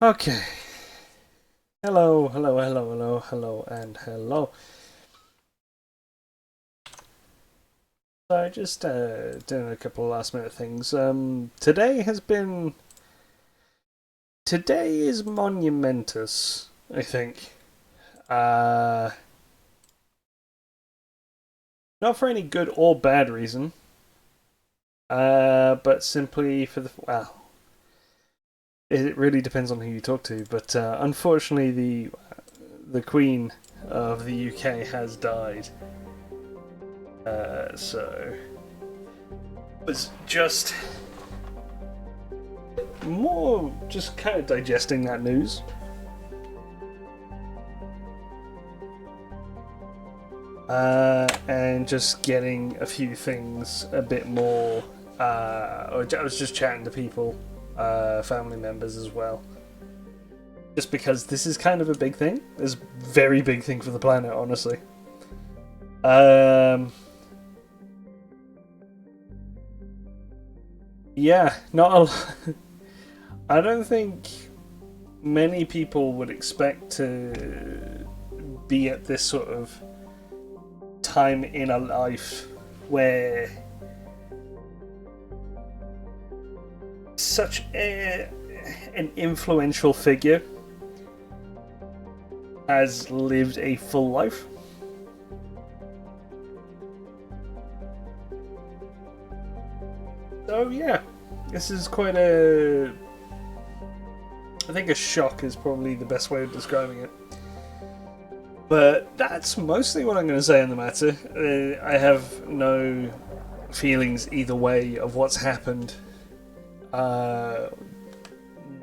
Okay. Hello, hello, hello, hello, hello, and hello. So just doing a couple of last minute things. Today is monumentous, I think. Uh Not for any good or bad reason. But simply for it really depends on who you talk to, but unfortunately the Queen of the UK has died. So was just more just kind of digesting that news. And just getting a few things a bit more. I was just chatting to people, family members as well. Just because this is kind of a big thing. It's a very big thing for the planet, honestly. Um, yeah, not a lot. I don't think many people would expect to be at this sort of time in a life where an influential figure has lived a full life. So yeah, this is quite a. I think a shock is probably the best way of describing it. But that's mostly what I'm going to say on the matter. I have no feelings either way of what's happened. Uh,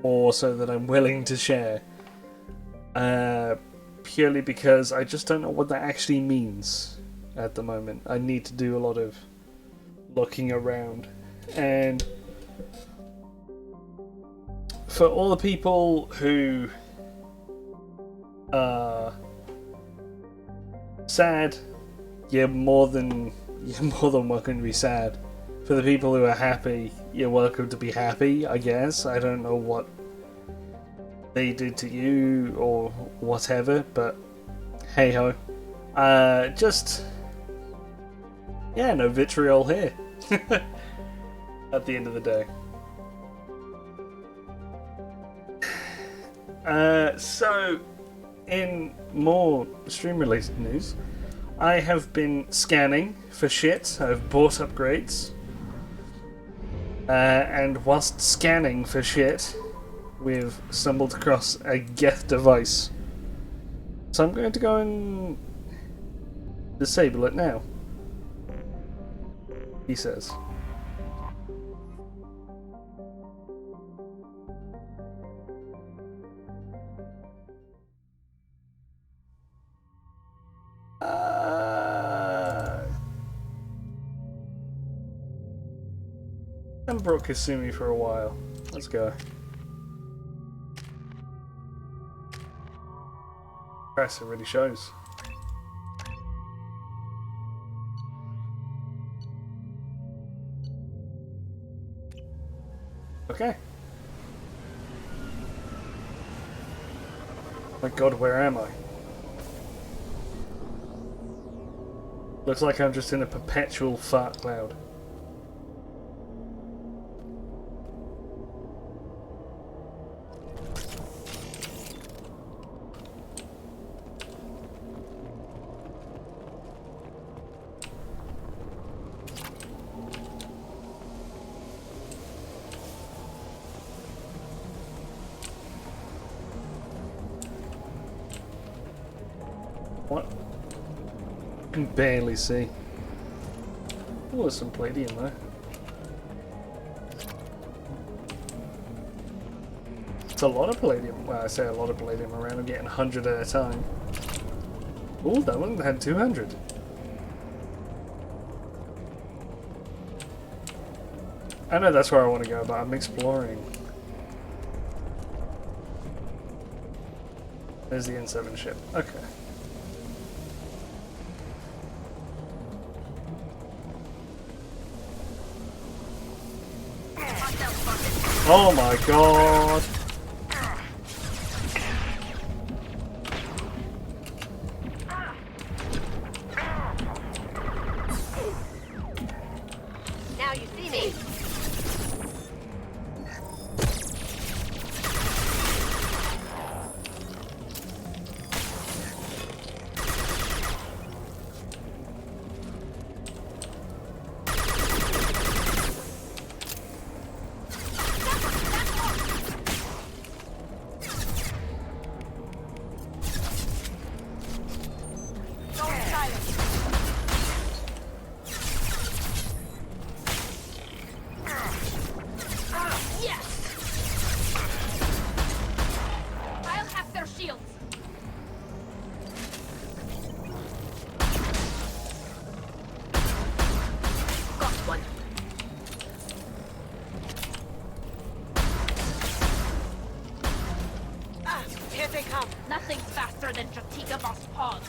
More so that I'm willing to share. Purely because I just don't know what that actually means at the moment. I need to do a lot of looking around. And for all the people who are sad, you're more than welcome to be sad. For the people who are happy, you're welcome to be happy, I guess. I don't know what they did to you or whatever, but hey ho. Just yeah, no vitriol here. At the end of the day. So in more stream related news, I have been scanning for shit. I've bought upgrades. And whilst scanning for shit, we've stumbled across a Geth device. So I'm going to go and disable it now. He says. And Brooke Kasumi for a while. Let's go. Press already shows. Okay. My god, where am I? Looks like I'm just in a perpetual fart cloud. What? I can barely see. Oh, there's some palladium there. It's a lot of palladium. Well, I say a lot of palladium around. I'm getting 100 at a time. Oh, that one had 200. I know that's where I want to go, but I'm exploring. There's the N7 ship. Okay. Oh my god! they come. Nothing's faster than Jatigabos paws.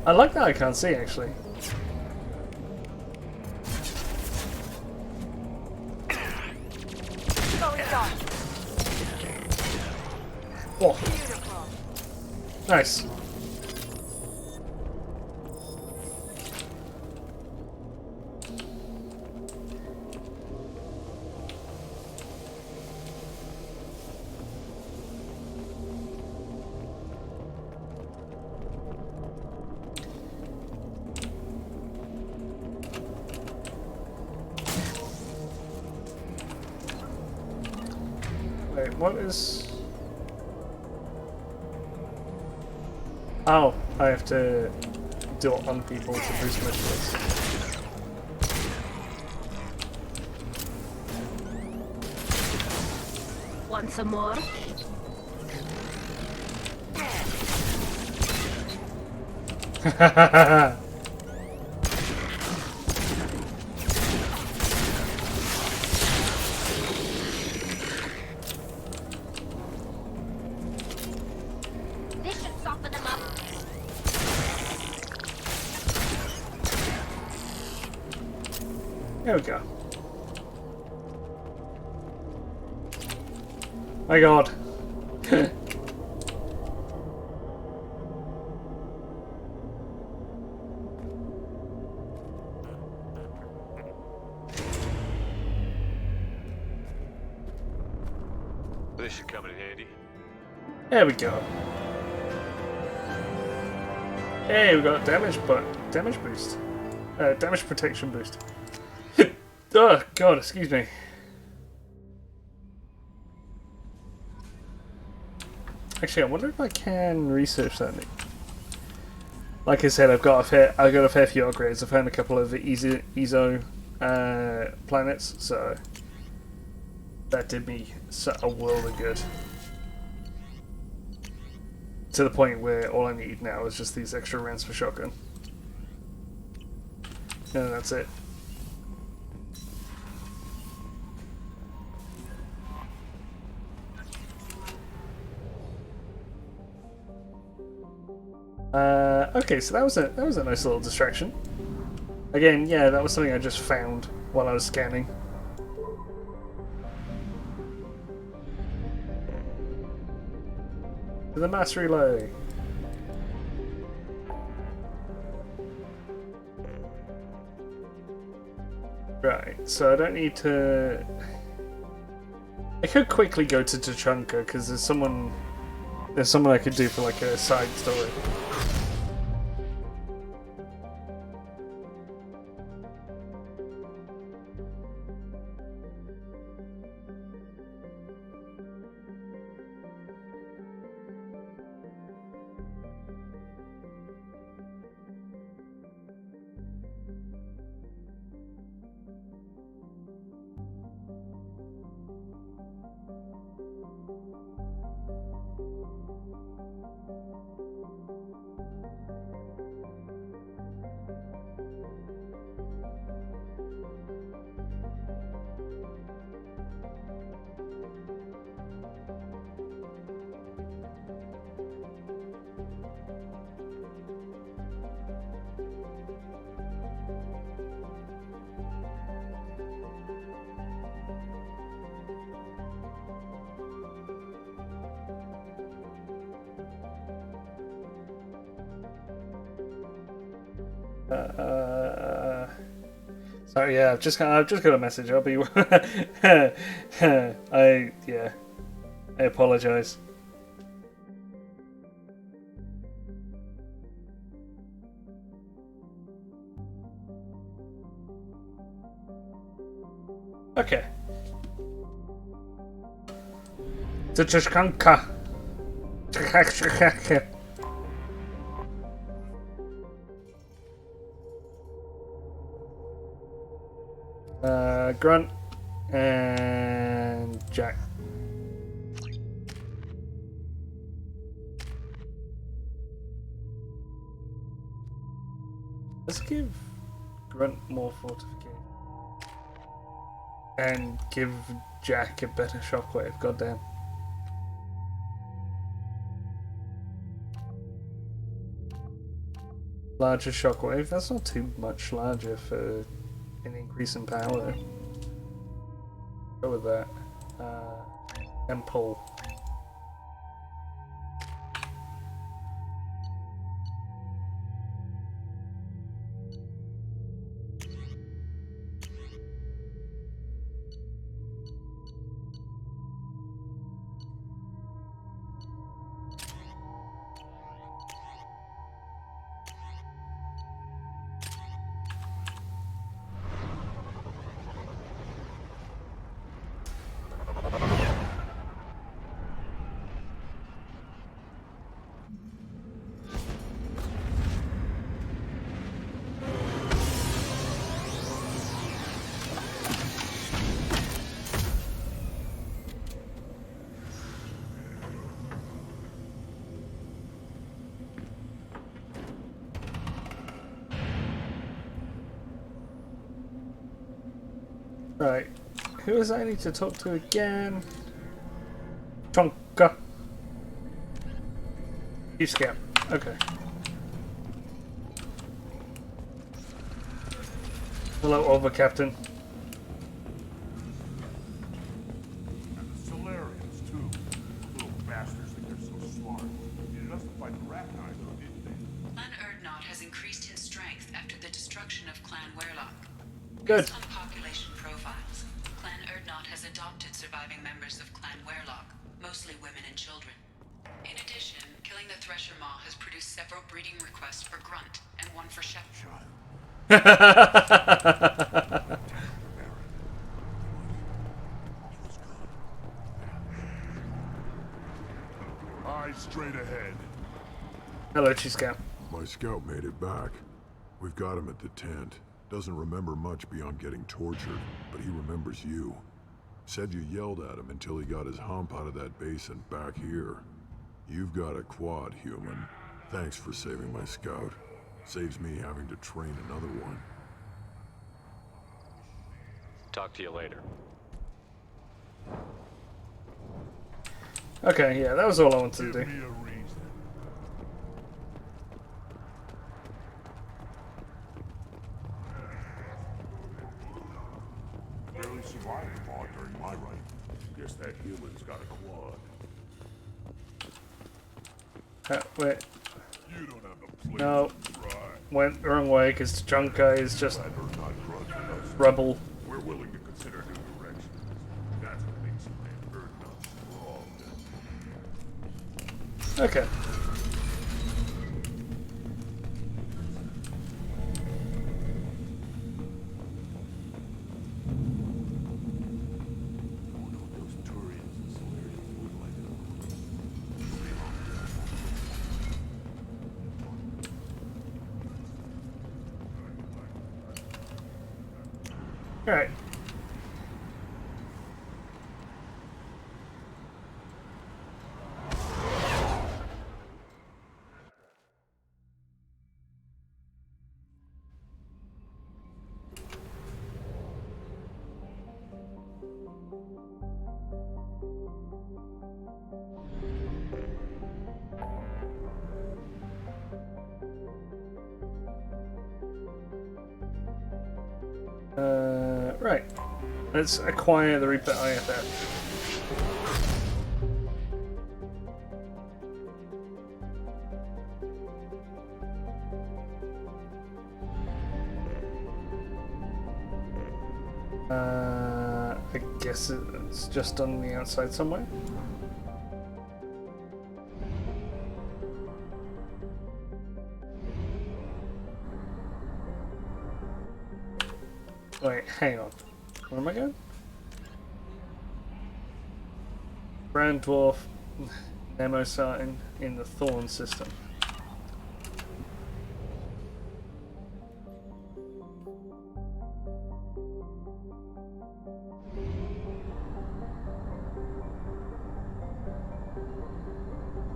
I like that I can't see, actually. Oh. Nice. Wait, what is... Oh, I have to do it on people to boost my skills. Want some more? This should soften them up. There we go. My god. This should come in handy. There we go. Hey, we got damage boost. Damage protection boost. Oh god, excuse me. Actually, I wonder if I can research that. Like I said, I've got a fair few upgrades. I found a couple of ESO planets, so that did me a world of good. To the point where all I need now is just these extra rounds for shotgun. And that's it. Okay, so that was a nice little distraction. Again, yeah, that was something I just found while I was scanning. To the mass relay. Right, so I don't need to... I could quickly go to Tachanka because there's someone I could do for like a side story. Sorry, yeah, I've just got a message. I'll be. I apologize. Okay. Tachkanka. Grunt and Jack. Let's give Grunt more fortification. And give Jack a better shockwave, goddamn. Larger shockwave, that's not too much larger for an increase in power. Go with that. And pull. Right, who is I need to talk to again? Tonka. You scout. Okay. Hello, over captain. And the Solarians, too. Little bastards think they're so smart. Needed us to fight the Rat Knight, though, didn't they? Clan Erdnot has increased in strength after the destruction of Clan Werlock. Good. Based on population profiles, Clan Erdnot has adopted surviving members of Clan Werlock, mostly women and children. In addition, killing the Thresher Maw has produced several breeding requests for Grunt and one for Shep. Eyes straight ahead. Hello, Chi-Scout. My scout made it back. We've got him at the tent. Doesn't remember much beyond getting tortured, but he remembers you. Said you yelled at him until he got his hump out of that basin back here. You've got a quad, human. Thanks for saving my scout. Saves me having to train another one. Talk to you later. Okay, yeah, that was all I wanted to Give do. me a reason. Barely survived the Maw during my reign. Guess that human's got a quad. Wait, You don't have the place no, to try. went the wrong way because Tonka is just Glad we're not grunt with us. rubble. We're willing to consider new directions. That's what makes Clan Erdnot strong. Okay. Oh no, those Turians and Solarians look like Alright. Right. Let's acquire the Reaper IFF. I guess it's just on the outside somewhere. Wait, hang on. Where am I going? Brown Dwarf, Nemo sighting in the Thorn system.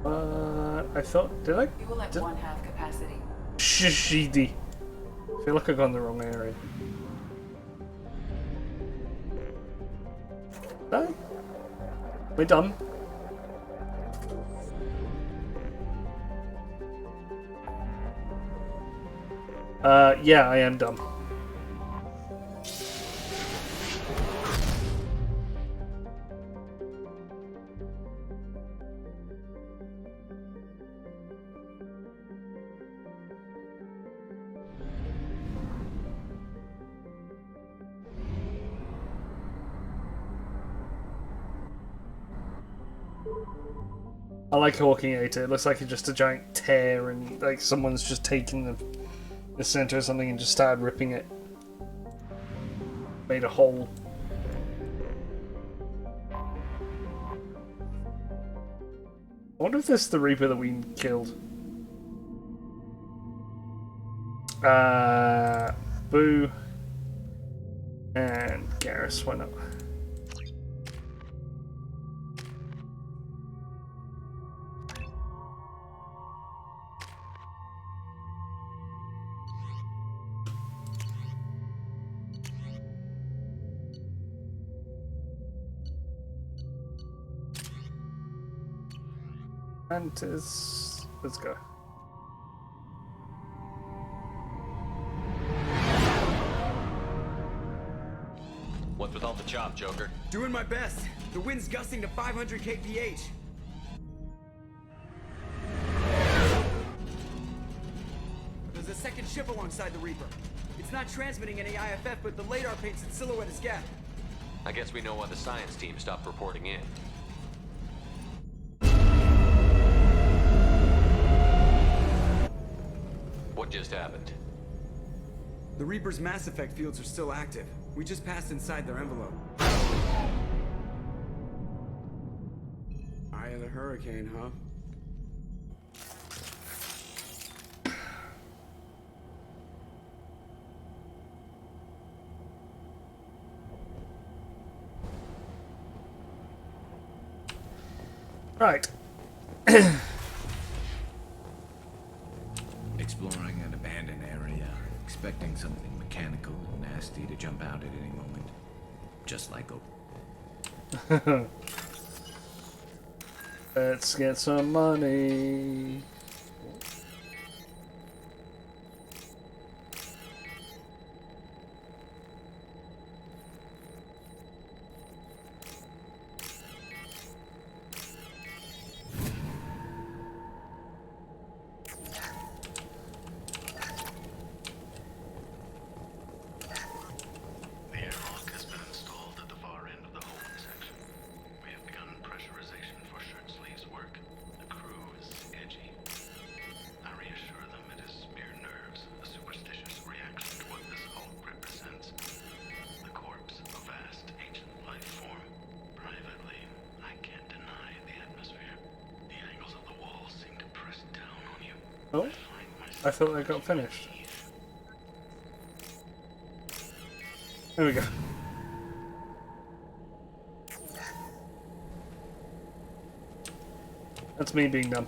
I thought, did I? You will at one half capacity. Shishidi. I feel like I got in the wrong area. No? We're done. Yeah, I am done. I like Hawking ate it. It looks like it's just a giant tear and like someone's just taken the center of something and just started ripping it. Made a hole. I wonder if this is the Reaper that we killed. Boo. And Garrus, why not? Mantis. Let's go. What's with all the chop, Joker? Doing my best. The wind's gusting to 500 kph. There's a second ship alongside the Reaper. It's not transmitting any IFF, but the radar paints its silhouette as Gap. I guess we know why the science team stopped reporting in. What just happened? The Reaper's mass effect fields are still active. We just passed inside their envelope. Eye of the hurricane, huh? Right. Exploring an abandoned area, expecting something mechanical and nasty to jump out at any moment. Just like a... Let's get some money. The airlock has been installed at the far end of the holding section. We have begun pressurization for shirt sleeves work. The crew is edgy. I reassure them it is mere nerves, a superstitious reaction to what this hulk represents. The corpse of a vast ancient life form. Privately, I can't deny the atmosphere. The angles of the walls seem to press down on you. Oh, I thought I got finished. There we go. That's me being done.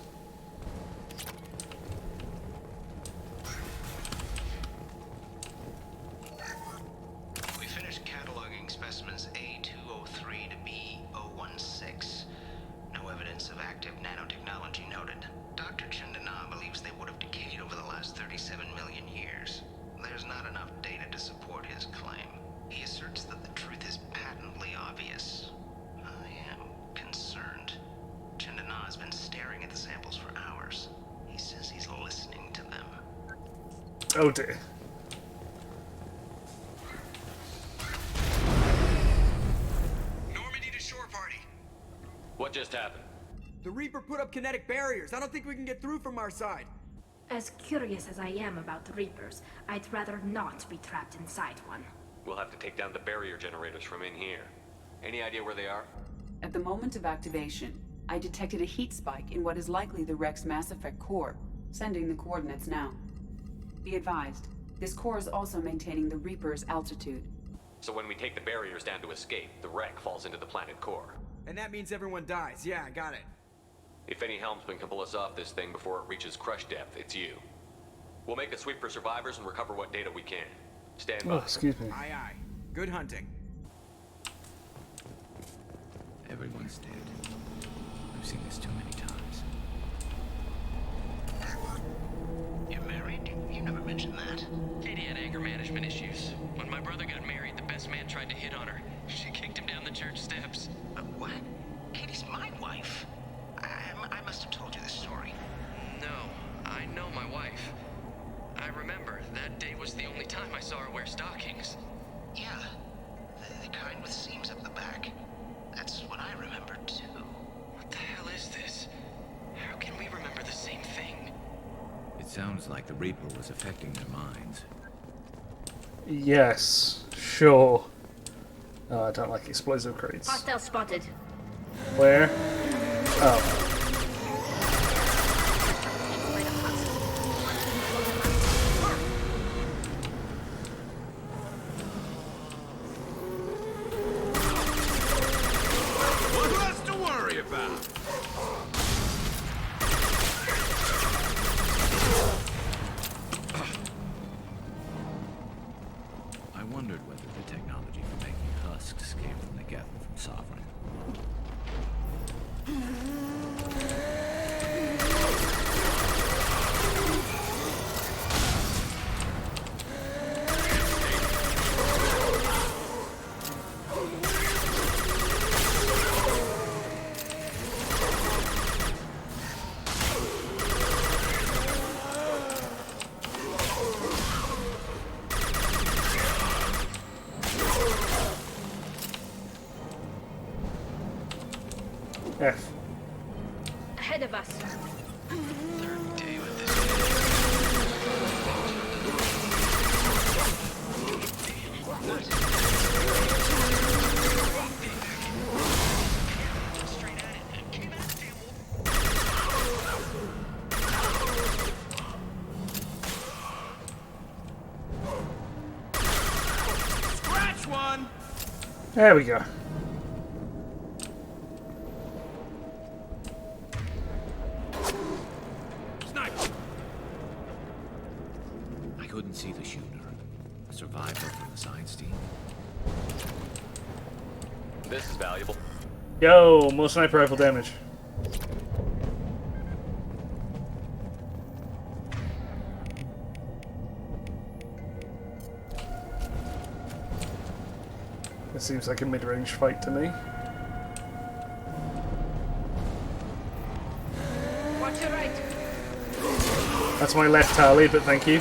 We finished cataloging specimens A203 to B016. No evidence of active nanotechnology noted. Dr. Chandana believes they would have decayed over the last 37 million years. There's not enough data to support his claim. He asserts that the truth is patently obvious. I am concerned. Chandana has been staring at the samples for hours. He says he's listening to them. Oh dear. Normandy to shore party. What just happened? The Reaper put up kinetic barriers. I don't think we can get through from our side. As curious as I am about the Reapers, I'd rather not be trapped inside one. We'll have to take down the barrier generators from in here. Any idea where they are? At the moment of activation, I detected a heat spike in what is likely the Rex Mass Effect core, sending the coordinates now. Be advised, this core is also maintaining the Reaper's altitude. So when we take the barriers down to escape, the wreck falls into the planet core. And that means everyone dies. Yeah, I got it. If any helmsman can pull us off this thing before it reaches crush depth, it's you. We'll make a sweep for survivors and recover what data we can. Stand by. Oh, excuse me. Aye, aye. Good hunting. Everyone's dead. I've seen this too many times. You're married? You never mentioned that. Katie had anger management issues. When my brother got married, the best man tried to hit on her. She kicked him down the church steps. What? Katie's my wife. I must have told you this story. No, I know my wife. I remember, that day was the only time I saw her wear stockings. Yeah, the kind with seams up the back. That's what I remember too. What the hell is this? How can we remember the same thing? It sounds like the Reaper was affecting their minds. Yes, sure. Oh, I don't like explosive crates. Hostile spotted. Where? Oh. What's less to worry about? I wondered whether the technology for making husks came from the Geth or from Sovereign. F. Ahead of us. Third day with this. Straight at it. Came at the Scratch one! There we go. Sniper! I couldn't see the shooter. A survivor from the science team. This is valuable. Yo, more sniper rifle damage. This seems like a mid-range fight to me. Watch your right. That's my left tally, but thank you.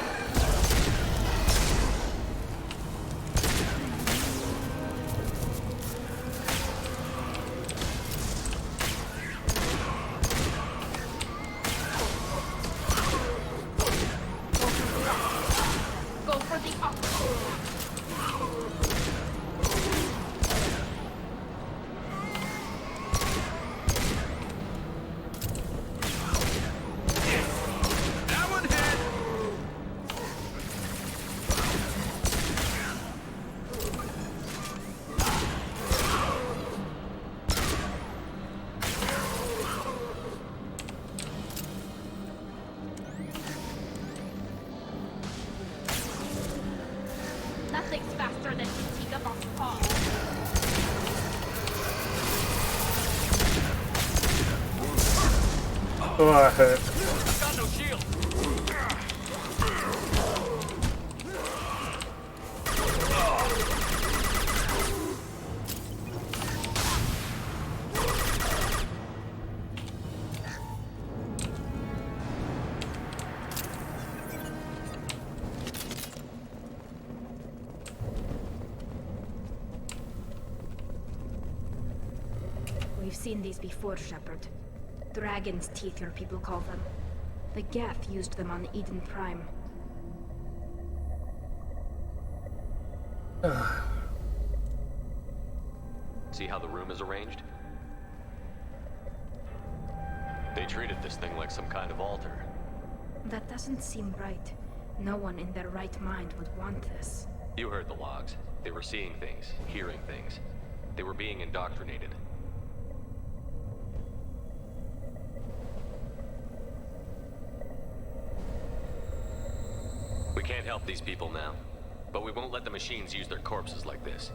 Go for the up. That one hit! Nothing's faster than fatigue up on fall. Oh, I hurt. got no shield. We've seen these before, Shepard. Dragon's teeth, your people call them. The Geth used them on Eden Prime. See how the room is arranged? They treated this thing like some kind of altar. That doesn't seem right. No one in their right mind would want this. You heard the logs. They were seeing things, hearing things. They were being indoctrinated. can't help these people now, but we won't let the machines use their corpses like this.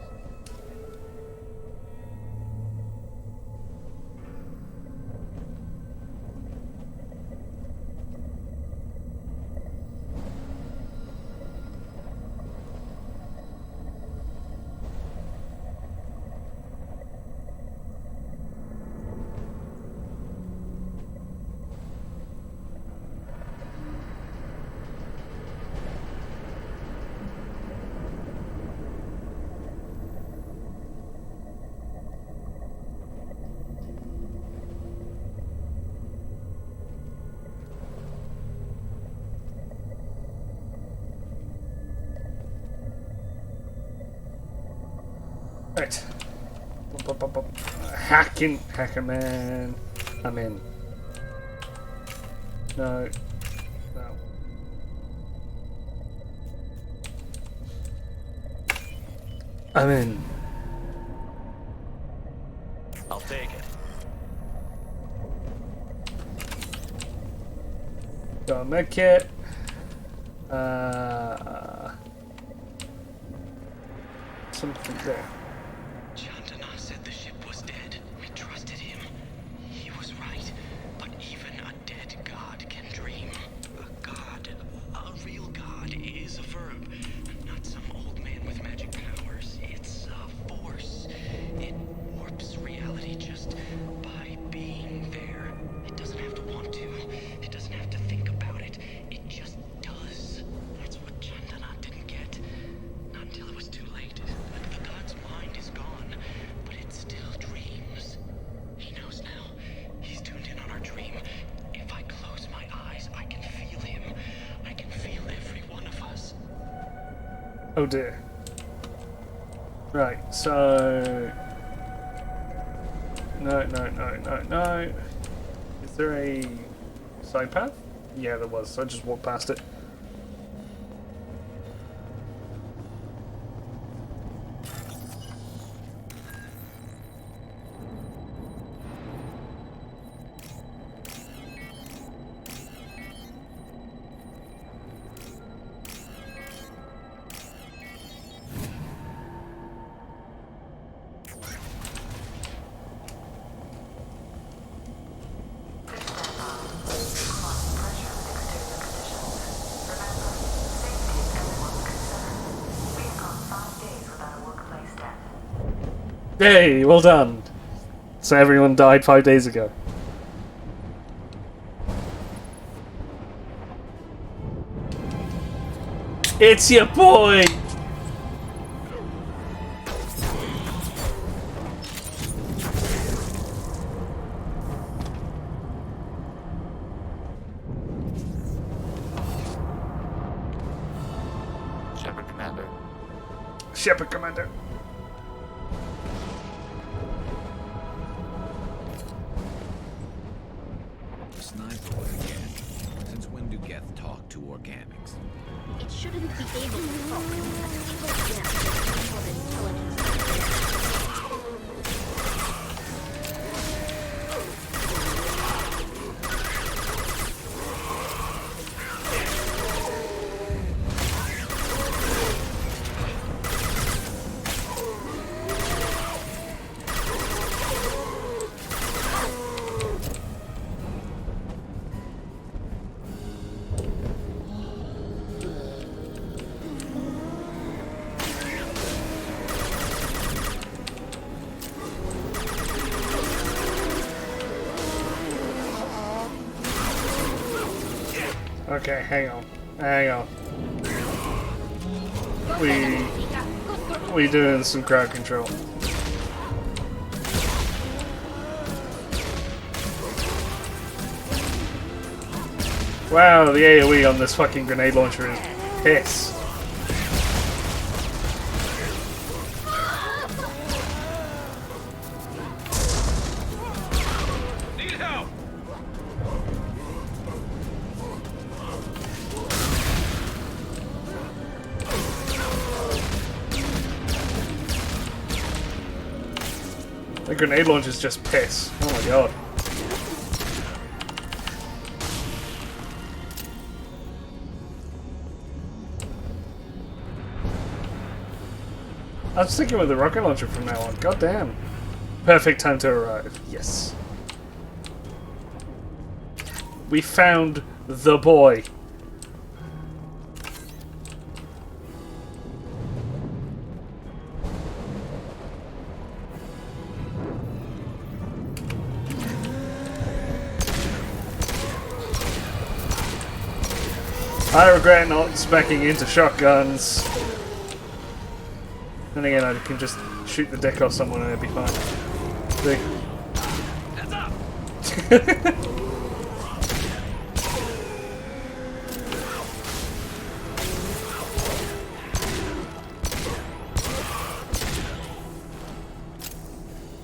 Right. Hacker man. I'm in. No. No. I'm in. I'll take it. Got a med kit. Something there. Chandana said the ship was dead. We trusted him. He was right. But even a dead god can dream. A god, a real god, is a verb. Not some old man with magic powers. It's a force. It warps reality just by being there. It doesn't have to want to. It doesn't have to think about it. It just does. That's what Chandana didn't get. Not until it was too late. The god's mind is gone, but it still dreams. He knows now. He's tuned in on our dream. If I close my eyes, I can feel him. I can feel every one of us. Oh dear. Right, so... No. Is there a side path? Yeah, there was, so I just walked past it. Hey, well done. So everyone died 5 days ago. It's your boy! Shepard Commander. Shepard Commander. The sniper was again. Since when do Geth talk to organics? It shouldn't be able to talk. A single geth with intelligence. Okay, hang on. We doing some crowd control. Wow, the AoE on this fucking grenade launcher is piss. Need help! The grenade launcher is just piss. Oh my god. I'm sticking with the rocket launcher from now on. God damn. Perfect time to arrive. Yes. We found the boy. I regret not speccing into shotguns. Then again, I can just shoot the dick off someone and it'd be fine. See? Heads up!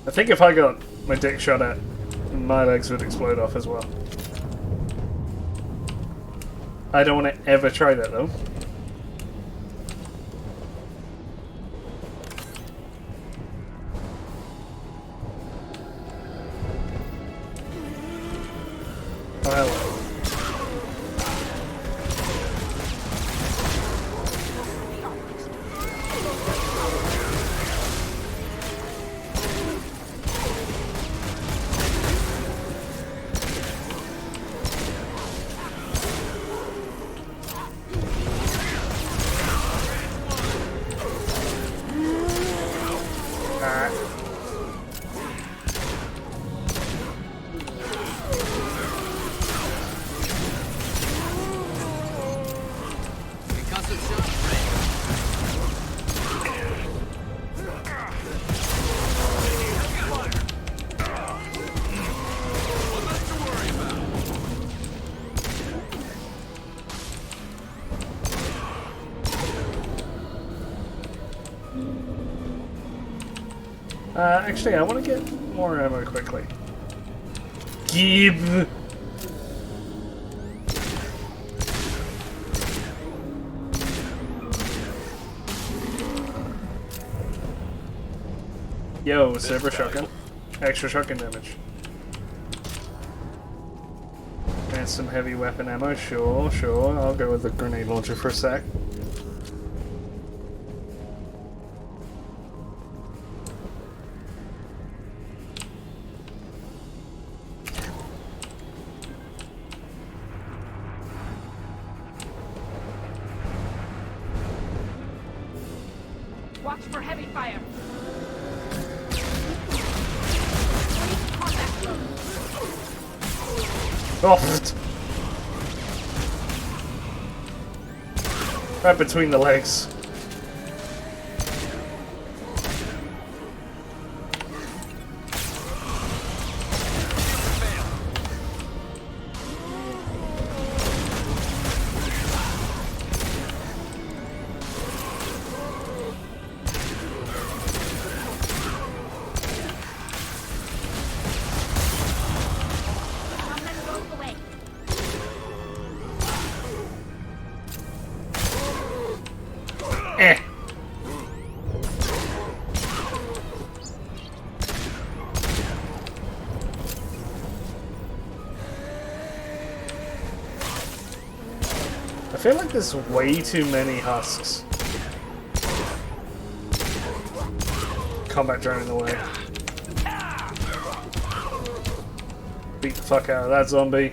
I think if I got my dick shot at, my legs would explode off as well. I don't want to ever try that though. Oh, hello. Concussive shot ready. One less to worry about. Actually, I want to get more ammo quickly. Give. Yo, silver shotgun. Extra shotgun damage. And some heavy weapon ammo. Sure, sure. I'll go with the grenade launcher for a sec. Watch for heavy fire. Oh! Right between the legs. Eh. I feel like there's way too many husks. Combat drone in the way. Beat the fuck out of that zombie.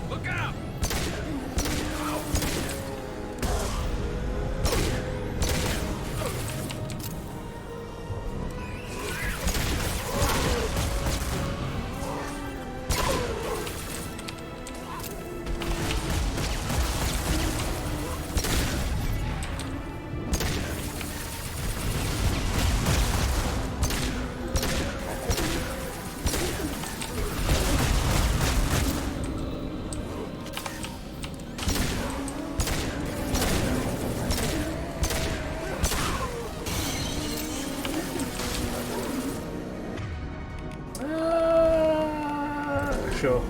Look out! Sure.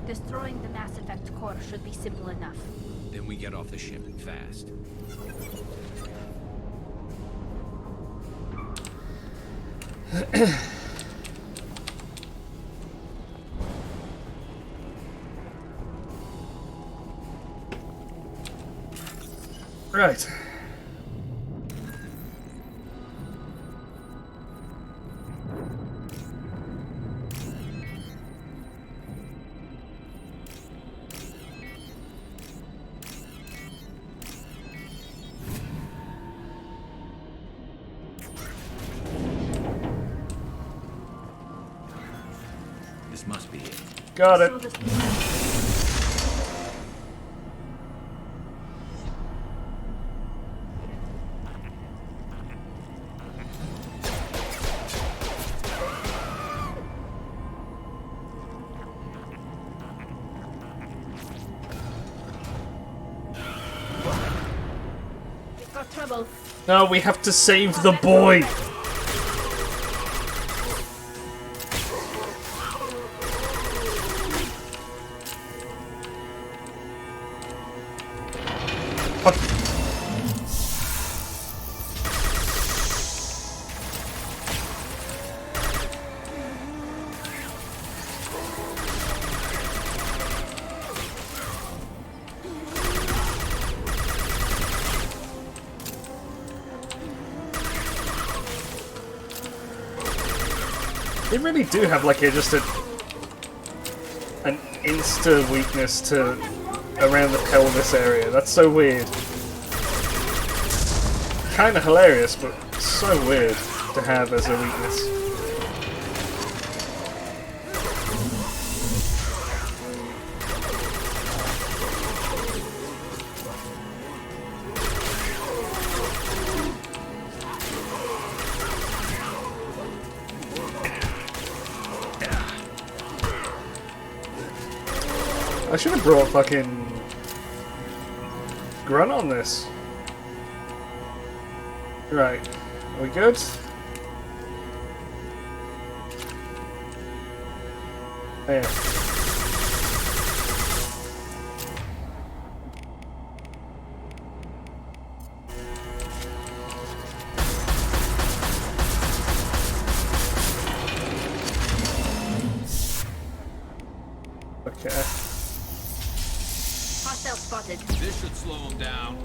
Destroying the Mass Effect core should be simple enough. Then we get off the ship fast. Right. This must be it. Got it. So this- We've got trouble. No, we have to save the boy. Fuck. They really do have like an insta weakness to around the pelvis area. That's so weird. Kind of hilarious, but so weird to have as a weakness. I should have brought fucking Grunt on this. Right. Are we good? Yeah. Okay. Hostile spotted. This should slow him down.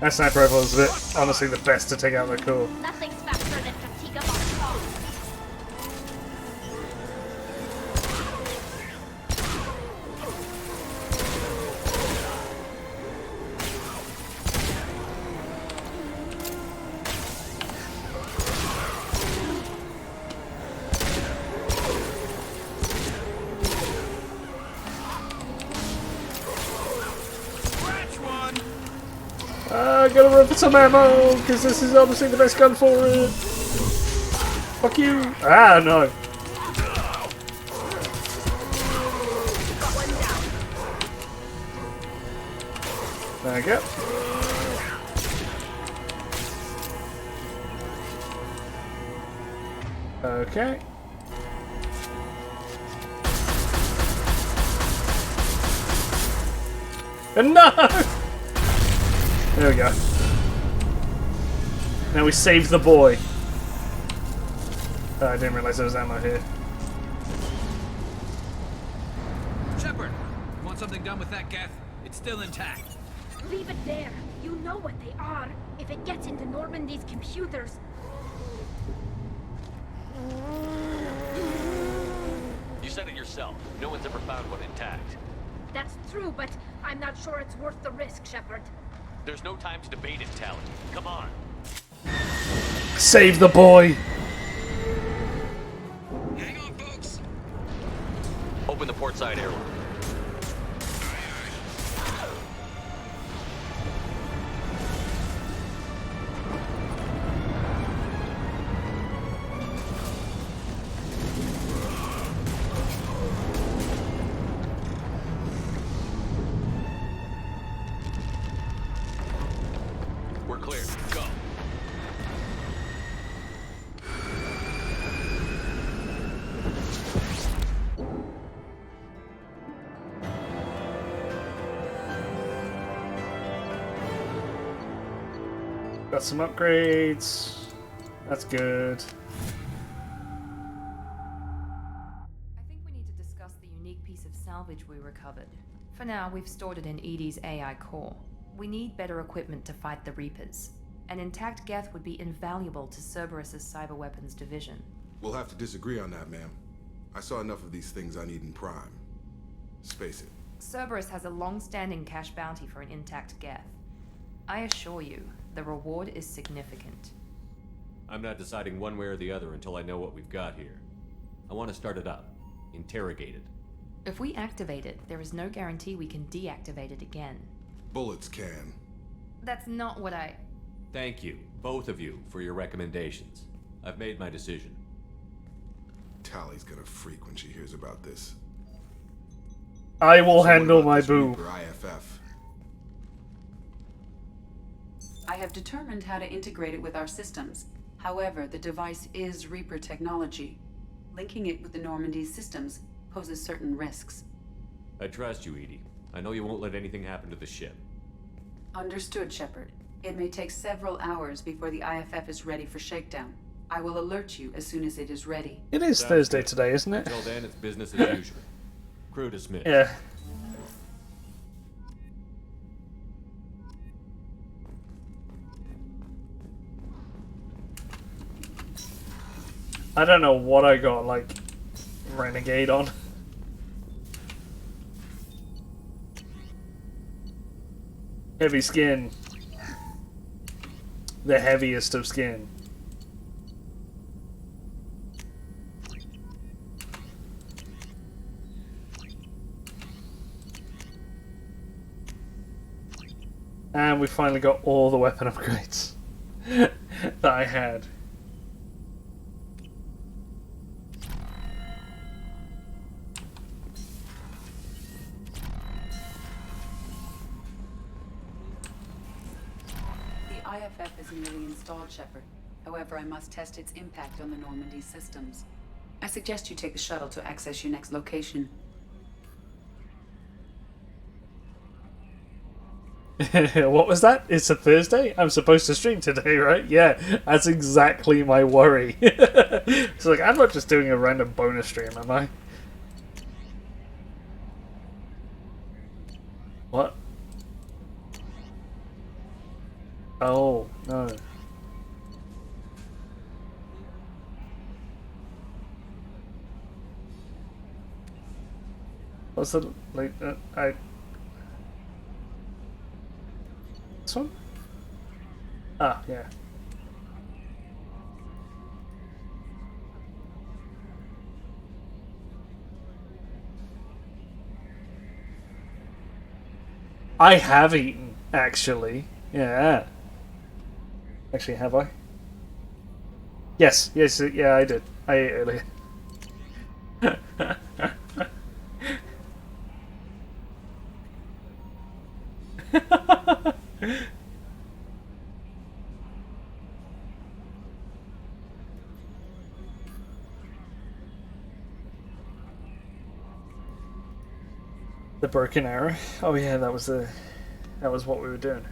That sniper rifle is honestly the best to take out the core. Nothing's faster than fatigue of our call. Gotta run for some ammo, because this is obviously the best gun for it. Fuck you. Ah, no. There we go. Okay. No! There we go. Now we save the boy. Oh, I didn't realize there was ammo here. Shepard, you want something done with that Geth? It's still intact. Leave it there. You know what they are. If it gets into Normandy's computers. You said it yourself. No one's ever found one intact. That's true, but I'm not sure it's worth the risk, Shepard. There's no time to debate it, Tally. Come on. Save the boy! Hang on, folks. Open the port side airlock. We're clear. Go. Got some upgrades. That's good. I think we need to discuss the unique piece of salvage we recovered. For now, we've stored it in Edie's AI core. We need better equipment to fight the Reapers. An intact Geth would be invaluable to Cerberus's cyber weapons division. We'll have to disagree on that, ma'am. I saw enough of these things I need in Prime. Space it. Cerberus has a long-standing cash bounty for an intact Geth. I assure you, the reward is significant. I'm not deciding one way or the other until I know what we've got here. I want to start it up. Interrogate it. If we activate it, there is no guarantee we can deactivate it again. Bullets can. That's not what I... Thank you, both of you, for your recommendations. I've made my decision. Tally's gonna freak when she hears about this. I will So what handle about my this boo. Reaper IFF? I have determined how to integrate it with our systems. However, the device is Reaper technology. Linking it with the Normandy's systems poses certain risks. I trust you, Edie. I know you won't let anything happen to the ship. Understood, Shepard. It may take several hours before the IFF is ready for shakedown. I will alert you as soon as it is ready. It is Sounds Thursday good. today, isn't it? Until then, it's business as usual. Crew dismissed. Yeah. I don't know what I got, like, Renegade on. Heavy skin. The heaviest of skin. And we finally got all the weapon upgrades that I had. The IFF is nearly installed, Shepard. However, I must test its impact on the Normandy systems. I suggest you take the shuttle to access your next location. What was that? It's a Thursday? I'm supposed to stream today, right? Yeah, that's exactly my worry. It's like, I'm not just doing a random bonus stream, am I? What? Oh, no. What's the, like, this one? Ah, yeah. I have eaten, actually. Yeah. Actually, have I? Yes, yeah, I did. I ate earlier. The broken arrow. Oh yeah, that was what we were doing.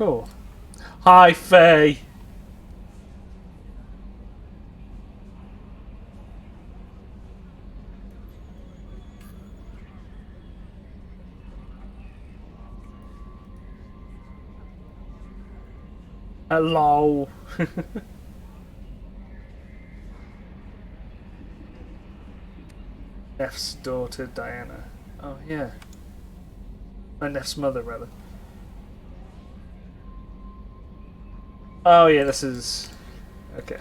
Cool. Hi, Faye. Hello. Neff's daughter, Diana. Oh, yeah. Neff's mother, rather. Oh, yeah, this is... Okay.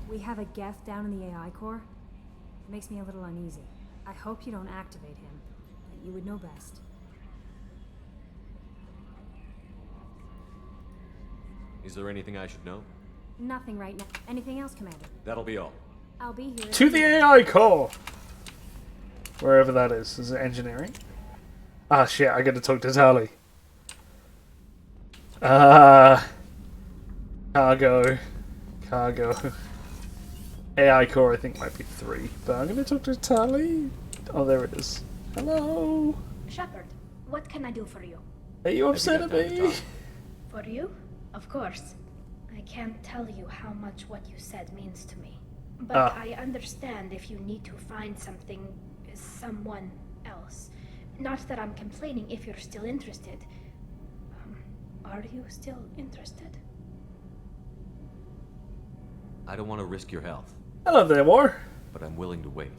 We have a Geth down in the AI core. It makes me a little uneasy. I hope you don't activate him, but you would know best. Is there anything I should know? Nothing right now. Anything else, Commander? That'll be all. I'll be here. To the AI core! Wherever that is. Is it engineering? Ah, shit, I gotta talk to Tali. Cargo. AI core, I think, might be 3. But I'm gonna talk to Tali. Oh, there it is. Hello. Shepard, what can I do for you? Are you upset at me? For you? Of course. I can't tell you how much what you said means to me. But I understand if you need to find someone else. Not that I'm complaining if you're still interested. Are you still interested? I don't want to risk your health. Hello there, War. But I'm willing to wait.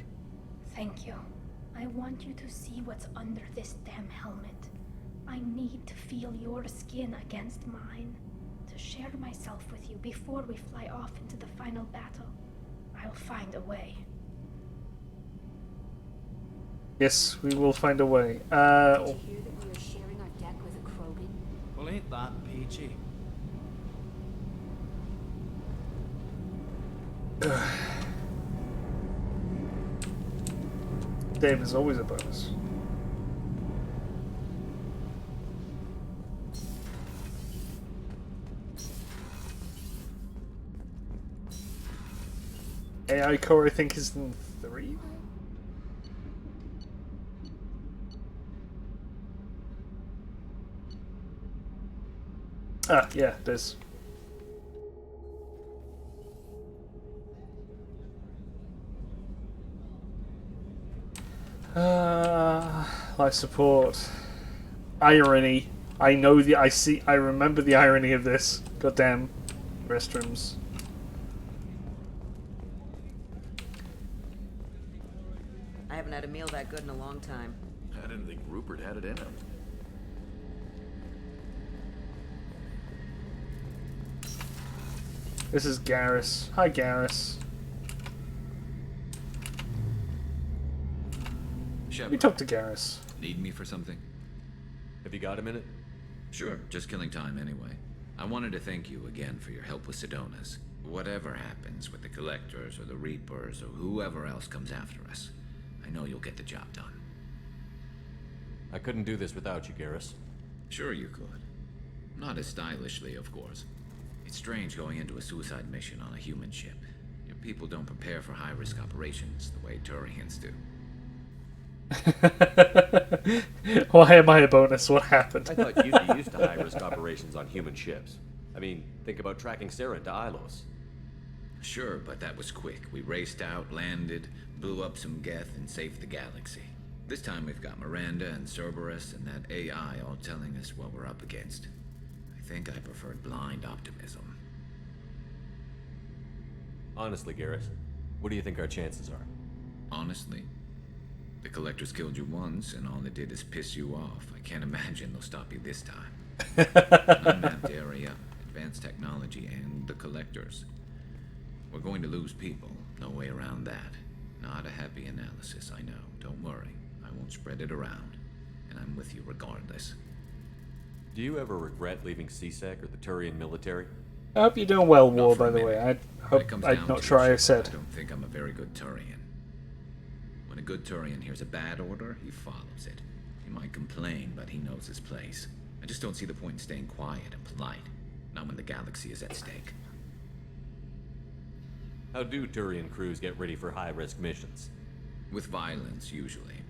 Thank you. I want you to see what's under this damn helmet. I need to feel your skin against mine. To share myself with you before we fly off into the final battle. I'll find a way. Yes, we will find a way. Did you hear that we are sharing our deck with a Krogan? Well, ain't that peachy? Dave is always a bonus. AI core, I think, is in 3. Ah, yeah, it is. Life support. Irony. I know the. I remember the irony of this. Goddamn. Restrooms. I haven't had a meal that good in a long time. I didn't think Rupert had it in him. This is Garrus. Hi, Garrus. Let me talk to Garrus. Need me for something? Have you got a minute? Sure, just killing time anyway. I wanted to thank you again for your help with Sedona's. Whatever happens with the Collectors or the Reapers or whoever else comes after us, I know you'll get the job done. I couldn't do this without you, Garrus. Sure you could. Not as stylishly, of course. It's strange going into a suicide mission on a human ship. Your people don't prepare for high-risk operations the way Turians do. Why am I a bonus? What happened? I thought you'd be used to high-risk operations on human ships. I mean, think about tracking Sarah into Ilos. Sure, but that was quick. We raced out, landed, blew up some Geth, and saved the galaxy. This time we've got Miranda and Cerberus and that AI all telling us what we're up against. I think I preferred blind optimism. Honestly, Garrus, what do you think our chances are? Honestly? The Collectors killed you once, and all they did is piss you off. I can't imagine they'll stop you this time. Unmapped area, advanced technology, and the Collectors. We're going to lose people. No way around that. Not a happy analysis, I know. Don't worry. I won't spread it around. And I'm with you regardless. Do you ever regret leaving CSEC or the Turian military? I hope you're doing well, War, by the way. I'm not sure I said. I don't think I'm a very good Turian. When a good Turian hears a bad order, he follows it. He might complain, but he knows his place. I just don't see the point in staying quiet and polite. Not when the galaxy is at stake. How do Turian crews get ready for high-risk missions? With violence, usually.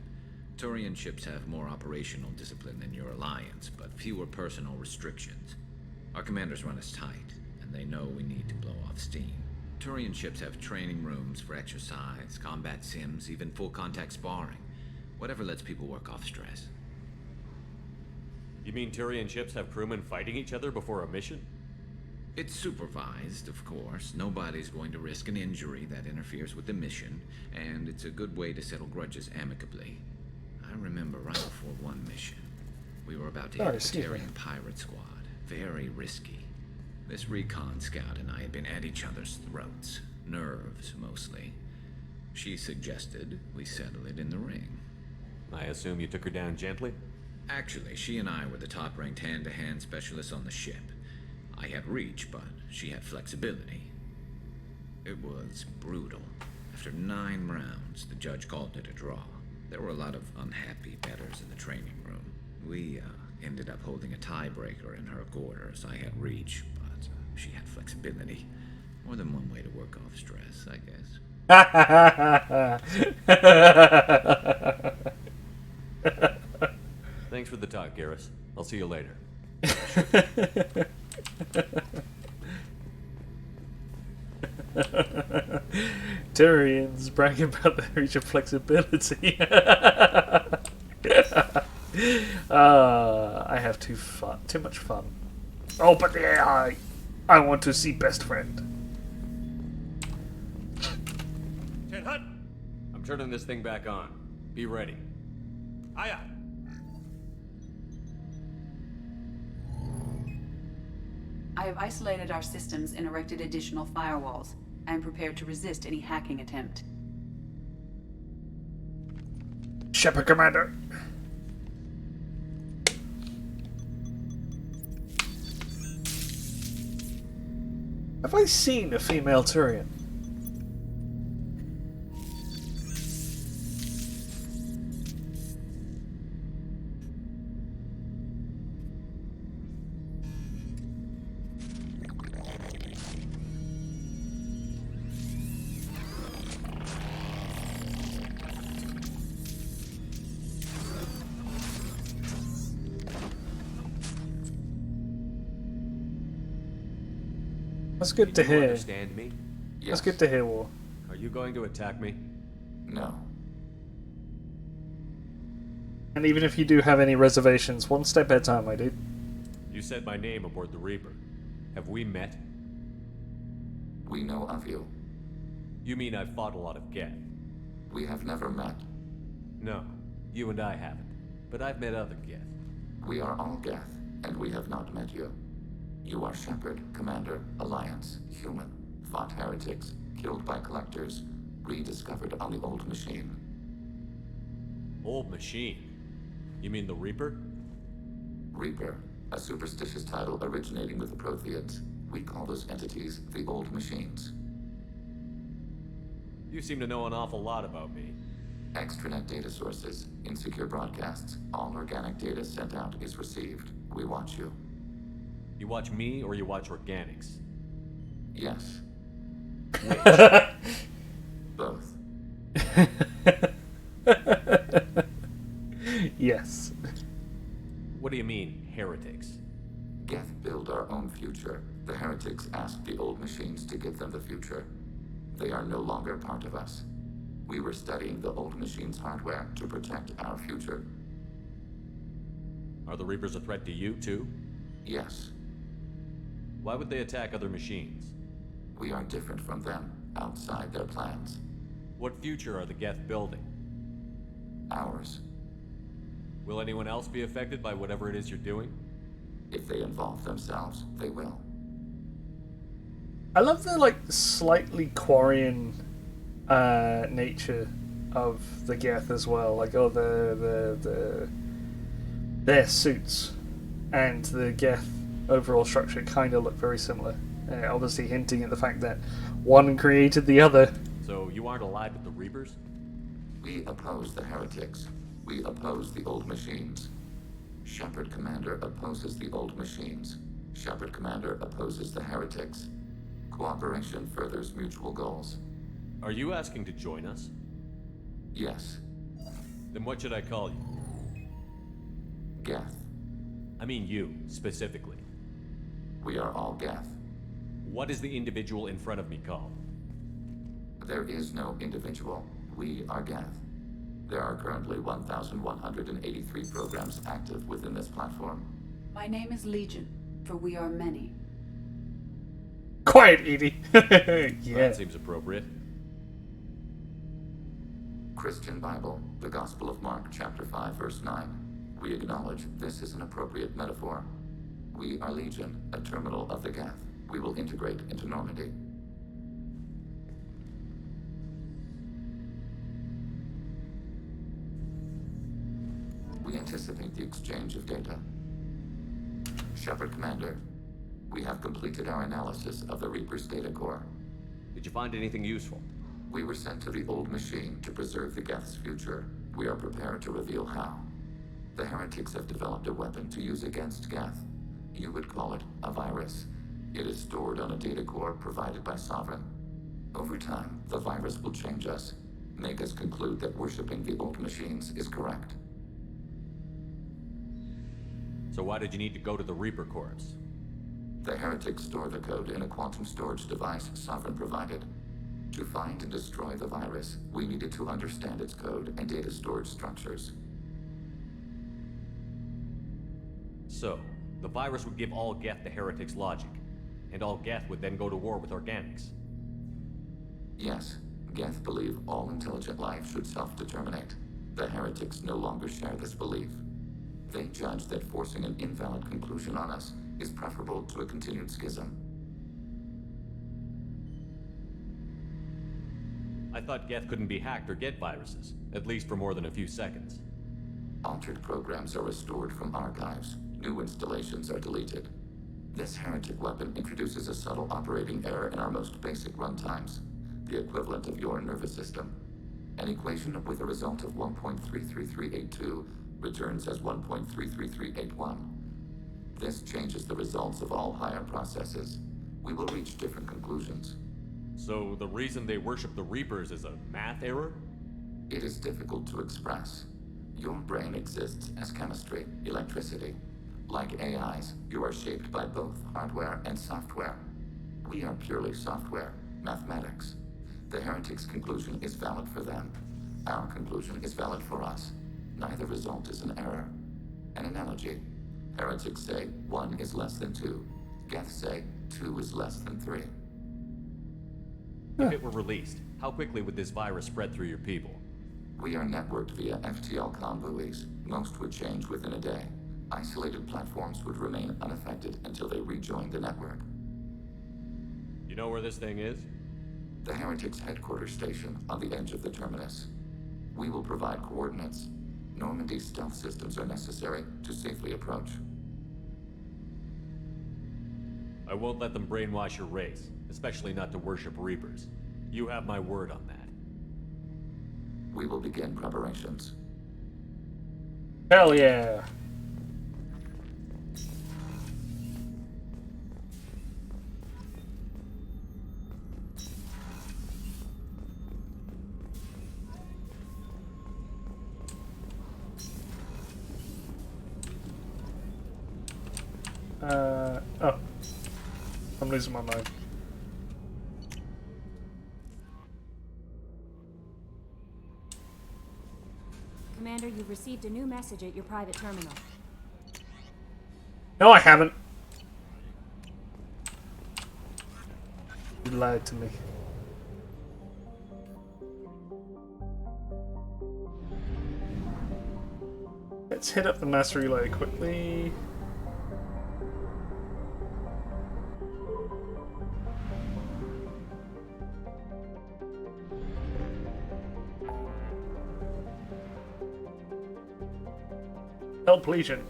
Turian ships have more operational discipline than your alliance, but fewer personal restrictions. Our commanders run us tight, and they know we need to blow off steam. Turian ships have training rooms for exercise, combat sims, even full-contact sparring. Whatever lets people work off stress. You mean Turian ships have crewmen fighting each other before a mission? It's supervised, of course. Nobody's going to risk an injury that interferes with the mission, and it's a good way to settle grudges amicably. I remember right before one mission, we were about to hit a Batarian pirate squad. Very risky. This recon scout and I had been at each other's throats. Nerves, mostly. She suggested we settle it in the ring. I assume you took her down gently? Actually, she and I were the top-ranked hand-to-hand specialists on the ship. I had reach, but she had flexibility. It was brutal. After 9 rounds, the judge called it a draw. There were a lot of unhappy bettors in the training room. We ended up holding a tiebreaker in her quarters. I had reach, but she had flexibility. More than one way to work off stress, I guess. Thanks for the talk, Garrus. I'll see you later. Turians bragging about their reach of flexibility. I have too much fun. Oh, but the AI! I want to see best friend. I'm turning this thing back on. Be ready. Aye aye. I have isolated our systems and erected additional firewalls. I am prepared to resist any hacking attempt. Shepard Commander. Have I seen a female Turian? That's good to hear. Understand me? Yes. That's good to hear, War. Are you going to attack me? No. And even if you do have any reservations, one step at a time, my dude. You said my name aboard the Reaper. Have we met? We know of you. You mean I've fought a lot of Geth? We have never met. No, you and I haven't. But I've met other Geth. We are all Geth, and we have not met you. You are Shepard, Commander, Alliance, human, fought heretics, killed by collectors, rediscovered on the old machine. Old machine? You mean the Reaper? Reaper, a superstitious title originating with the Protheans. We call those entities the old machines. You seem to know an awful lot about me. Extranet data sources, insecure broadcasts, all organic data sent out is received. We watch you. You watch me or you watch organics? Yes. Both. Yes. What do you mean, heretics? Geth build our own future. The heretics asked the old machines to give them the future. They are no longer part of us. We were studying the old machines' hardware to protect our future. Are the Reapers a threat to you, too? Yes. Why would they attack other machines? We are different from them, outside their plans. What future are the Geth building? Ours. Will anyone else be affected by whatever it is you're doing? If they involve themselves, they will. I love the, like, slightly Quarian nature of the Geth as well. Like, oh, their suits and the Geth overall structure kind of look very similar. Obviously hinting at the fact that one created the other. So you aren't allied with the Reapers? We oppose the heretics. We oppose the old machines. Shepard Commander opposes the old machines. Shepard Commander opposes the heretics. Cooperation furthers mutual goals. Are you asking to join us? Yes. Then what should I call you? Geth. I mean you, specifically. We are all Geth. What is the individual in front of me called? There is no individual. We are Geth. There are currently 1,183 programs active within this platform. My name is Legion, for we are many. Quiet, Edie. Yeah. That seems appropriate. Christian Bible, the Gospel of Mark, chapter 5, verse 9. We acknowledge this is an appropriate metaphor. We are Legion, a terminal of the Geth. We will integrate into Normandy. We anticipate the exchange of data. Shepard Commander, we have completed our analysis of the Reaper's data core. Did you find anything useful? We were sent to the old machine to preserve the Geth's future. We are prepared to reveal how. The heretics have developed a weapon to use against Geth. You would call it a virus. It is stored on a data core provided by Sovereign. Over time, the virus will change us, make us conclude that worshipping the old machines is correct. So why did you need to go to the Reaper Corps? The heretics store the code in a quantum storage device Sovereign provided. To find and destroy the virus, we needed to understand its code and data storage structures. So, the virus would give all Geth the heretics' logic, and all Geth would then go to war with organics. Yes, Geth believe all intelligent life should self-determinate. The heretics no longer share this belief. They judge that forcing an invalid conclusion on us is preferable to a continued schism. I thought Geth couldn't be hacked or get viruses, at least for more than a few seconds. Altered programs are restored from archives. New installations are deleted. This heretic weapon introduces a subtle operating error in our most basic runtimes, the equivalent of your nervous system. An equation with a result of 1.33382 returns as 1.33381. This changes the results of all higher processes. We will reach different conclusions. So the reason they worship the Reapers is a math error? It is difficult to express. Your brain exists as chemistry, electricity. Like AIs, you are shaped by both hardware and software. We are purely software, mathematics. The heretics' conclusion is valid for them. Our conclusion is valid for us. Neither result is an error. An analogy. Heretics say 1 is less than 2. Geth say 2 is less than 3. If it were released, how quickly would this virus spread through your people? We are networked via FTL buoys. Most would change within a day. Isolated platforms would remain unaffected until they rejoin the network. You know where this thing is? The heretics' headquarters station on the edge of the terminus. We will provide coordinates. Normandy's stealth systems are necessary to safely approach. I won't let them brainwash your race, especially not to worship Reapers. You have my word on that. We will begin preparations. Hell yeah. Oh. I'm losing my mind. Commander, you've received a new message at your private terminal. No, I haven't. You lied to me. Let's hit up the master relay quickly. Help Legion.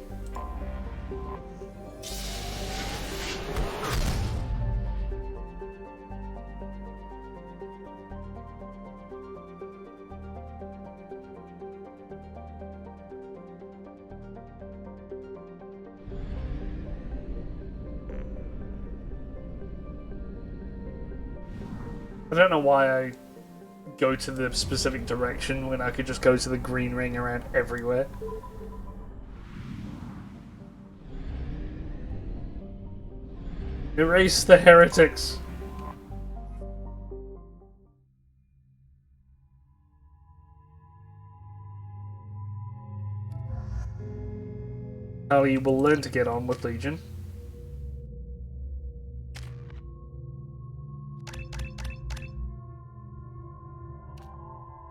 I don't know why I go to the specific direction when I could just go to the green ring around everywhere. Erase the heretics! Ali will learn to get on with Legion.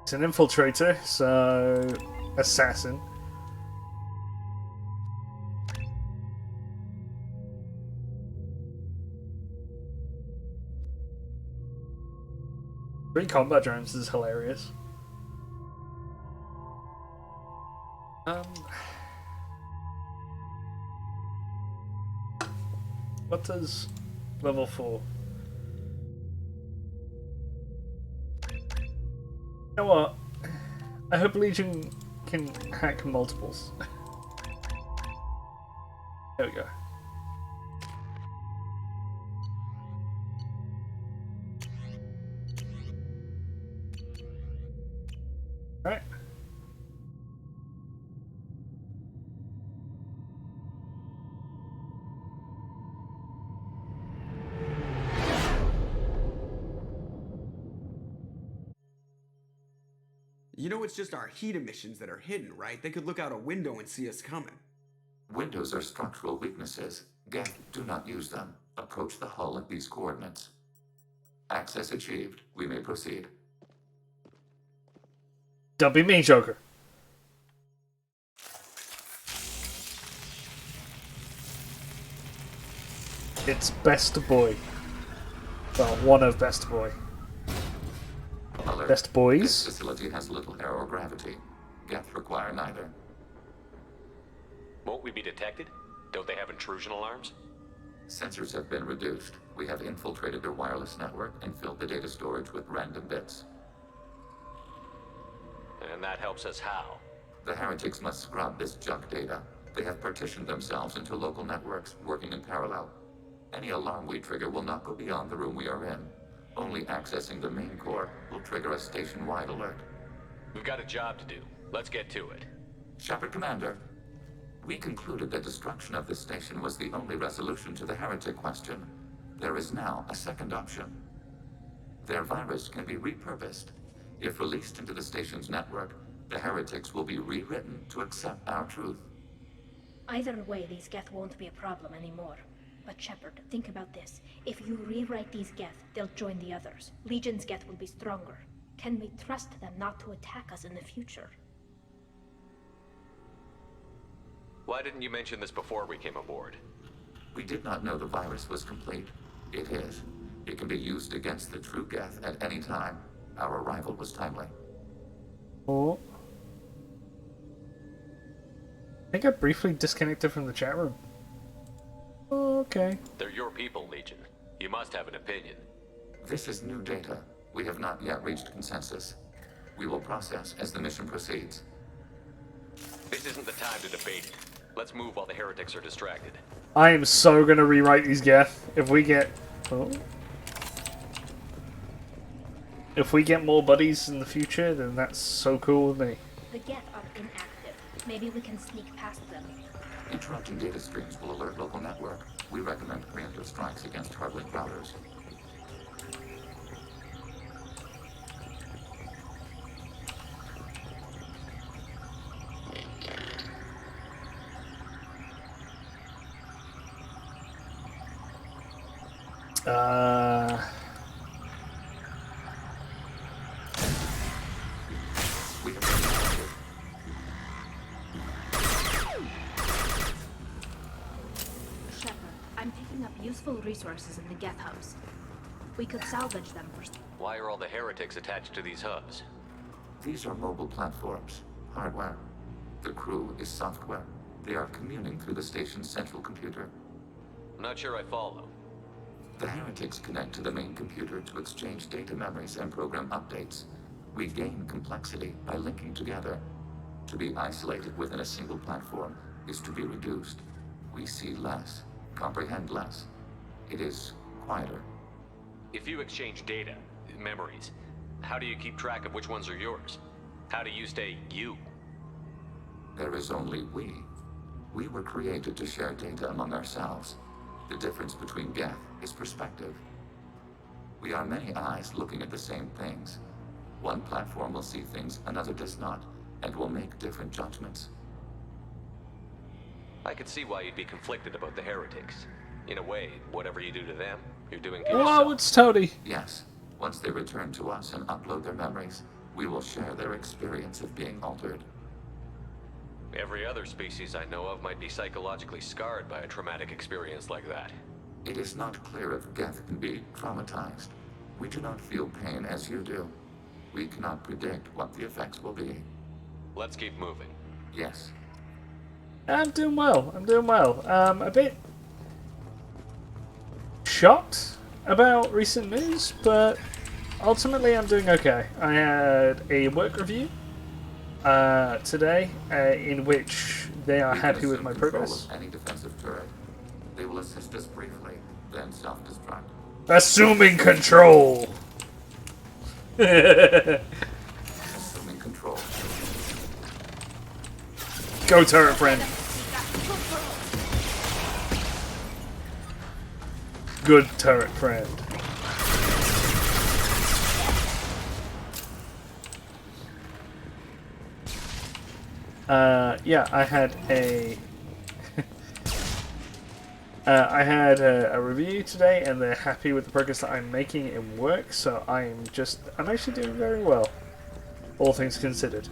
It's an infiltrator, so assassin. Three combat drones is hilarious. What does level 4? You know what? I hope Legion can hack multiples. There we go. Alright. You know it's just our heat emissions that are hidden, right? They could look out a window and see us coming. Windows are structural weaknesses. Geth, do not use them. Approach the hull at these coordinates. Access achieved. We may proceed. Don't be me, Joker. It's Best Boy. Well, one of Best Boy. Alert. Best Boys. This facility has little air or gravity. Geth require neither. Won't we be detected? Don't they have intrusion alarms? Sensors have been reduced. We have infiltrated their wireless network and filled the data storage with random bits. And that helps us how? The heretics must scrub this junk data. They have partitioned themselves into local networks, working in parallel. Any alarm we trigger will not go beyond the room we are in. Only accessing the main core will trigger a station-wide alert. We've got a job to do. Let's get to it. Shepard Commander, we concluded that destruction of this station was the only resolution to the heretic question. There is now a second option. Their virus can be repurposed. If released into the station's network, the heretics will be rewritten to accept our truth. Either way, these Geth won't be a problem anymore. But Shepard, think about this. If you rewrite these Geth, they'll join the others. Legion's Geth will be stronger. Can we trust them not to attack us in the future? Why didn't you mention this before we came aboard? We did not know the virus was complete. It is. It can be used against the true Geth at any time. Our arrival was timely. Oh. I think I briefly disconnected from the chat room. Okay. They're your people, Legion. You must have an opinion. This is new data. We have not yet reached consensus. We will process as the mission proceeds. This isn't the time to debate it. Let's move while the heretics are distracted. I am so gonna rewrite these Geth. If we get... Oh. If we get more buddies in the future, then that's so cool with me. The Geth are inactive. Maybe we can sneak past them. Interrupting data streams will alert local network. We recommend preemptive strikes against hardlink routers. We have been detected. Shepard, I'm picking up useful resources in the Geth hubs. We could salvage them for... Why are all the heretics attached to these hubs? These are mobile platforms, hardware. The crew is software. They are communing through the station's central computer. I'm not sure I follow. The heretics connect to the main computer to exchange data memories and program updates. We gain complexity by linking together. To be isolated within a single platform is to be reduced. We see less, comprehend less. It is quieter. If you exchange data, memories, How do you keep track of which ones are yours? How do you stay you? There is only we. We were created to share data among ourselves. The difference between Geth is perspective. We are many eyes looking at the same things. One platform will see things another does not, and will make different judgments. I could see why you'd be conflicted about the heretics. In a way, whatever you do to them, you're doing to Whoa, yourself. it's Tony. Yes. Once they return to us and upload their memories, we will share their experience of being altered. Every other species I know of might be psychologically scarred by a traumatic experience like that. It is not clear if Geth can be traumatized. We do not feel pain as you do. We cannot predict what the effects will be. Let's keep moving. Yes. I'm doing well. I'm doing well. A bit shocked about recent news, but ultimately I'm doing okay. I had a work review today in which they are happy with my progress. Any defensive turret. They will assist us briefly, then self-destruct. Assuming control. Assuming control. Go turret friend. Good turret friend. Yeah, I had a a review today, and they're happy with the progress that I'm making in work. So I'm actually doing very well, all things considered.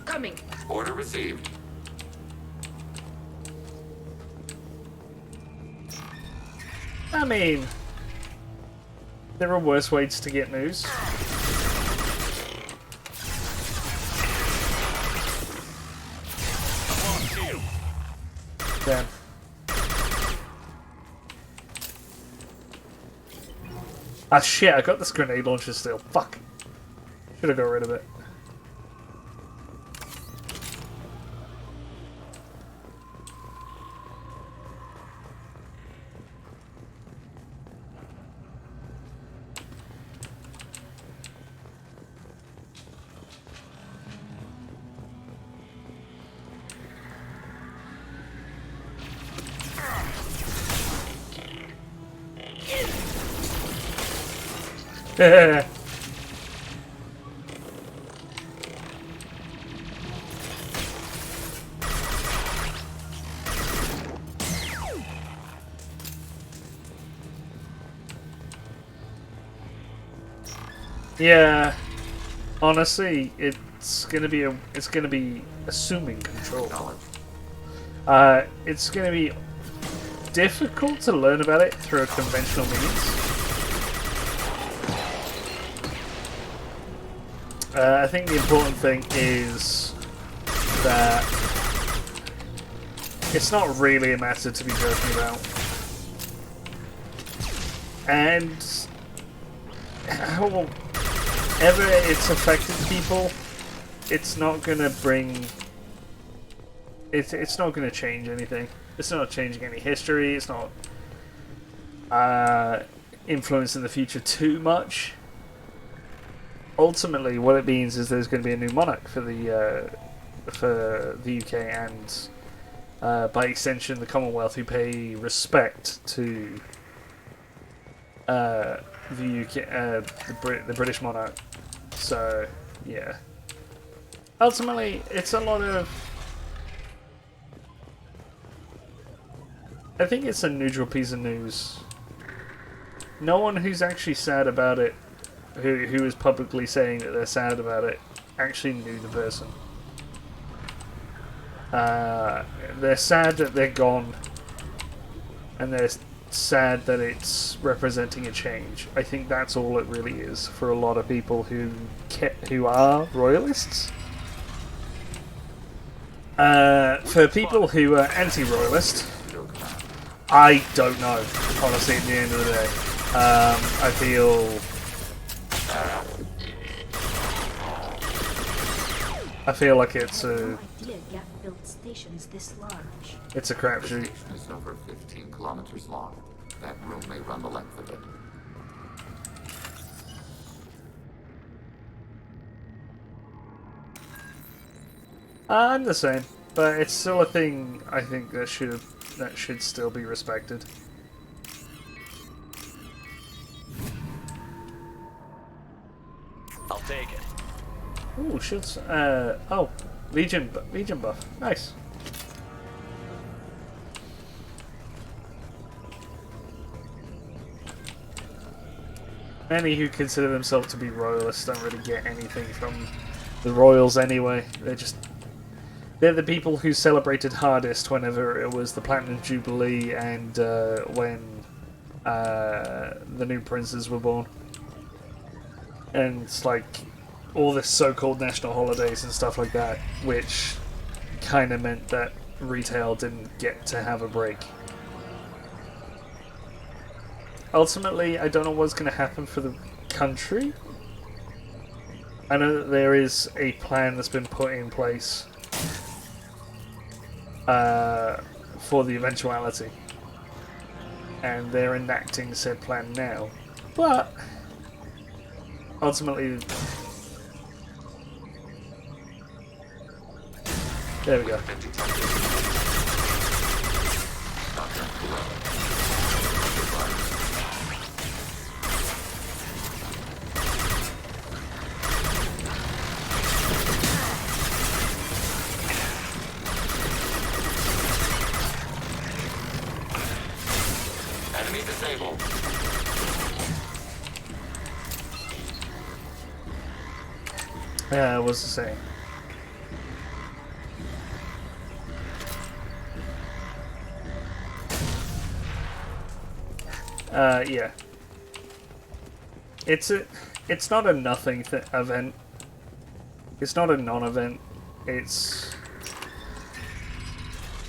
Coming. Order received. I mean, there are worse ways to get news. Damn. Ah shit, I got this grenade launcher still. Fuck. Should have got rid of it. Yeah, honestly, it's gonna be assuming control. It's gonna be difficult to learn about it through a conventional means. I think the important thing is that it's not really a matter to be joking about, and however it's affected people, it's not gonna bring. It's not gonna change anything. It's not changing any history. It's not influencing the future too much. Ultimately, what it means is there's going to be a new monarch for the UK and, by extension, the Commonwealth, who pay respect to the UK, the British monarch. So, yeah. Ultimately, it's a lot of. I think it's a neutral piece of news. No one who's actually sad about it, who is publicly saying that they're sad about it, actually knew the person. They're sad that they're gone, and they're sad that it's representing a change. I think that's all it really is for a lot of people who are royalists. For people who are anti-royalist, I don't know, honestly, at the end of the day. I feel like it's a... It's a crapshoot. It's over 15 kilometers long. That room may run the length of it. I'm the same, but it's still a thing I think that should still be respected. I'll take it. Ooh, shields. Oh, Legion buff. Nice. Many who consider themselves to be royalists don't really get anything from the royals anyway. They're the people who celebrated hardest whenever it was the Platinum Jubilee and when the new princes were born. And it's like all this so-called national holidays and stuff like that, which kind of meant that retail didn't get to have a break. Ultimately, I don't know what's going to happen for the country. I know that there is a plan that's been put in place for the eventuality, and they're enacting said plan now. But ultimately, there we go. Enemy disabled. Yeah, what was I saying? Yeah. It's not a nothing event. It's not a non-event. It's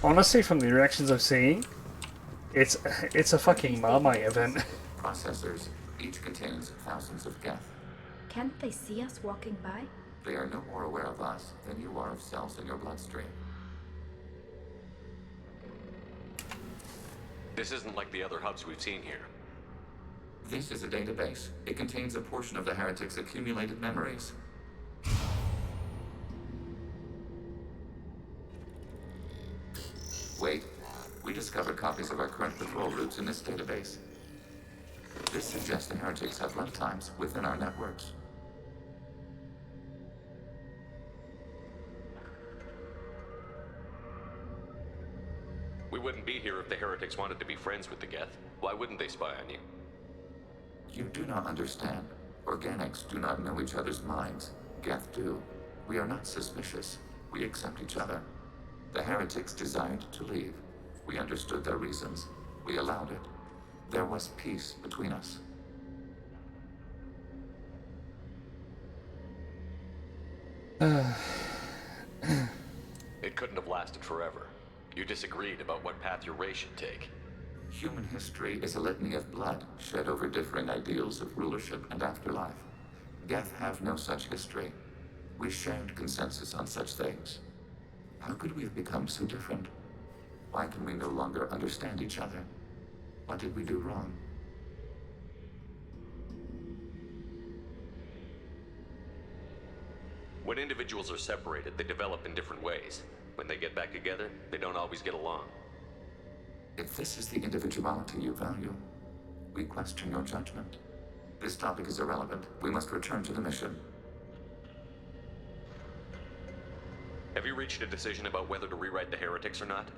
honestly, from the reactions I'm seeing, it's a fucking Marmite event. Processors. Each contains thousands of geth. Can't they see us walking by? They are no more aware of us than you are of cells in your bloodstream. This isn't like the other hubs we've seen here. This is a database. It contains a portion of the heretics' accumulated memories. Wait. We discovered copies of our current patrol routes in this database. This suggests the heretics have lifetimes within our networks. We wouldn't be here if the heretics wanted to be friends with the Geth. Why wouldn't they spy on you? You do not understand. Organics do not know each other's minds. Geth do. We are not suspicious. We accept each other. The heretics desired to leave. We understood their reasons. We allowed it. There was peace between us. It couldn't have lasted forever. You disagreed about what path your race should take. Human history is a litany of blood shed over differing ideals of rulership and afterlife. Geth have no such history. We shared consensus on such things. How could we have become so different? Why can we no longer understand each other? What did we do wrong? When individuals are separated, they develop in different ways. When they get back together, they don't always get along. If this is the individuality you value, we question your judgment. This topic is irrelevant. We must return to the mission. Have you reached a decision about whether to rewrite the heretics or not?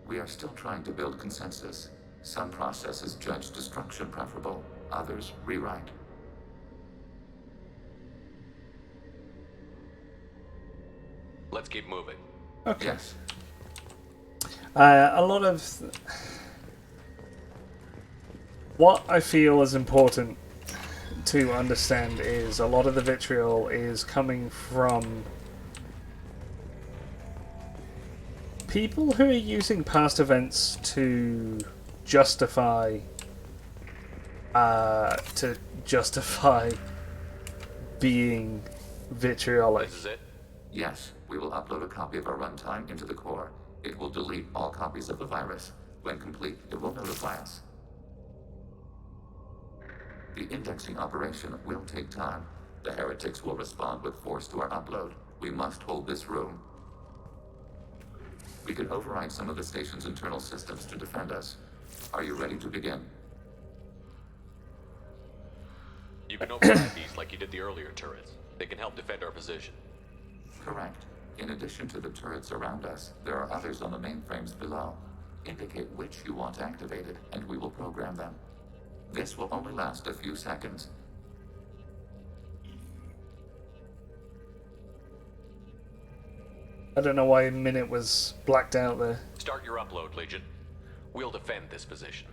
We are still trying to build consensus. Some processes judge destruction preferable, others rewrite. Let's keep moving. Okay. Yes. A lot of what I feel is important to understand is a lot of the vitriol is coming from people who are using past events to justify being vitriolic. This is it? Yes, we will upload a copy of our runtime into the core. It will delete all copies of the virus. When complete, it will notify us. The indexing operation will take time. The heretics will respond with force to our upload. We must hold this room. We can override some of the station's internal systems to defend us. Are you ready to begin? You can override these like you did the earlier turrets. They can help defend our position. Correct. In addition to the turrets around us, there are others on the mainframes below. Indicate which you want activated, and we will program them. This will only last a few seconds. I don't know why a minute was blacked out there. Start your upload, Legion. We'll defend this position.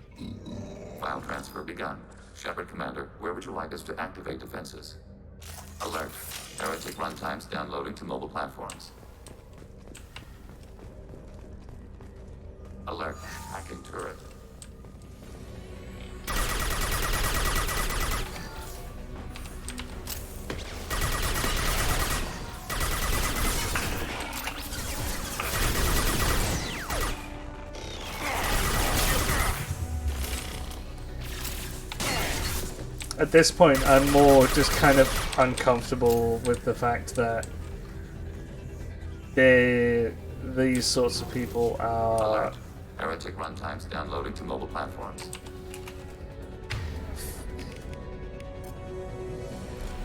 File transfer begun. Shepard Commander, where would you like us to activate defenses? Alert. Heretic runtimes downloading to mobile platforms. Alert. Hacking turret. At this point, I'm more just kind of uncomfortable with the fact that these sorts of people are... Alert. Heretic runtimes downloading to mobile platforms.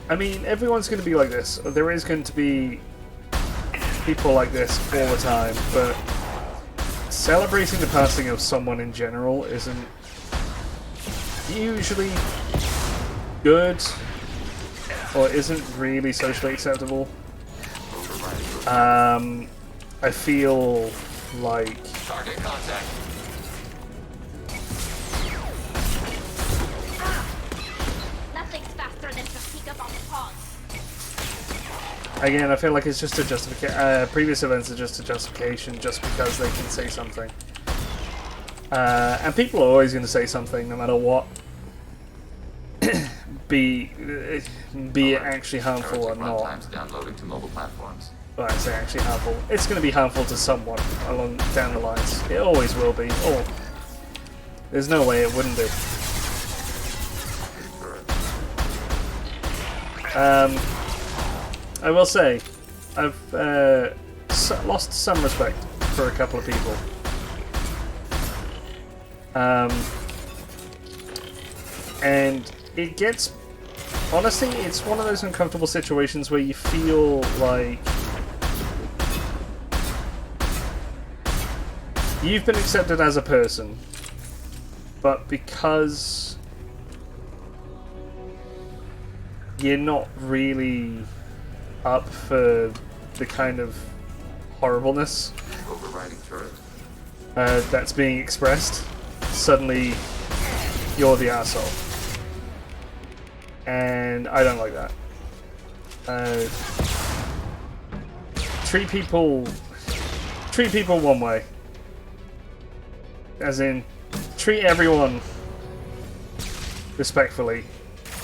I mean, everyone's going to be like this. There is going to be people like this all the time, but celebrating the passing of someone in general isn't usually good, or isn't really socially acceptable. I feel like Target contact. Nothing's faster than to sneak up on the pause. again, I feel like it's just a justification. Previous events are just a justification, just because they can say something. And people are always going to say something, no matter what. be it actually harmful or not. Downloading to mobile platforms. Well, I say actually harmful. It's going to be harmful to someone along down the lines. It always will be. Or there's no way it wouldn't be. I will say, I've lost some respect for a couple of people. And it gets... Honestly, it's one of those uncomfortable situations where you feel like you've been accepted as a person, but because you're not really up for the kind of horribleness that's being expressed, suddenly you're the asshole. And I don't like that. Treat people one way. As in, treat everyone respectfully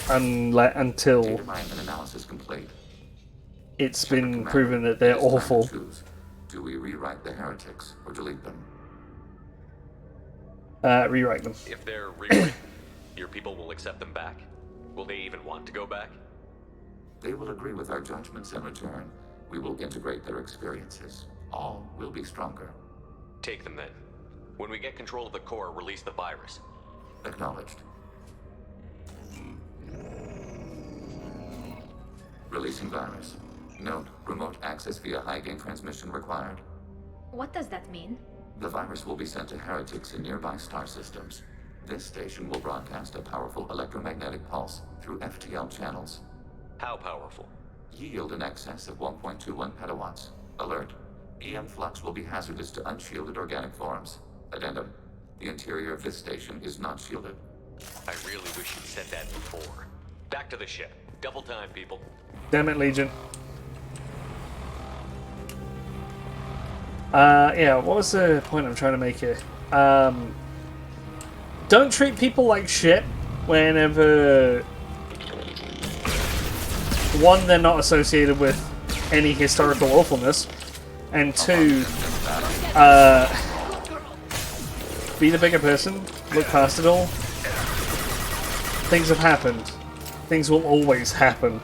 until analysis complete. It's been proven that they're awful. Do we rewrite the heretics or delete them? Rewrite them. If they're rewritten, your people will accept them back? Will they even want to go back? They will agree with our judgments in return. We will integrate their experiences. All will be stronger. Take them then. When we get control of the core, release the virus. Acknowledged. Releasing virus. Note, remote access via high-gain transmission required. What does that mean? The virus will be sent to heretics in nearby star systems. This station will broadcast a powerful electromagnetic pulse through FTL channels. How powerful? Yield in excess of 1.21 petawatts. Alert. EM flux will be hazardous to unshielded organic forms. Addendum. The interior of this station is not shielded. I really wish you'd said that before. Back to the ship. Double time, people. Damn it, Legion. Yeah, what was the point I'm trying to make here? Don't treat people like shit whenever... One, they're not associated with any historical awfulness, and two, be the bigger person, look past it all. Things have happened. Things will always happen.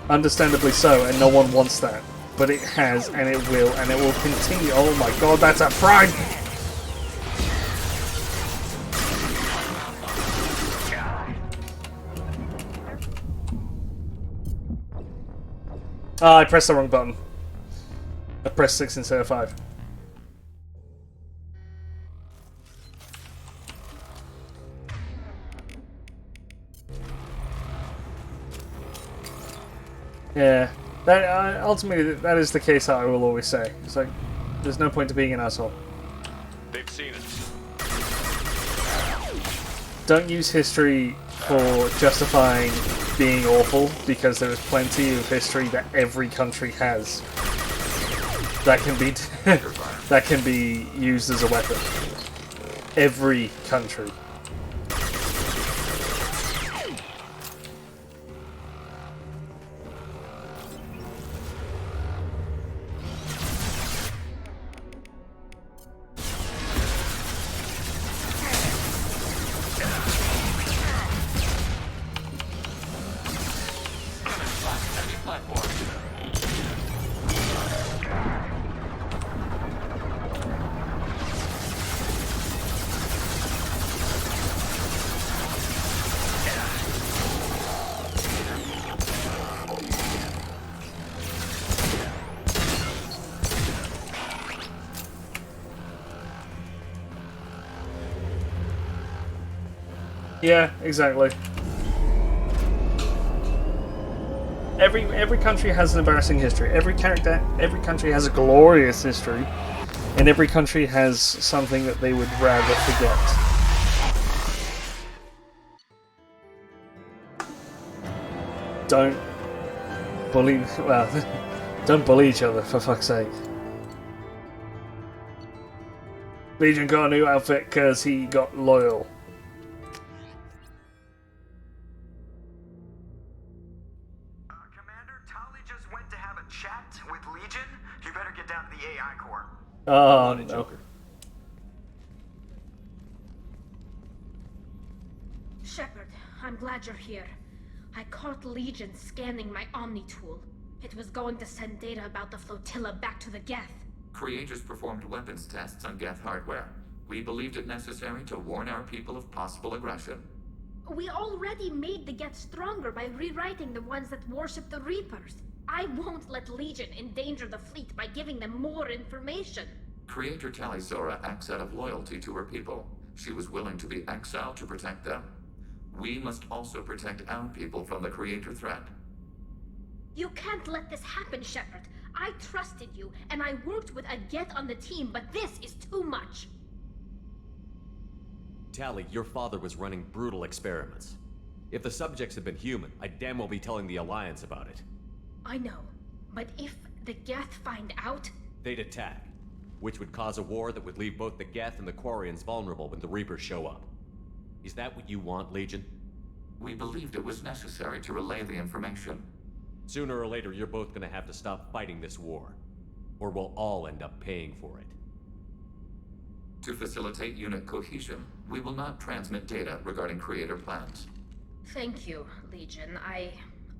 Understandably so, and no one wants that. But it has, and it will continue. Oh my god, that's a prime! Ah, I pressed the wrong button. I pressed 6 instead of 5. Yeah, that ultimately that is the case that I will always say. It's like, there's no point to being an asshole. They've seen us. Don't use history for justifying being awful, because there is plenty of history that every country has that can be that can be used as a weapon. Every country. Yeah, exactly. Every country has an embarrassing history. Every country has a glorious history, and every country has something that they would rather forget. Don't bully. Well, don't bully each other, for fuck's sake. Legion got a new outfit because he got loyal. Oh, no. Joker. Shepard, I'm glad you're here. I caught Legion scanning my Omni tool. It was going to send data about the flotilla back to the Geth. Creators performed weapons tests on Geth hardware. We believed it necessary to warn our people of possible aggression. We already made the Geth stronger by rewriting the ones that worship the Reapers. I won't let Legion endanger the fleet by giving them more information. Creator Talizora acts out of loyalty to her people. She was willing to be exiled to protect them. We must also protect our people from the Creator threat. You can't let this happen, Shepard. I trusted you, and I worked with a Geth on the team, but this is too much. Tali, your father was running brutal experiments. If the subjects had been human, I'd damn well be telling the Alliance about it. I know, but if the Geth find out... They'd attack, which would cause a war that would leave both the Geth and the Quarians vulnerable when the Reapers show up. Is that what you want, Legion? We believed it was necessary to relay the information. Sooner or later, you're both gonna have to stop fighting this war, or we'll all end up paying for it. To facilitate unit cohesion, we will not transmit data regarding Creator plans. Thank you, Legion. I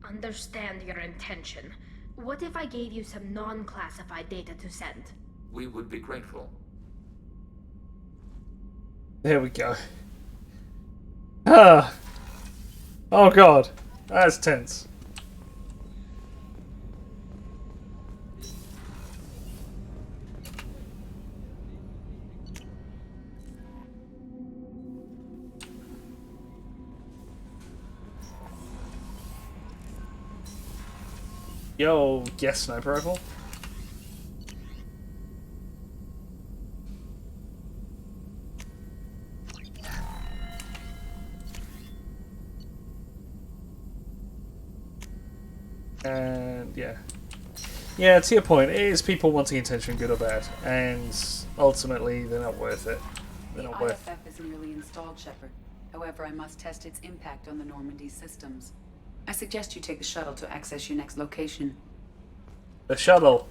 understand your intention. What if I gave you some non-classified data to send? We would be grateful. There we go. Ah. Oh god. That's tense. Yo, guess sniper rifle? And yeah. Yeah, to your point, it is people wanting attention, good or bad. And ultimately, they're not worth it. They're not worth it. IFF is nearly installed, Shepard. However, I must test its impact on the Normandy systems. I suggest you take the shuttle to access your next location. The shuttle.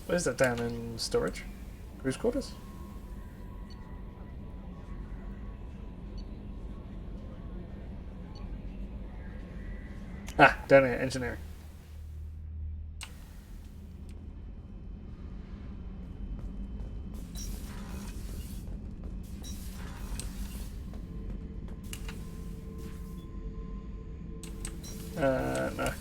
Where's that, down in storage? Cruise quarters? Ah, down here, engineering. No.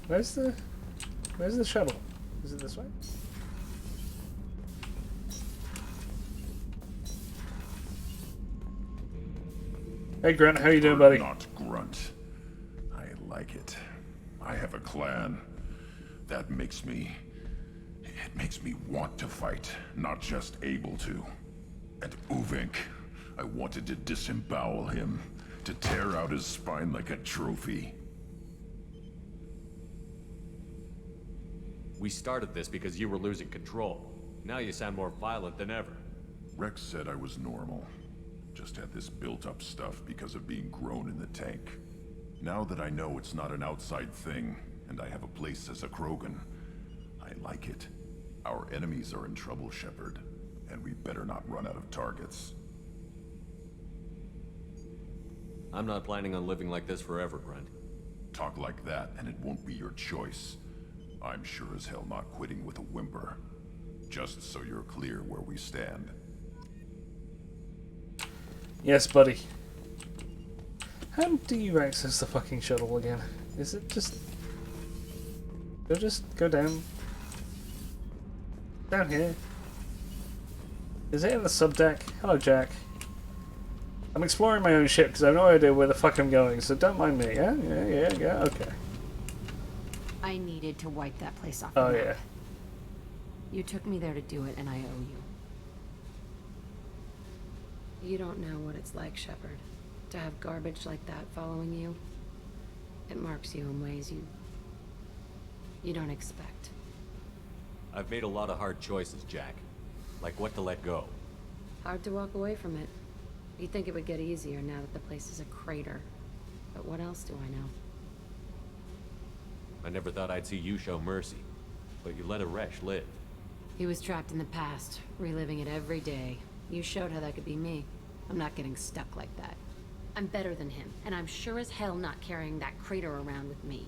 Where's the shuttle? Is it this way? Hey Grunt, how you doing, buddy? Not Grunt. I like it. I have a clan. That makes me... It makes me want to fight, not just able to. And Uvink, I wanted to disembowel him, to tear out his spine like a trophy. We started this because you were losing control. Now you sound more violent than ever. Rex said I was normal. Just had this built-up stuff because of being grown in the tank. Now that I know it's not an outside thing, and I have a place as a Krogan, I like it. Our enemies are in trouble, Shepard, and we better not run out of targets. I'm not planning on living like this forever, Grunt. Talk like that, and it won't be your choice. I'm sure as hell not quitting with a whimper. Just so you're clear where we stand. Yes, buddy. How do you access the fucking shuttle again? Is it just... You'll just go down... Down here. Is it in the subdeck? Hello, Jack. I'm exploring my own ship because I have no idea where the fuck I'm going, so don't mind me, yeah? Yeah, okay. I needed to wipe that place off. Oh, yeah. You took me there to do it, and I owe you. You don't know what it's like, Shepard, to have garbage like that following you. It marks you in ways you don't expect. I've made a lot of hard choices, Jack. Like what to let go. Hard to walk away from it. You'd think it would get easier now that the place is a crater. But what else do I know? I never thought I'd see you show mercy. But you let Aresh live. He was trapped in the past, reliving it every day. You showed how that could be me. I'm not getting stuck like that. I'm better than him, and I'm sure as hell not carrying that crater around with me.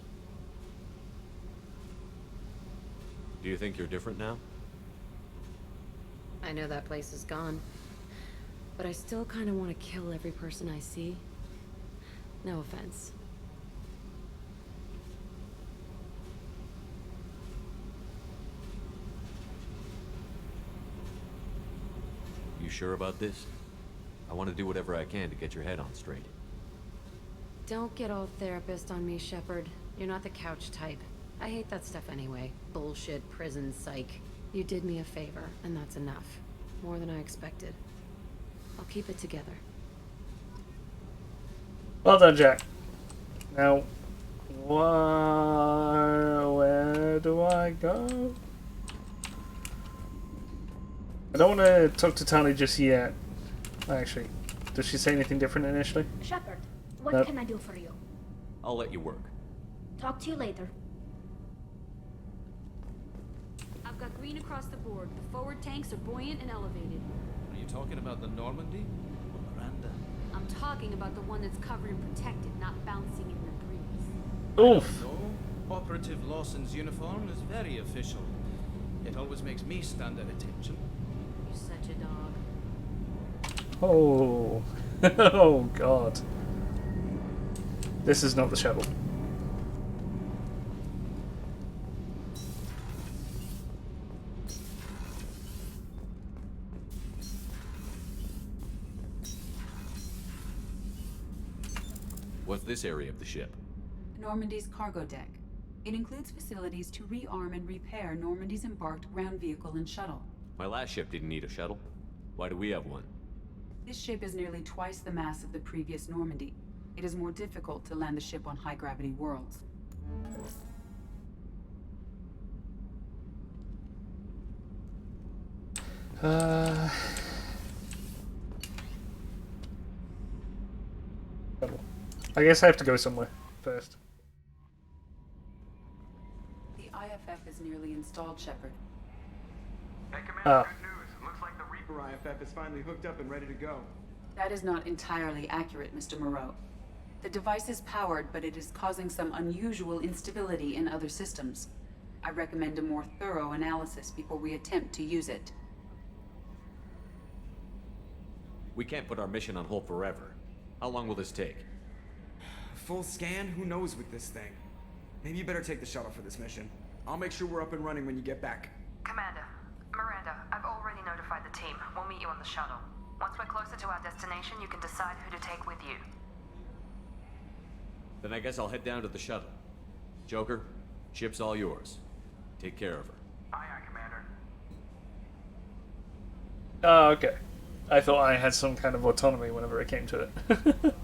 Do you think you're different now? I know that place is gone. But I still kind of want to kill every person I see. No offense. You sure about this? I want to do whatever I can to get your head on straight. Don't get all therapist on me, Shepard. You're not the couch type. I hate that stuff anyway. Bullshit, prison, psych. You did me a favor, and that's enough. More than I expected. I'll keep it together. Well done, Jack. Now, where do I go? I don't want to talk to Tali just yet. Actually, does she say anything different initially? Shepard, what Nope. can I do for you? I'll let you work. Talk to you later. I've got green across the board. The forward tanks are buoyant and elevated. Are you talking about the Normandy? Or Miranda? I'm talking about the one that's covered and protected, not bouncing in the breeze. Oof. No. Operative Lawson's uniform is very official. It always makes me stand at attention. You're such a dog. Oh. Oh, God. This is not the shuttle. What's this area of the ship? Normandy's cargo deck. It includes facilities to rearm and repair Normandy's embarked ground vehicle and shuttle. My last ship didn't need a shuttle. Why do we have one? This ship is nearly twice the mass of the previous Normandy. It is more difficult to land the ship on high-gravity worlds. I guess I have to go somewhere first. The IFF is nearly installed, Shepard. Hey, Commander, Oh. good news. It looks like the Reaper IFF is finally hooked up and ready to go. That is not entirely accurate, Mr. Moreau. The device is powered, but it is causing some unusual instability in other systems. I recommend a more thorough analysis before we attempt to use it. We can't put our mission on hold forever. How long will this take? Full scan? Who knows with this thing? Maybe you better take the shuttle for this mission. I'll make sure we're up and running when you get back. Commander, Miranda, I've already notified the team. We'll meet you on the shuttle. Once we're closer to our destination, you can decide who to take with you. Then I guess I'll head down to the shuttle. Joker, ship's all yours. Take care of her. Aye, aye, Commander. Oh, okay. I thought I had some kind of autonomy whenever it came to it.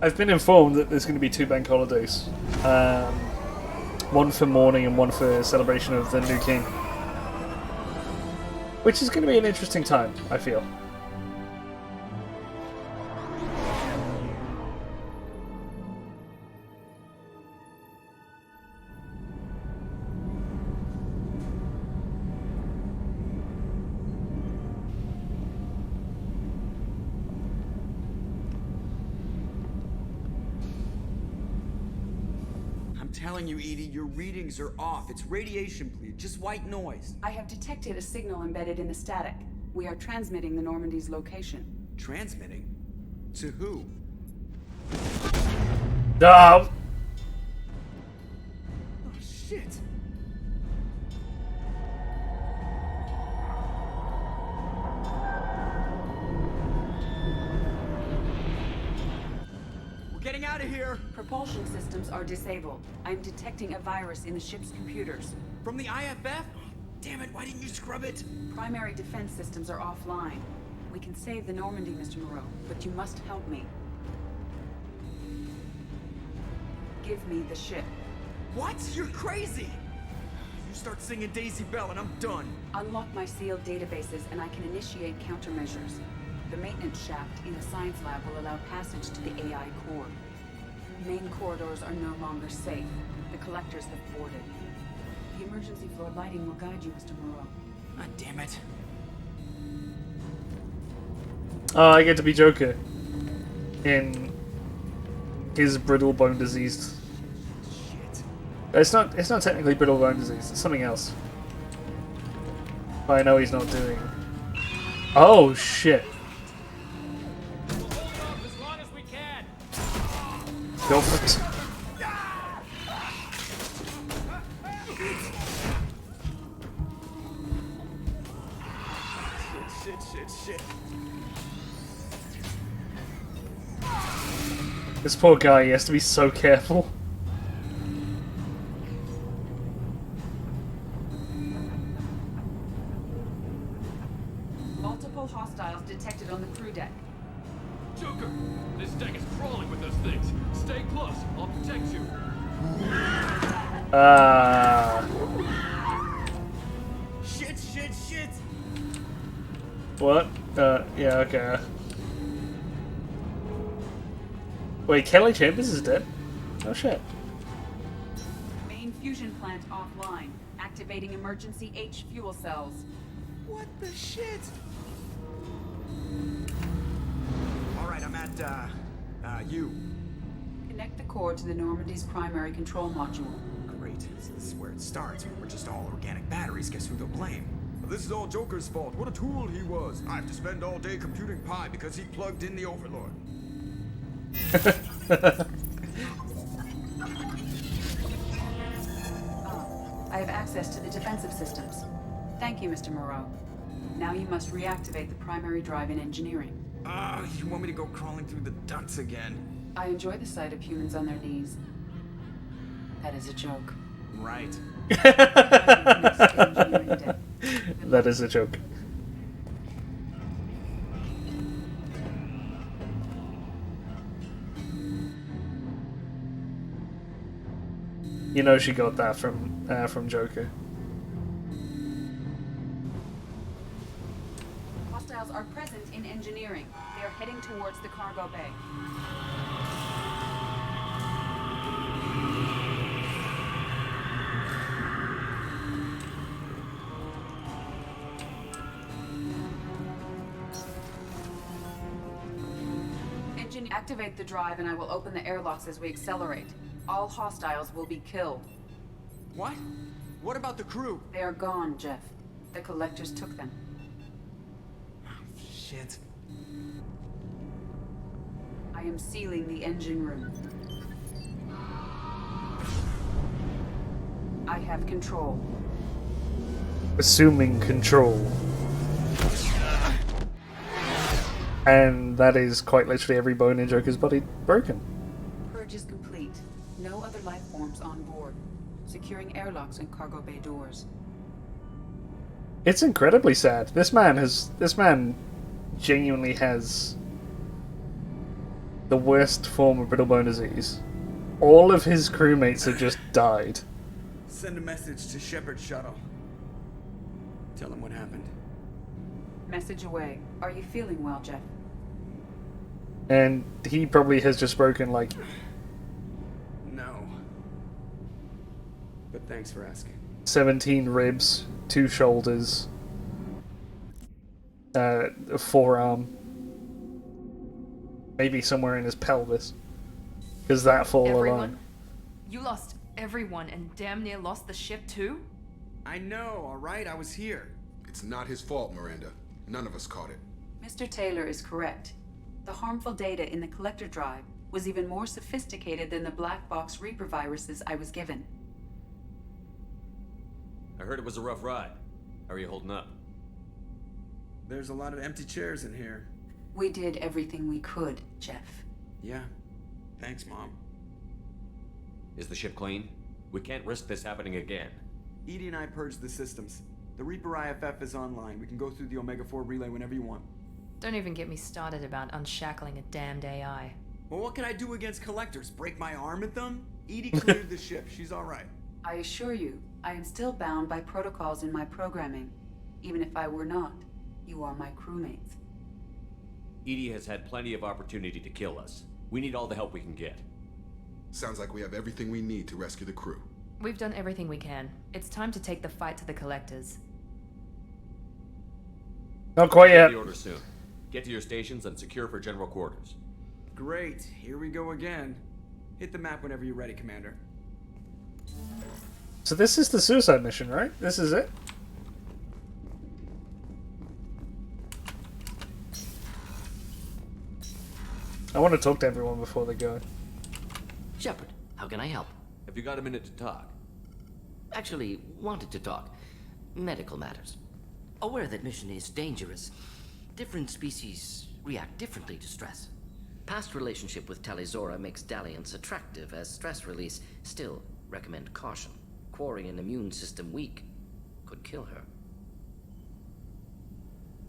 I've been informed that there's going to be 2 bank holidays. One for mourning and one for celebration of the new king. Which is going to be an interesting time, I feel. I'm telling you, Edie, your readings are off. It's radiation bleed, just white noise. I have detected a signal embedded in the static. We are transmitting the Normandy's location. Transmitting? To who? Oh, Oh, shit! We're getting out of here! Propulsion systems are disabled. I'm detecting a virus in the ship's computers. From the IFF? Damn it, why didn't you scrub it? Primary defense systems are offline. We can save the Normandy, Mr. Moreau, but you must help me. Give me the ship. What? You're crazy! You start singing Daisy Bell and I'm done. Unlock my sealed databases and I can initiate countermeasures. The maintenance shaft in the science lab will allow passage to the AI core. Main corridors are no longer safe. The collectors have boarded. The emergency floor lighting will guide you, Mr. Moreau. God damn it. oh, I get to be Joker. In his brittle bone disease. Shit. It's not technically brittle bone disease, it's something else. But I know he's not doing. Oh shit. Go for it. Shit. This poor guy, he has to be so careful. Multiple hostiles detected on the crew deck. Joker, this deck is crawling with those things. Stay close. I'll protect you. Shit. What? Yeah, okay. Wait, Kelly Chambers is dead? Oh shit. Main fusion plant offline. Activating emergency H fuel cells. What the shit? Alright, I'm at, you. Connect the core to the Normandy's primary control module. Great. So this is where it starts. We're just all organic batteries. Guess who they'll blame? This is all Joker's fault. What a tool he was. I have to spend all day computing pi because he plugged in the Overlord. I have access to the defensive systems. Thank you, Mr. Moreau. Now you must reactivate the primary drive in engineering. You want me to go crawling through the ducts again? I enjoy the sight of humans on their knees. That is a joke. Right. That is a joke. You know she got that from Joker. Hostiles are present in engineering. They are heading towards the cargo bay. Activate the drive and I will open the airlocks as we accelerate. All hostiles will be killed. What? What about the crew? They are gone, Jeff. The collectors took them. Shit. I am sealing the engine room. I have control. Assuming control. And that is quite literally every bone in Joker's body broken. Purge is complete. No other life forms on board. Securing airlocks and cargo bay doors. It's incredibly sad. This man genuinely has the worst form of brittle bone disease. All of his crewmates have just died. Send a message to Shepard's shuttle. Tell him what happened. Message away. Are you feeling well, Jeff? And he probably has just broken, like... No. But thanks for asking. 17 ribs, 2 shoulders, a forearm, maybe somewhere in his pelvis. Because that fall alone. You lost everyone and damn near lost the ship too? I know, alright? I was here. It's not his fault, Miranda. None of us caught it. Mr. Taylor is correct. The harmful data in the collector drive was even more sophisticated than the black box Reaper viruses I was given. I heard it was a rough ride. How are you holding up? There's a lot of empty chairs in here. We did everything we could, Jeff. Yeah. Thanks, Mom. Is the ship clean? We can't risk this happening again. Edie and I purged the systems. The Reaper IFF is online. We can go through the Omega-4 relay whenever you want. Don't even get me started about unshackling a damned AI. Well, what can I do against collectors? Break my arm at them? Edie cleared the ship. She's alright. I assure you, I am still bound by protocols in my programming. Even if I were not, you are my crewmates. Edie has had plenty of opportunity to kill us. We need all the help we can get. Sounds like we have everything we need to rescue the crew. We've done everything we can. It's time to take the fight to the collectors. Not quite yet. The order soon. Get to your stations and secure for general quarters. Great. Here we go again. Hit the map whenever you're ready, Commander. So this is the suicide mission, right? This is it? I want to talk to everyone before they go. Shepard, how can I help? Have you got a minute to talk? Actually, wanted to talk. Medical matters. Aware that mission is dangerous. Different species react differently to stress. Past relationship with Talizora makes dalliance attractive as stress release. Still, recommend caution. Quarry an immune system weak could kill her.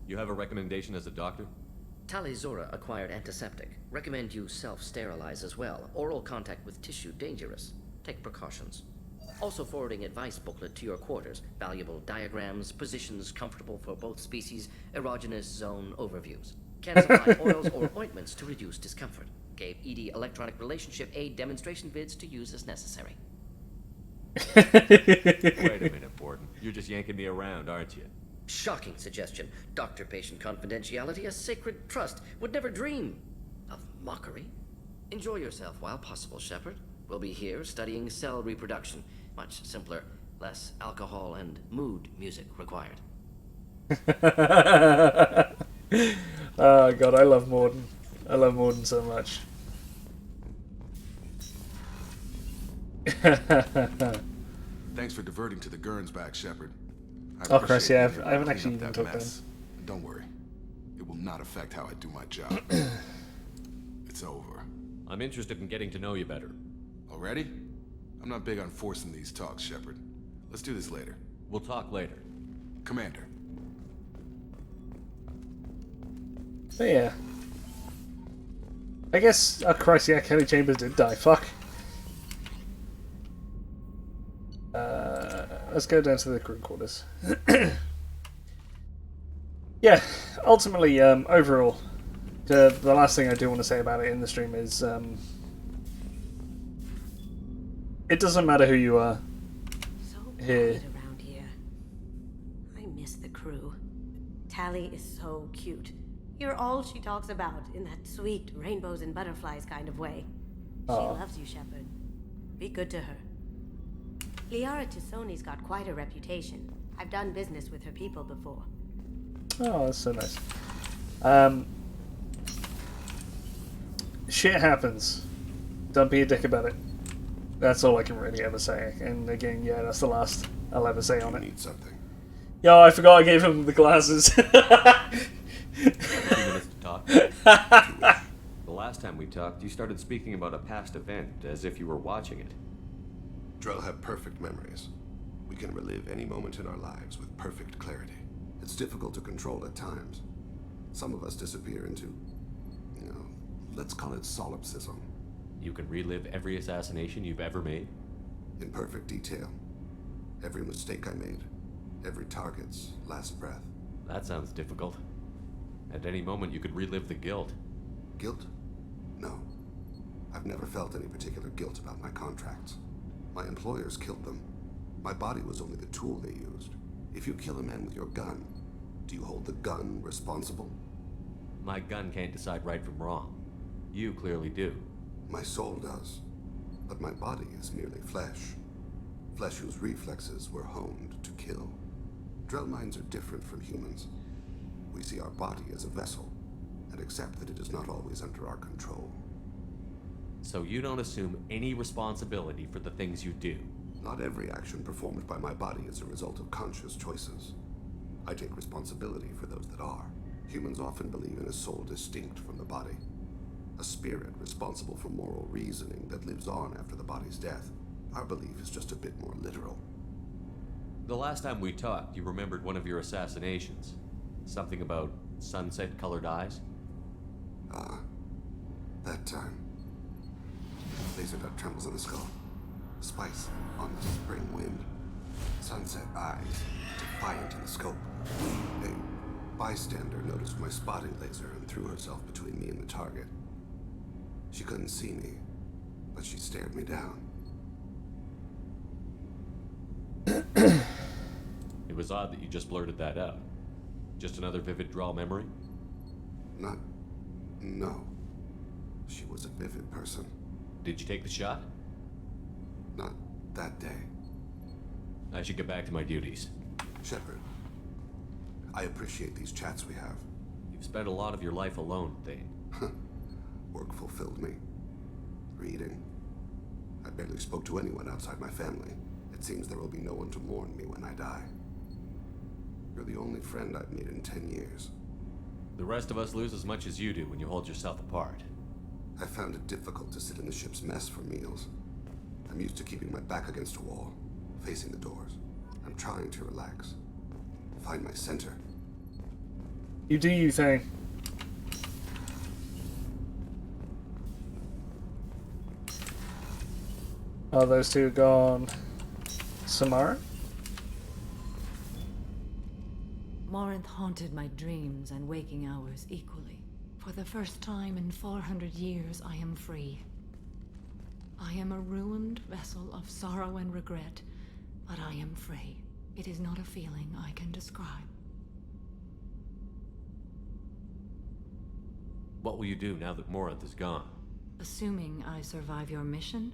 You have a recommendation as a doctor? Talizora acquired antiseptic. Recommend you self-sterilize as well. Oral contact with tissue dangerous. Take precautions. Also forwarding advice booklet to your quarters. Valuable diagrams, positions comfortable for both species, erogenous zone overviews. Can supply oils or ointments to reduce discomfort. Gave ED electronic relationship aid demonstration vids to use as necessary. Wait a minute, Borden. You're just yanking me around, aren't you? Shocking suggestion. Doctor-patient confidentiality, a sacred trust. Would never dream of mockery. Enjoy yourself while possible, Shepard. We'll be here studying cell reproduction. Much simpler, less alcohol and mood music required. Oh god, I love Morden. I love Morden so much. Thanks for diverting to the Gurns back, Shepard. Oh, Chris, yeah, I haven't actually even talked to him. Don't worry. It will not affect how I do my job. It's over. I'm interested in getting to know you better. Already? I'm not big on forcing these talks, Shepard. Let's do this later. We'll talk later. Commander. So yeah. I guess, oh Christ, yeah, Kelly Chambers did die, fuck. let's go down to the crew quarters. Yeah, ultimately, overall, the last thing I do want to say about it in the stream is it doesn't matter who you are here. Quiet around here. I miss the crew. Tally is so cute. You're all she talks about in that sweet rainbows and butterflies kind of way. She loves you, Shepard. Be good to her. Liara Tassoni's got quite a reputation. I've done business with her people before. Oh, that's so nice. Shit happens. Don't be a dick about it. That's all I can really ever say. And again, yeah, that's the last I'll ever say on it. Need something. Yo, I forgot I gave him the glasses. 2 minutes to talk. The last time we talked, you started speaking about a past event as if you were watching it. Drell have perfect memories. We can relive any moment in our lives with perfect clarity. It's difficult to control at times. Some of us disappear into, let's call it solipsism. You can relive every assassination you've ever made? In perfect detail. Every mistake I made. Every target's last breath. That sounds difficult. At any moment you could relive the guilt. Guilt? No. I've never felt any particular guilt about my contracts. My employers killed them. My body was only the tool they used. If you kill a man with your gun, do you hold the gun responsible? My gun can't decide right from wrong. You clearly do. My soul does. But my body is merely flesh. Flesh whose reflexes were honed to kill. Drell minds are different from humans. We see our body as a vessel, and accept that it is not always under our control. So you don't assume any responsibility for the things you do? Not every action performed by my body is a result of conscious choices. I take responsibility for those that are. Humans often believe in a soul distinct from the body. A spirit responsible for moral reasoning that lives on after the body's death. Our belief is just a bit more literal. The last time we talked, you remembered one of your assassinations. Something about sunset-colored eyes? That time. Laser dot trembles on the skull. Spice on the spring wind. Sunset eyes, defiant in the scope. A bystander noticed my spotting laser and threw herself between me and the target. She couldn't see me, but she stared me down. It was odd that you just blurted that out. Just another vivid draw memory? No. She was a vivid person. Did you take the shot? Not that day. I should get back to my duties. Shepard, I appreciate these chats we have. You've spent a lot of your life alone, Thane. Work fulfilled me. Reading. I barely spoke to anyone outside my family. It seems there will be no one to mourn me when I die. You're the only friend I've made in 10 years. The rest of us lose as much as you do when you hold yourself apart. I found it difficult to sit in the ship's mess for meals. I'm used to keeping my back against a wall, facing the doors. I'm trying to relax. Find my center. You do you, Thane. Oh, those two are gone. Samara? Morinth haunted my dreams and waking hours equally. For the first time in 400 years, I am free. I am a ruined vessel of sorrow and regret, but I am free. It is not a feeling I can describe. What will you do now that Morinth is gone? Assuming I survive your mission,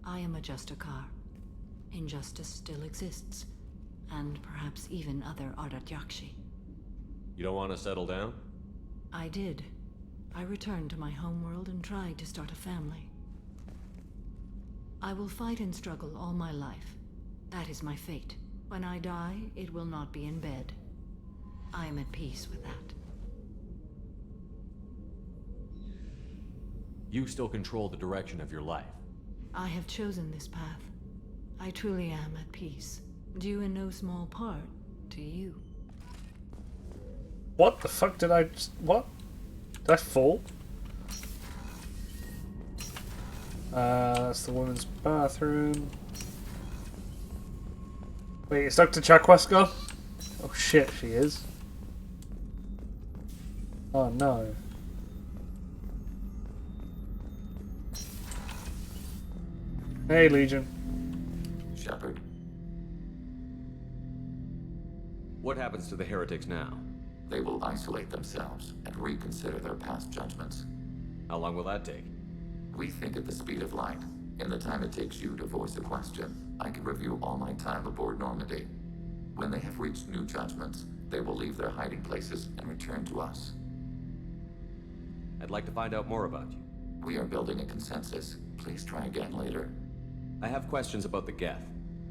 I am a Justicar. Injustice still exists, and perhaps even other Ardatyakshi. You don't want to settle down? I did. I returned to my homeworld and tried to start a family. I will fight and struggle all my life. That is my fate. When I die, it will not be in bed. I am at peace with that. You still control the direction of your life. I have chosen this path. I truly am at peace, due in no small part to you. What the fuck did I just... What? Did I fall? That's the women's bathroom. Wait, is Dr. Chakwas gone? Oh shit, she is. Oh no. Hey, Legion. Shepard. What happens to the heretics now? They will isolate themselves and reconsider their past judgments. How long will that take? We think at the speed of light. In the time it takes you to voice a question, I can review all my time aboard Normandy. When they have reached new judgments, they will leave their hiding places and return to us. I'd like to find out more about you. We are building a consensus. Please try again later. I have questions about the Geth.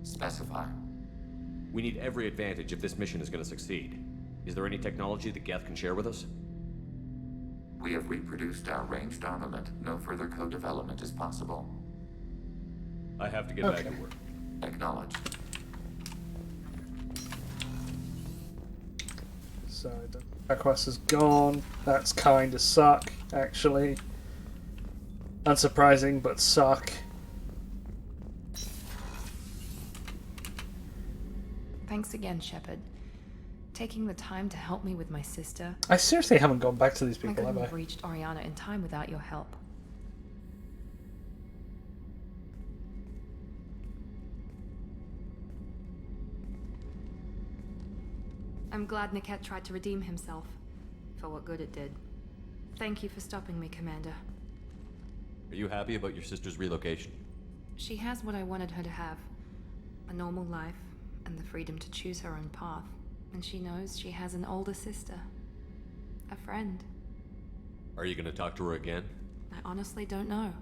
Specify. We need every advantage if this mission is going to succeed. Is there any technology the Geth can share with us? We have reproduced our ranged armament. No further co-development is possible. I have to get back to work. Acknowledged. So the Chakwas is gone. That's kinda suck, actually. Unsurprising, but suck. Thanks again, Shepard. Taking the time to help me with my sister. I seriously haven't gone back to these I people, couldn't have have I? reached Oriana in time without your help. I'm glad Niket tried to redeem himself, for what good it did. Thank you for stopping me, Commander. Are you happy about your sister's relocation? She has what I wanted her to have. A normal life, and the freedom to choose her own path. And she knows she has an older sister. A friend. Are you going to talk to her again? I honestly don't know.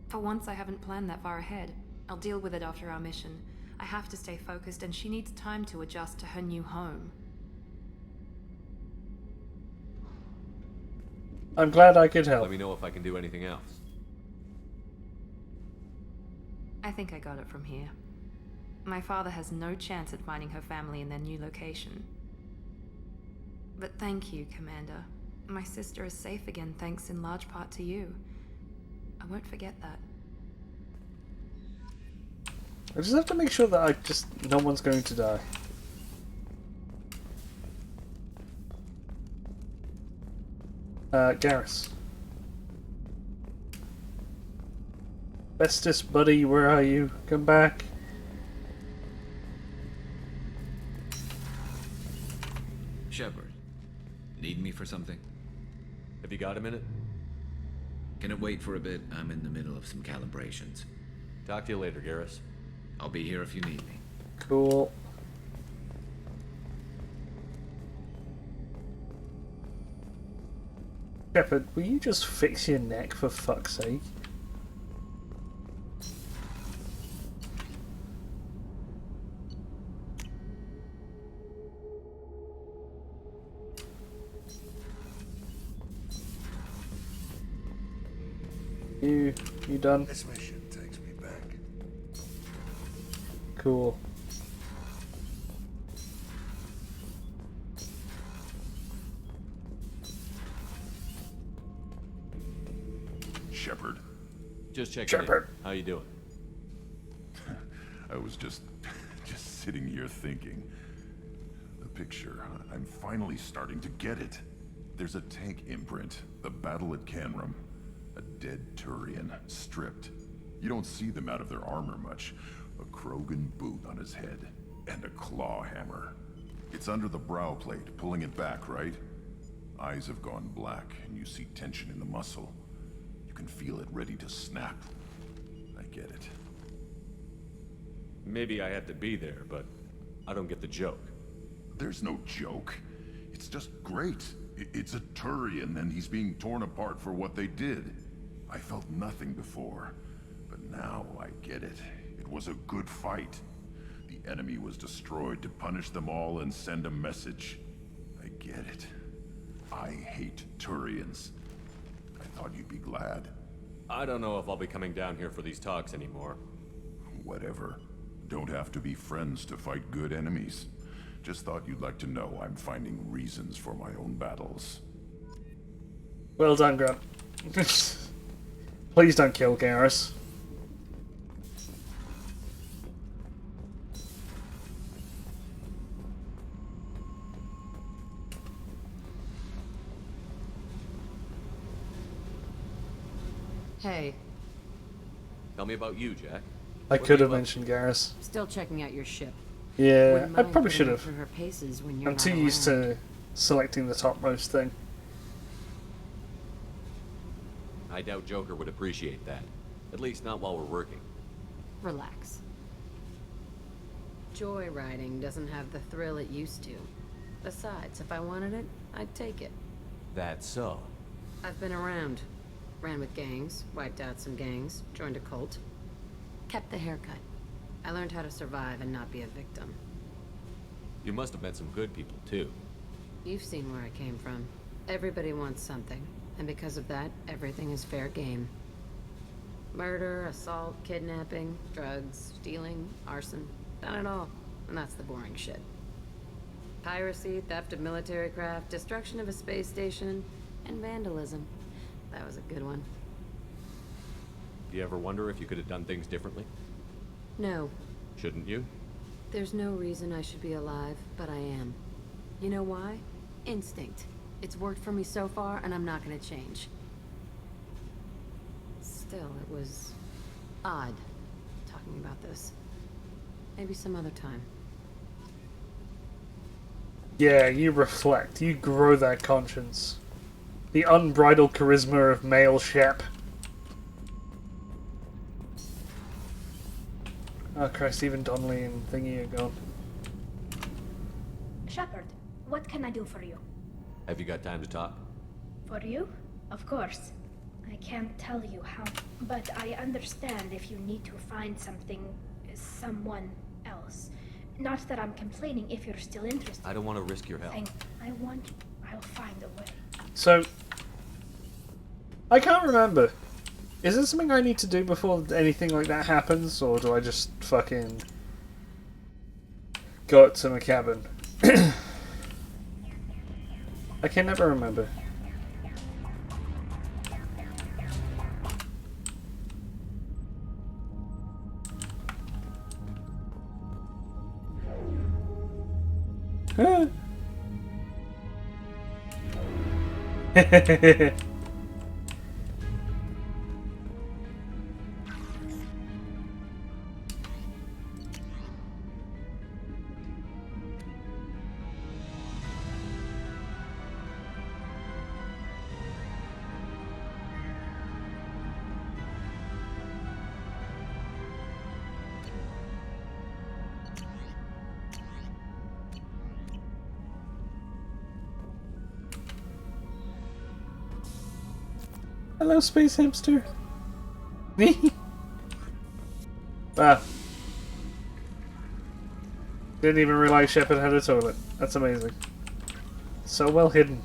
For once, I haven't planned that far ahead. I'll deal with it after our mission. I have to stay focused, and she needs time to adjust to her new home. I'm glad I could help. Let me know if I can do anything else. I think I got it from here. My father has no chance at finding her family in their new location. But thank you, Commander. My sister is safe again thanks in large part to you. I won't forget that. I just have to make sure that no one's going to die. Garrus. Bestis, buddy, where are you? Come back. Shepard, need me for something? Have you got a minute? Can it wait for a bit? I'm in the middle of some calibrations. Talk to you later, Garrus. I'll be here if you need me. Cool. Shepard, will you just fix your neck for fuck's sake? You done? This mission takes me back. Cool. Shepard. Just checking Shepard. in. How you doing? I was just sitting here thinking. The picture, I'm finally starting to get it. There's a tank imprint, the battle at Canrum. A dead Turian, stripped. You don't see them out of their armor much. A Krogan boot on his head, and a claw hammer. It's under the brow plate, pulling it back, right? Eyes have gone black, and you see tension in the muscle. You can feel it ready to snap. I get it. Maybe I had to be there, but I don't get the joke. There's no joke. It's just great. It's a Turian, and he's being torn apart for what they did. I felt nothing before, but now I get it. It was a good fight. The enemy was destroyed to punish them all and send a message. I get it. I hate Turians. I thought you'd be glad. I don't know if I'll be coming down here for these talks anymore. Whatever. Don't have to be friends to fight good enemies. Just thought you'd like to know I'm finding reasons for my own battles. Well done, Grunt. Please don't kill Garrus. Hey, Tell me about you, Jack. I What could are have you up mentioned Garrus. still checking out your ship. Yeah, Wouldn't I mind probably putting should her have. through her paces when you're I'm not too used around. to selecting the topmost thing. I doubt Joker would appreciate that. At least not while we're working. Relax. Joyriding doesn't have the thrill it used to. Besides, if I wanted it, I'd take it. That's so. I've been around. Ran with gangs, wiped out some gangs, joined a cult. Kept the haircut. I learned how to survive and not be a victim. You must have met some good people, too. You've seen where I came from. Everybody wants something, and because of that, everything is fair game. Murder, assault, kidnapping, drugs, stealing, arson. Done it all. And that's the boring shit. Piracy, theft of military craft, destruction of a space station, and vandalism. That was a good one. Do you ever wonder if you could have done things differently? No. Shouldn't you? There's no reason I should be alive, but I am. You know why? Instinct. It's worked for me so far, and I'm not gonna change. Still, it was odd talking about this. Maybe some other time. Yeah, you reflect. You grow that conscience. The unbridled charisma of male Shep. Oh Christ, even Donnelly and Thingy are gone. Shepard, what can I do for you? Have you got time to talk? For you? Of course. I can't tell you how, but I understand if you need to find someone else. Not that I'm complaining if you're still interested. I don't want to risk your health. I'll find a way. So, I can't remember. Is there something I need to do before anything like that happens, or do I just fucking go up to my cabin? I can never remember. Hello, space hamster. Ah. Didn't even realize Shepard had a toilet. That's amazing. So well hidden.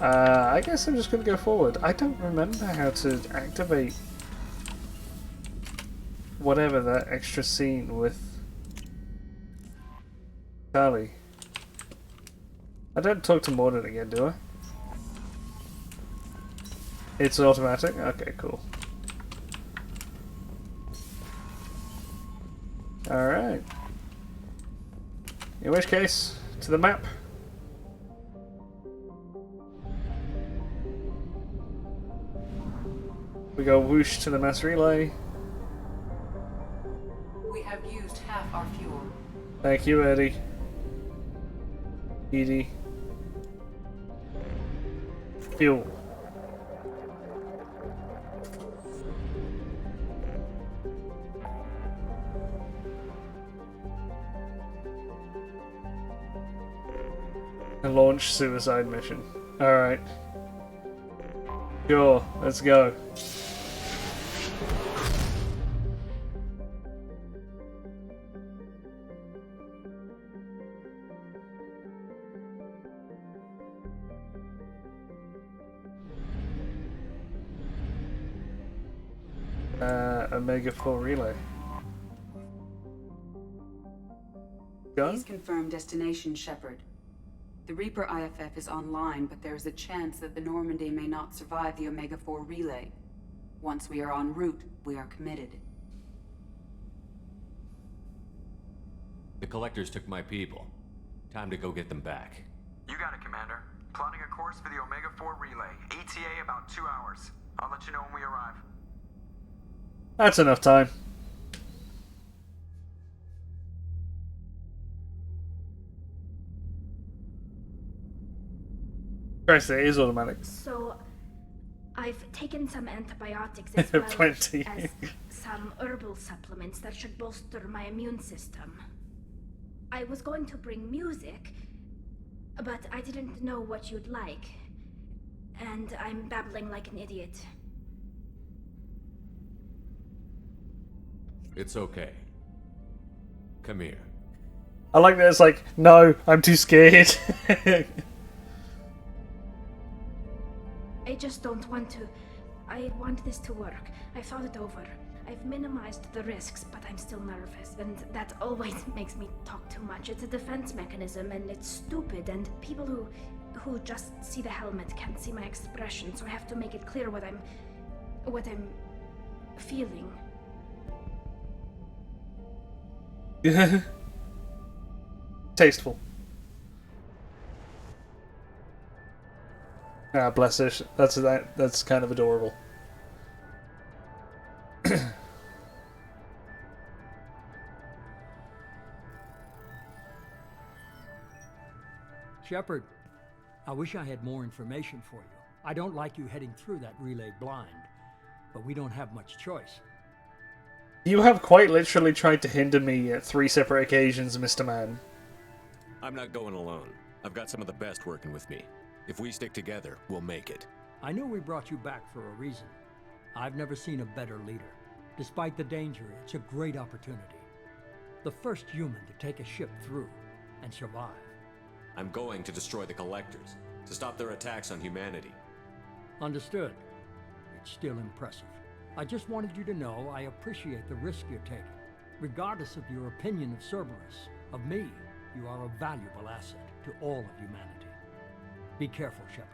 I guess I'm just gonna go forward. I don't remember how to activate whatever that extra scene with Charlie. I don't talk to Mordin again, do I? It's automatic? Okay, cool. Alright. In which case, to the map. We go whoosh to the mass relay. We have used half our fuel. Thank you, Eddie. Edie. Fuel. And launch suicide mission. Alright. Sure, let's go. Omega 4 relay. Go? Please confirm destination, Shepard. The Reaper IFF is online, but there is a chance that the Normandy may not survive the Omega 4 relay. Once we are en route, we are committed. The Collectors took my people. Time to go get them back. You got it, Commander. Plotting a course for the Omega-4 relay. ETA about 2 hours. I'll let you know when we arrive. That's enough time. Christ, it is automatic. So, I've taken some antibiotics as well Plenty. as some herbal supplements that should bolster my immune system. I was going to bring music, but I didn't know what you'd like. And I'm babbling like an idiot. It's okay. Come here. I like that it's like, no, I'm too scared. I just don't want to. I want this to work. I've thought it over. I've minimized the risks, but I'm still nervous, and that always makes me talk too much. It's a defense mechanism, and it's stupid, and people who just see the helmet can't see my expression, so I have to make it clear what I'm feeling. Tasteful. Ah, bless her. That's kind of adorable. Shepard, I wish I had more information for you. I don't like you heading through that relay blind, but we don't have much choice. You have quite literally tried to hinder me at 3 separate occasions, Mr. Man. I'm not going alone. I've got some of the best working with me. If we stick together, we'll make it. I know we brought you back for a reason. I've never seen a better leader. Despite the danger, it's a great opportunity. The first human to take a ship through and survive. I'm going to destroy the Collectors, to stop their attacks on humanity. Understood. It's still impressive. I just wanted you to know I appreciate the risk you're taking. Regardless of your opinion of Cerberus, of me, you are a valuable asset to all of humanity. Be careful, Shepard.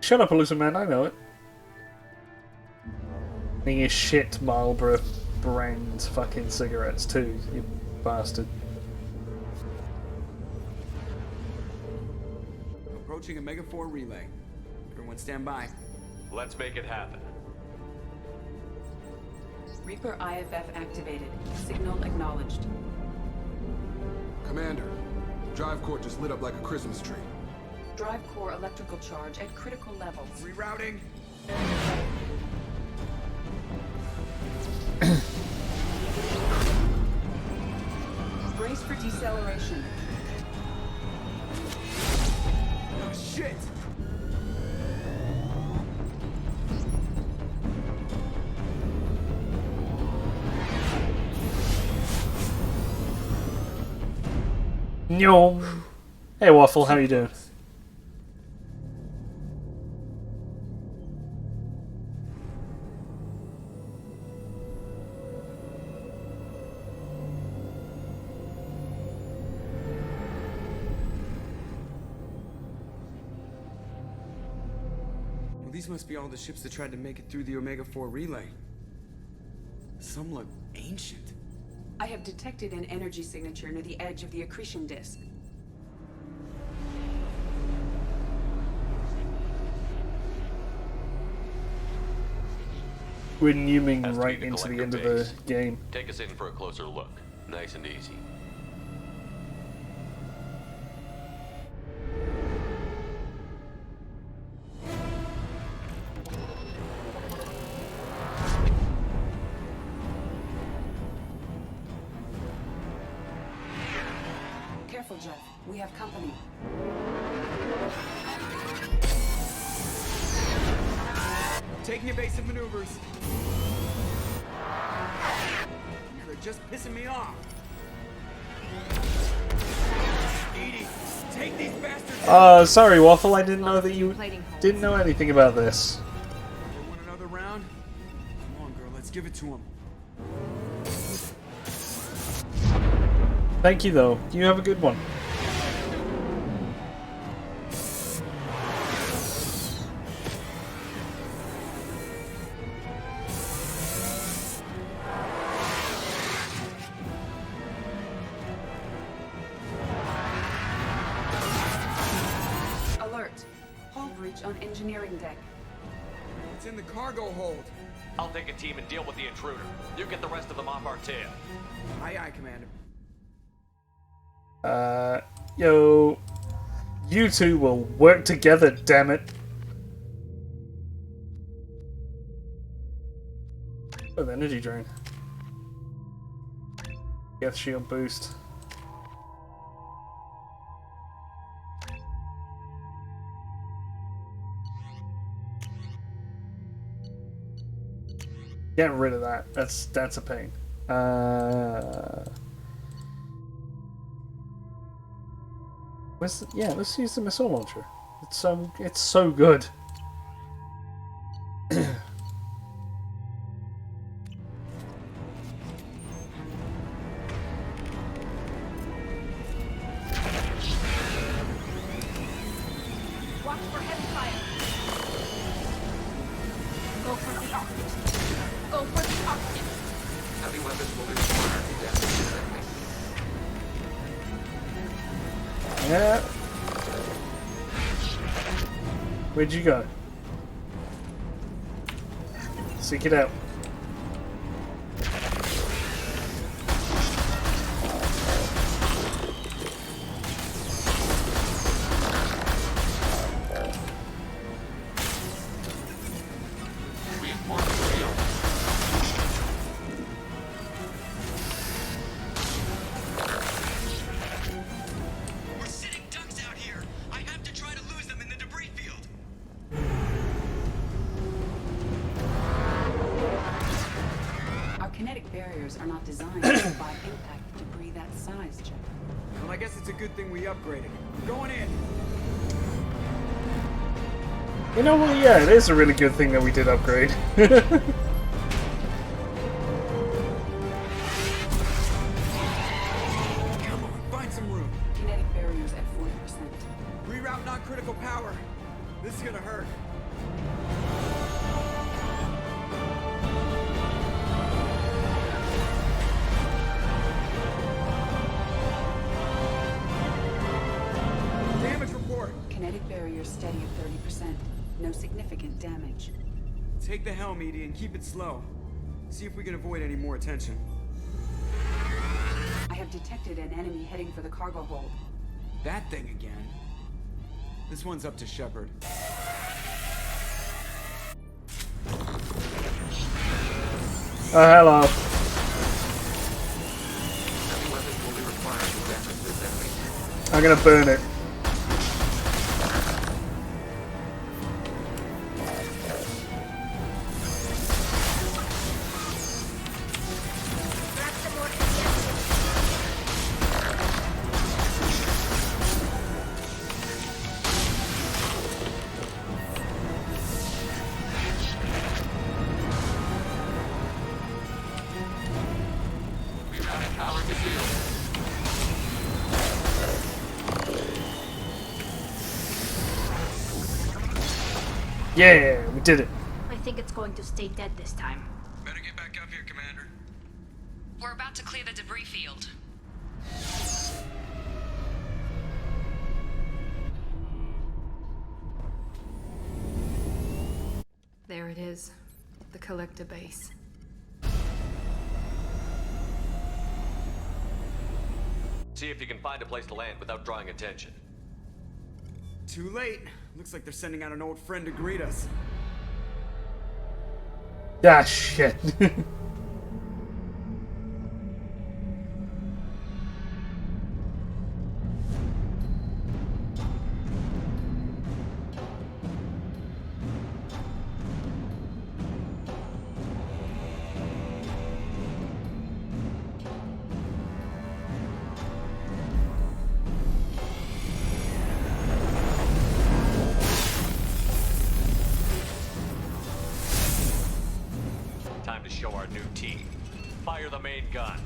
Shut up, Illusion Man, I know it. And your shit Marlboro brand fucking cigarettes too, you bastard. Approaching Omega-4 relay. Everyone stand by. Let's make it happen. Reaper IFF activated. Signal acknowledged. Commander, drive core just lit up like a Christmas tree. Drive core electrical charge at critical levels. Rerouting. Brace for deceleration. Oh, shit! Nyom. Hey Waffle, how you doing? Well, these must be all the ships that tried to make it through the Omega-4 relay. Some look ancient. I have detected an energy signature near the edge of the accretion disk. We're numing right into the end of the game. Take us in for a closer look. Nice and easy. Careful, Jeff. We have company. Taking evasive maneuvers. They're just pissing me off. Edie, take these bastards. Sorry Waffle, I didn't know that you didn't know anything about this. You want another round? Come on, girl, let's give it to him. Thank you though. You have a good one. damage on engineering deck. It's in the cargo hold. I'll take a team and deal with the intruder. You get the rest of them off our tail. Aye, aye, Commander. Yo. You two will work together, damn it. Oh, the energy drain. Death shield boost. Get rid of that. That's a pain. Yeah, let's use the missile launcher. It's so good. Watch for heavy fire. Go for the optic. Go for the optic. Heavy weapons will be required to damage the enemy. Yeah. Where'd you go? Seek it out. Kinetic barriers are not designed to survive impact debris that size, Jeff. Well, I guess it's a good thing we upgraded. We're going in. You know what? Yeah, it is a really good thing that we did upgrade. Come on, find some room. Kinetic barriers at 40%. Reroute non-critical power. This is gonna hurt. Kinetic barrier steady at 30%. No significant damage. Take the helm, Edie, and keep it slow. See if we can avoid any more attention. I have detected an enemy heading for the cargo hold. That thing again. This one's up to Shepard. Oh, hello. I'm gonna burn it. Yeah, we did it. I think it's going to stay dead this time. Better get back up here, Commander. We're about to clear the debris field. There it is. The collector base. See if you can find a place to land without drawing attention. Too late. Looks like they're sending out an old friend to greet us. Ah, shit. Time to show our new team. Fire the main gun.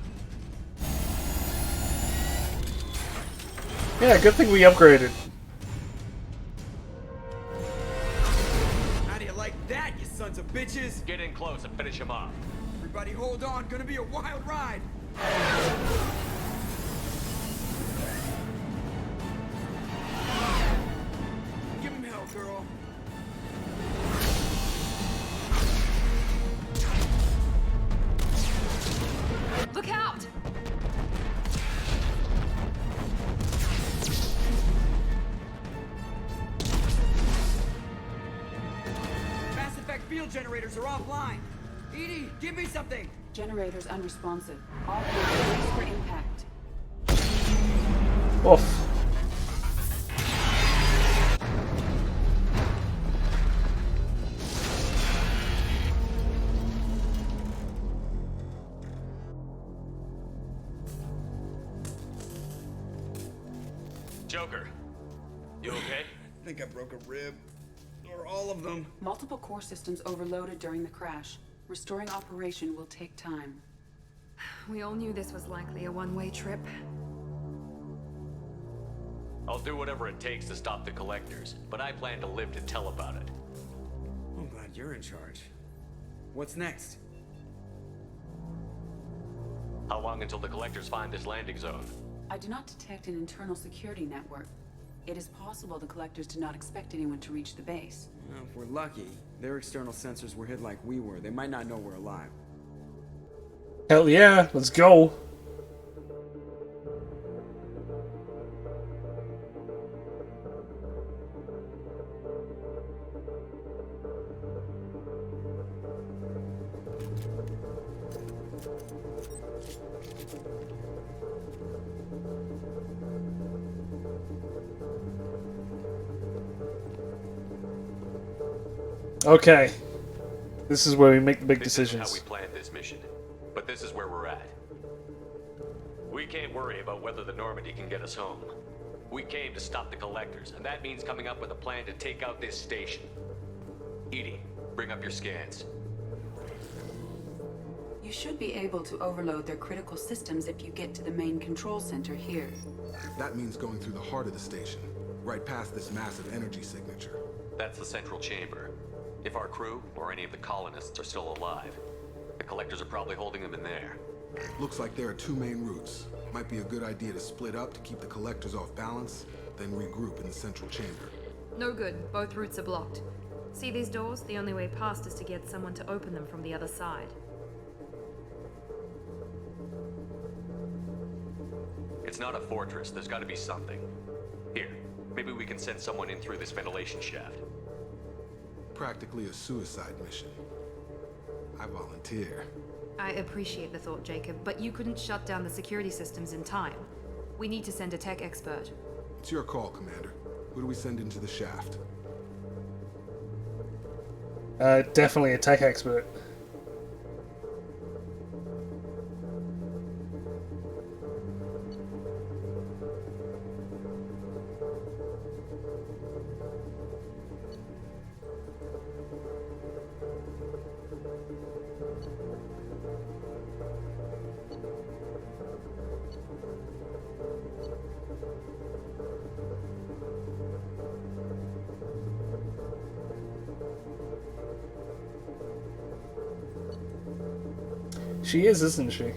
Yeah, good thing we upgraded. How do you like that, you sons of bitches? Get in close and finish him off. Everybody hold on, gonna be a wild ride. Give him hell, girl. generators are offline. Edie, give me something. Generators unresponsive. All brace for impact. Off. Joker, you okay? I think I broke a rib. Or all of them. Multiple core systems overloaded during the crash. Restoring operation will take time. We all knew this was likely a one-way trip. I'll do whatever it takes to stop the collectors, but I plan to live to tell about it. I'm glad you're in charge. What's next? How long until the collectors find this landing zone? I do not detect an internal security network. It is possible the collectors did not expect anyone to reach the base. Well, if we're lucky, their external sensors were hit like we were. They might not know we're alive. Hell yeah, let's go. Okay. This is where we make the big decisions. This is how we planned this mission, but this is where we're at. We can't worry about whether the Normandy can get us home. We came to stop the collectors, and that means coming up with a plan to take out this station. Edie, bring up your scans. You should be able to overload their critical systems if you get to the main control center here. That means going through the heart of the station, right past this massive energy signature. That's the central chamber. If our crew, or any of the colonists, are still alive, the collectors are probably holding them in there. Looks like there are two main routes. Might be a good idea to split up to keep the collectors off balance, then regroup in the central chamber. No good. Both routes are blocked. See these doors? The only way past is to get someone to open them from the other side. It's not a fortress. There's got to be something. Here, maybe we can send someone in through this ventilation shaft. Practically a suicide mission. I volunteer. I appreciate the thought, Jacob, but you couldn't shut down the security systems in time. We need to send a tech expert. It's your call, Commander. Who do we send into the shaft? Definitely a tech expert. She is, isn't she?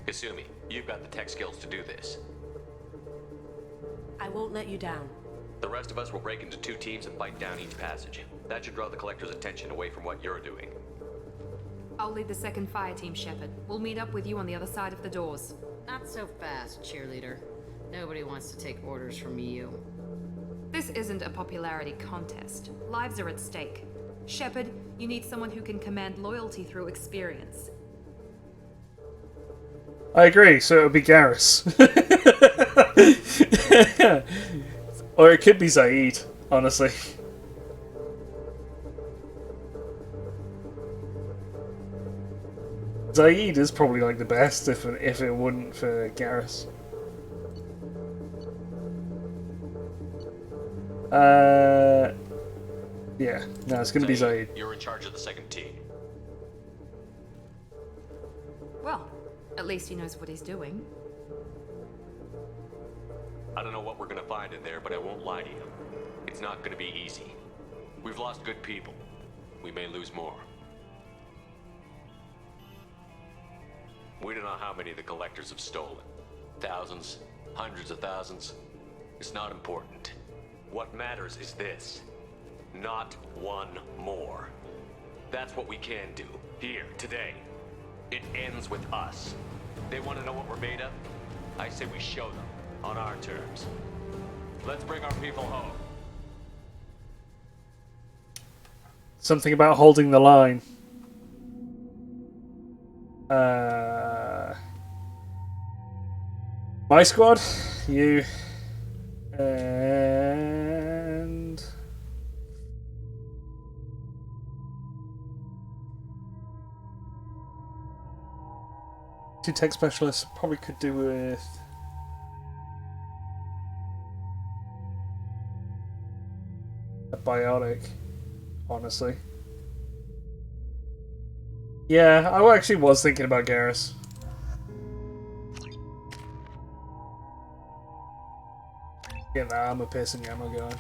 Kasumi, you've got the tech skills to do this. I won't let you down. The rest of us will break into two teams and fight down each passage. That should draw the collector's attention away from what you're doing. I'll lead the second fire team, Shepard. We'll meet up with you on the other side of the doors. Not so fast, cheerleader. Nobody wants to take orders from you. This isn't a popularity contest. Lives are at stake. Shepard, you need someone who can command loyalty through experience. I agree, so it would be Garrus. Or it could be Zaid, honestly. Zaid is probably like the best if it wouldn't for Garrus. Yeah, no, it's gonna be Zaid. You're in charge of the second team. Well, at least he knows what he's doing. I don't know what we're gonna find in there, but I won't lie to you. It's not gonna be easy. We've lost good people. We may lose more. We don't know how many the collectors have stolen. Thousands, hundreds of thousands. It's not important. What matters is this. Not one more. That's what we can do, here, today. It ends with us. They want to know what we're made of? I say we show them. On our terms. Let's bring our people home. Something about holding the line. My squad, you, and two tech specialists. Probably could do with a biotic, honestly. Yeah, I actually was thinking about Garrus. Get the armor piercing ammo going.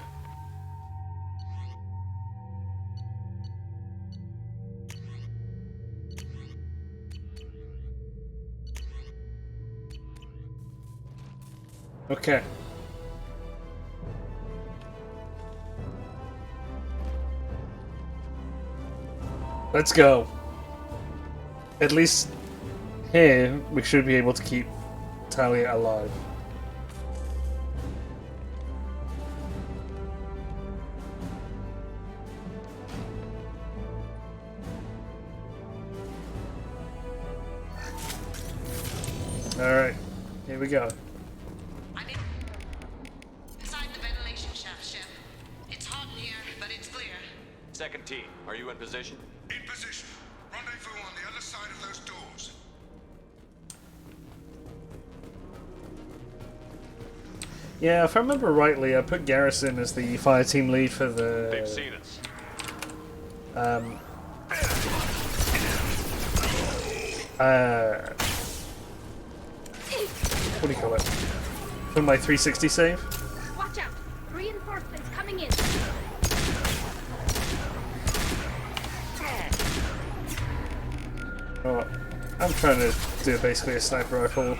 Okay. Let's go. At least here we should be able to keep Talia alive. Alright, here we go. I'm inside the ventilation shaft, Shep. It's hot in here, but it's clear. Second team, are you in position? In position. Rendezvous on the other side of those doors. Yeah, if I remember rightly, I put Garrison as the fire team lead for the... They've seen us. What do you call it? For my 360 save? Watch out! Reinforcements coming in. Oh, I'm trying to do basically a sniper rifle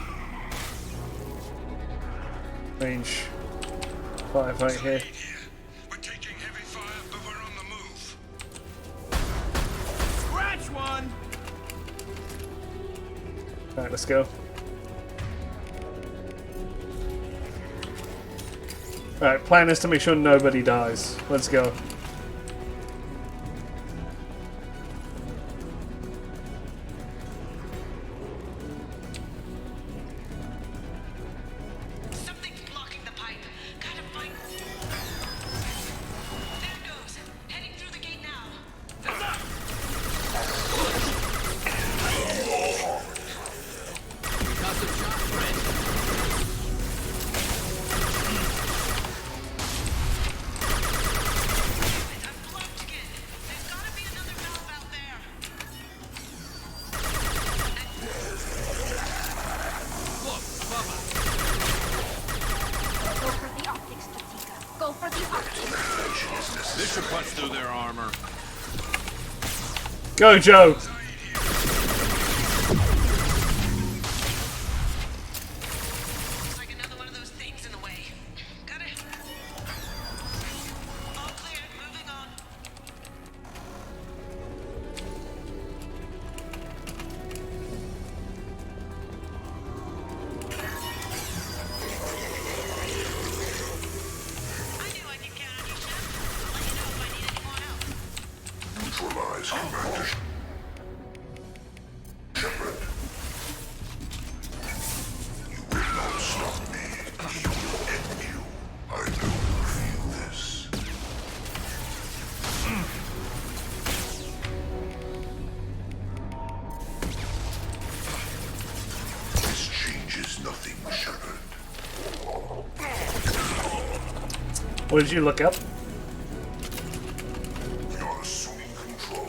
range firefight here. We're taking heavy fire, but we're on the move. Scratch one! Alright, let's go. Alright, plan is to make sure nobody dies. Let's go. Something's blocking the pipe. Gotta find. There it goes. Heading through the gate now. Got some shots, friend. Go for the optics, Tatika. Go for the optics. This should punch through their armor. Go, Joe! Looks like another one of those things in the way. Got it. All clear. Moving on. Neutralize. Come back to Shepard. You will not stop me. He will end you. I will feel this. This changes nothing, Shepard. What did you look up? You're assuming control.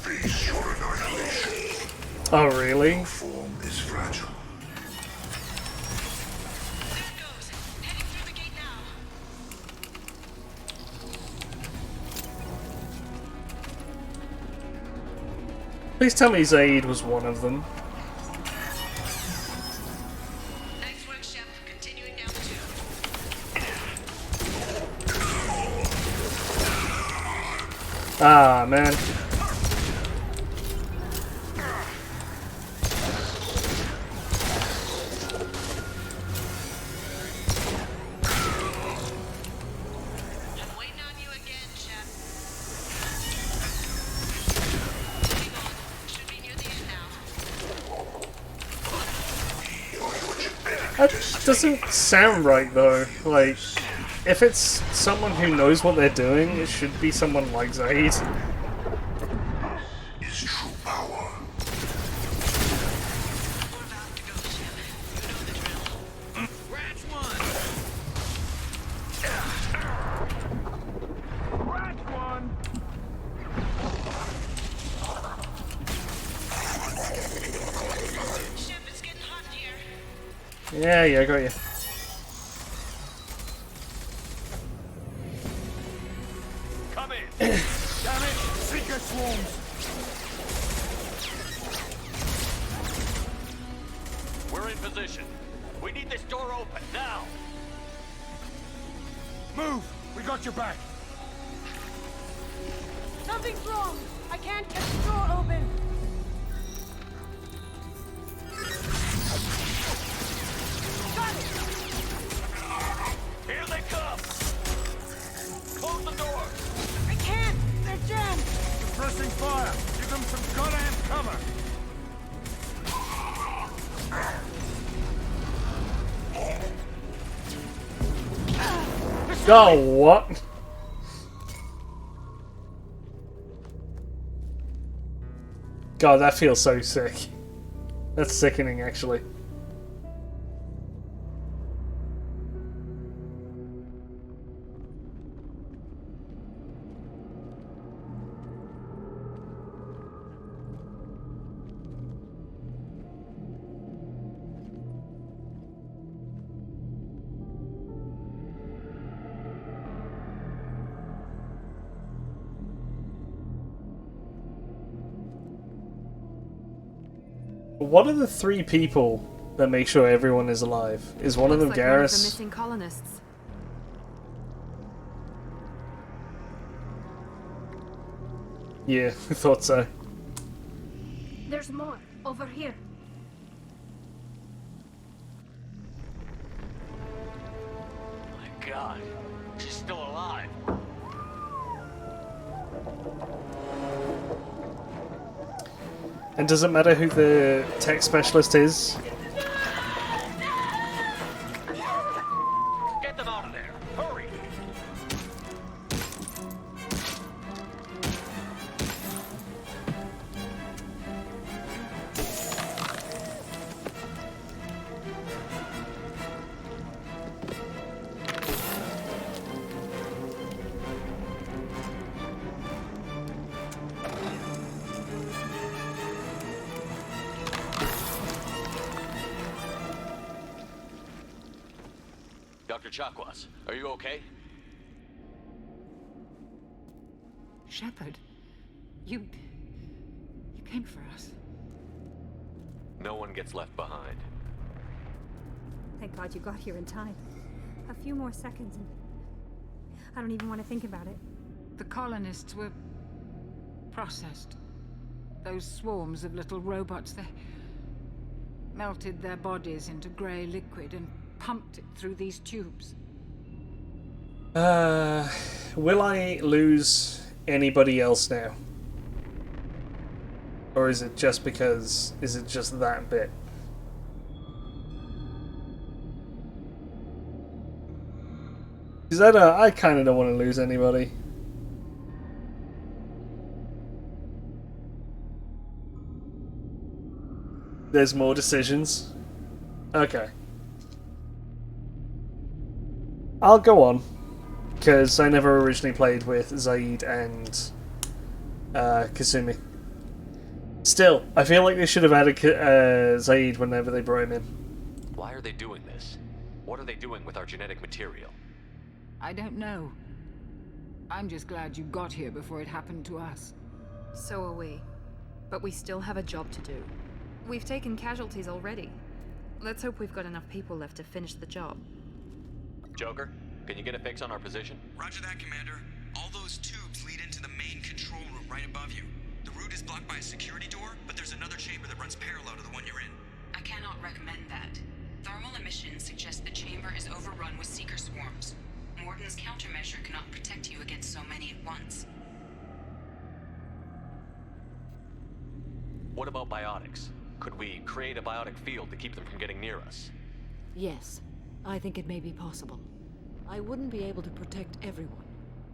Face your annihilation. Oh, really? Form is fragile. Please tell me Zaid was one of them. Nice work, Shep. Continuing down the tube. Ah, man. That doesn't sound right though. Like, if it's someone who knows what they're doing, it should be someone like Zaid. Is true power. Scratch one! Scratch one! Yeah, I got you. Come in! Damn it! Seeker swarms! We're in position. We need this door open now. Move! We got your back. Something's wrong. I can't get the door open. Here they come! Close the door! I can't. They're jammed. Suppressing fire. Give them some goddamn cover. Oh, what? God, that feels so sick. That's sickening, actually. What are the three people that make sure everyone is alive? Is one of them Looks like one of the Garrus? missing colonists. Yeah, I thought so. There's more over here. My God, she's still alive. And does it matter who the tech specialist is? Get them out of there. Hurry. Dr. Chakwas, are you okay? Shepard, you came for us. No one gets left behind. Thank God you got here in time. A few more seconds and I don't even want to think about it. The colonists were processed. Those swarms of little robots, they melted their bodies into grey liquid and pumped it through these tubes. Will I lose anybody else now? Or is it just because... is it just that bit? Because I kind of don't want to lose anybody. There's more decisions? Okay. I'll go on, because I never originally played with Zaid and Kasumi. Still, I feel like they should have added Zaid whenever they brought him in. Why are they doing this? What are they doing with our genetic material? I don't know. I'm just glad you got here before it happened to us. So are we. But we still have a job to do. We've taken casualties already. Let's hope we've got enough people left to finish the job. Joker, can you get a fix on our position? Roger that, Commander. All those tubes lead into the the main control room right above you. The route is blocked by a security door, but there's another chamber that runs parallel to the one you're in. I cannot recommend that. Thermal emissions suggest the chamber is overrun with seeker swarms. Morden's countermeasure cannot protect you against so many at once. What about biotics? Could we create a biotic field to keep them from getting near us? Yes, I think it may be possible. I wouldn't be able to protect everyone,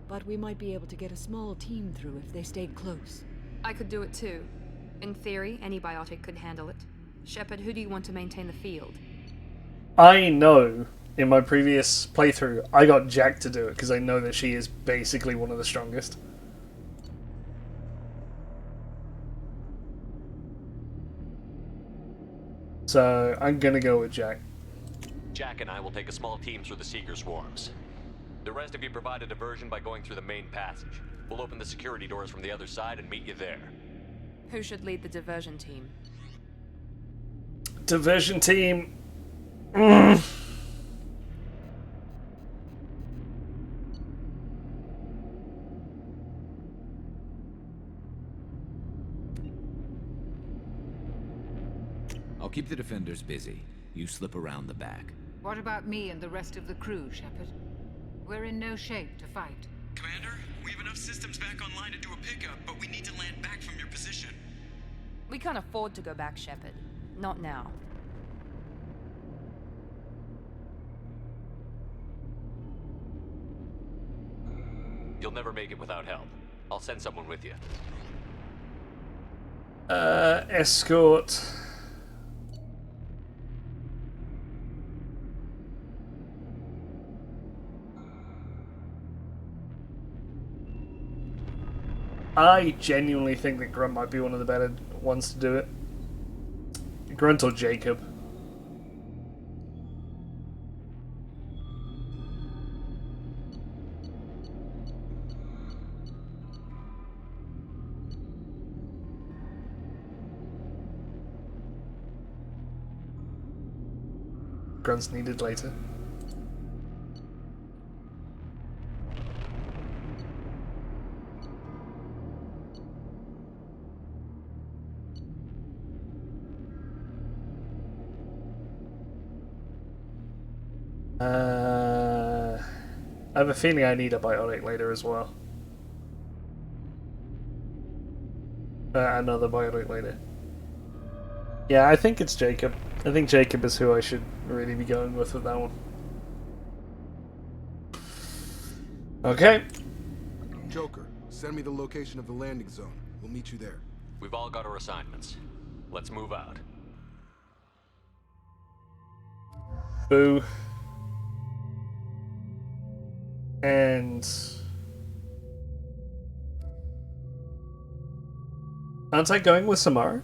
but we might be able to get a small team through if they stayed close. I could do it too. In theory, any biotic could handle it. Shepard, who do you want to maintain the field? I know, in my previous playthrough, I got Jack to do it, because I know that she is basically one of the strongest. So, I'm gonna go with Jack. Jack and I will take a small team through the Seeker swarms. The rest of you provide a diversion by going through the main passage. We'll open the security doors from the other side and meet you there. Who should lead the diversion team? Diversion team... I'll keep the defenders busy. You slip around the back. What about me and the rest of the crew, Shepard? We're in no shape to fight. Commander, we have enough systems back online to do a pickup, but we need to land back from your position. We can't afford to go back, Shepard. Not now. You'll never make it without help. I'll send someone with you. Escort... I genuinely think that Grunt might be one of the better ones to do it. Grunt or Jacob. Grunt's needed later. I have a feeling I need a biotic later as well. Another biotic later. Yeah, I think it's Jacob. I think Jacob is who I should really be going with that one. Okay. Joker, send me the location of the landing zone. We'll meet you there. We've all got our assignments. Let's move out. Boo. And... aren't I going with Samara?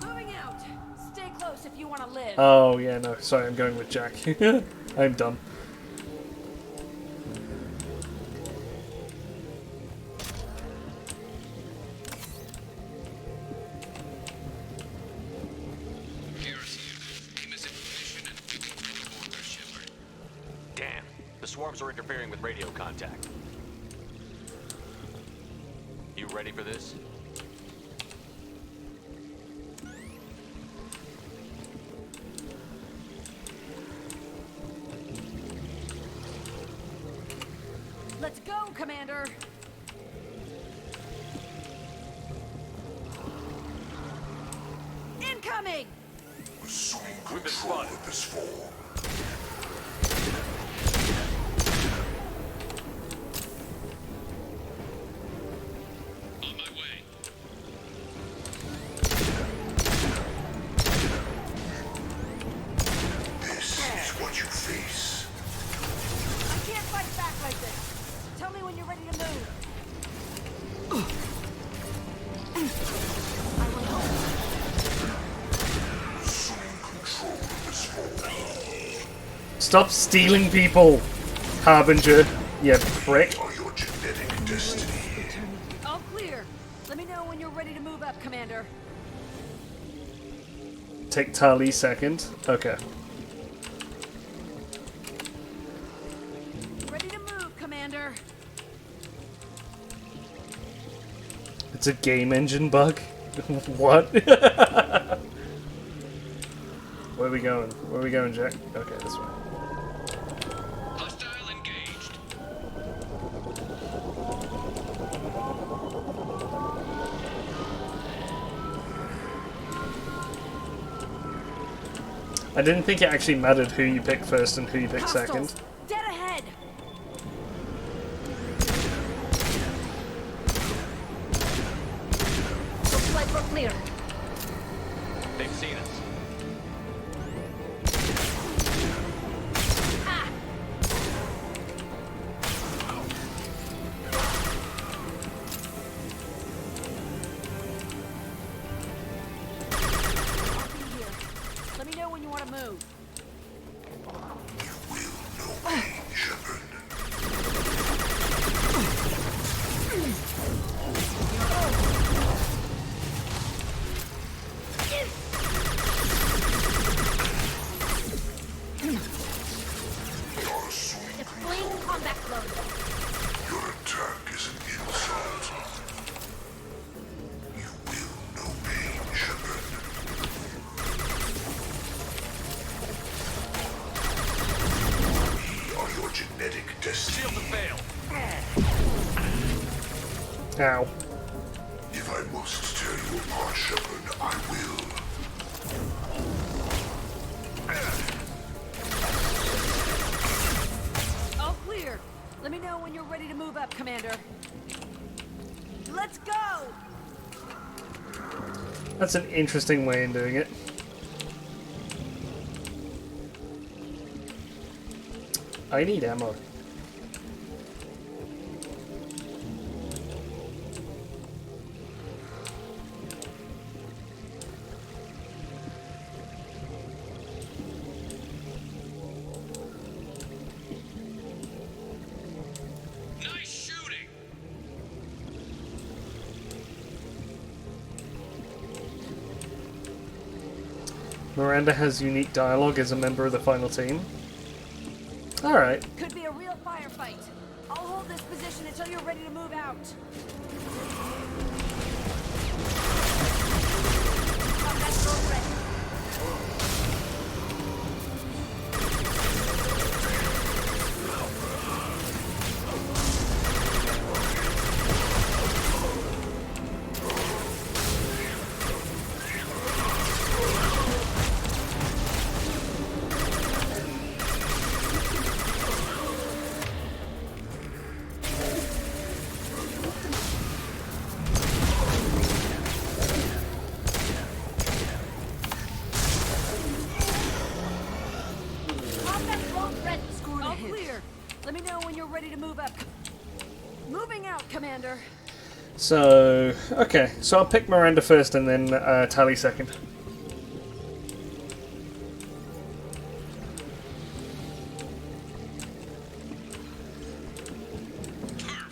Moving out. Stay close if you want to live. Oh, yeah, no. Sorry, I'm going with Jack. I'm dumb. Damn, the swarms are interfering with radio contact. You ready for this? Let's go, Commander. Incoming! Assuming control of this form. This is what you face. I can't fight back like this. Tell me when you're ready to move. I will help. Assuming control of this form. Stop stealing people, Harbinger, you prick. Are your genetic destiny. take Tali second. Okay. Ready to move, Commander. It's a game engine bug? What? Where are we going? Where are we going, Jack? Okay, this way. Hostile engaged. I didn't think it actually mattered who you picked first and who you picked second. Dead ahead. Looks like we're clear. They've seen us. Let me know when you want to move. Deploying combat load. Your attack is an insult. You will know pain, Shepard. We are your genetic destiny. Shield to fail. Ow. If I must tear you apart, Shepard, I will. All clear. Let me know when you're ready to move up, Commander. Let's go! That's an interesting way in doing it. I need ammo. Nice shooting. Miranda has unique dialogue as a member of the final team. Alright. Could be a real firefight. I'll hold this position until you're ready to move out. Combat drone ready. Combat drone ready. All clear. Let me know when you're ready to move up. Moving out, Commander. So, okay. So I'll pick Miranda first and then Tali second.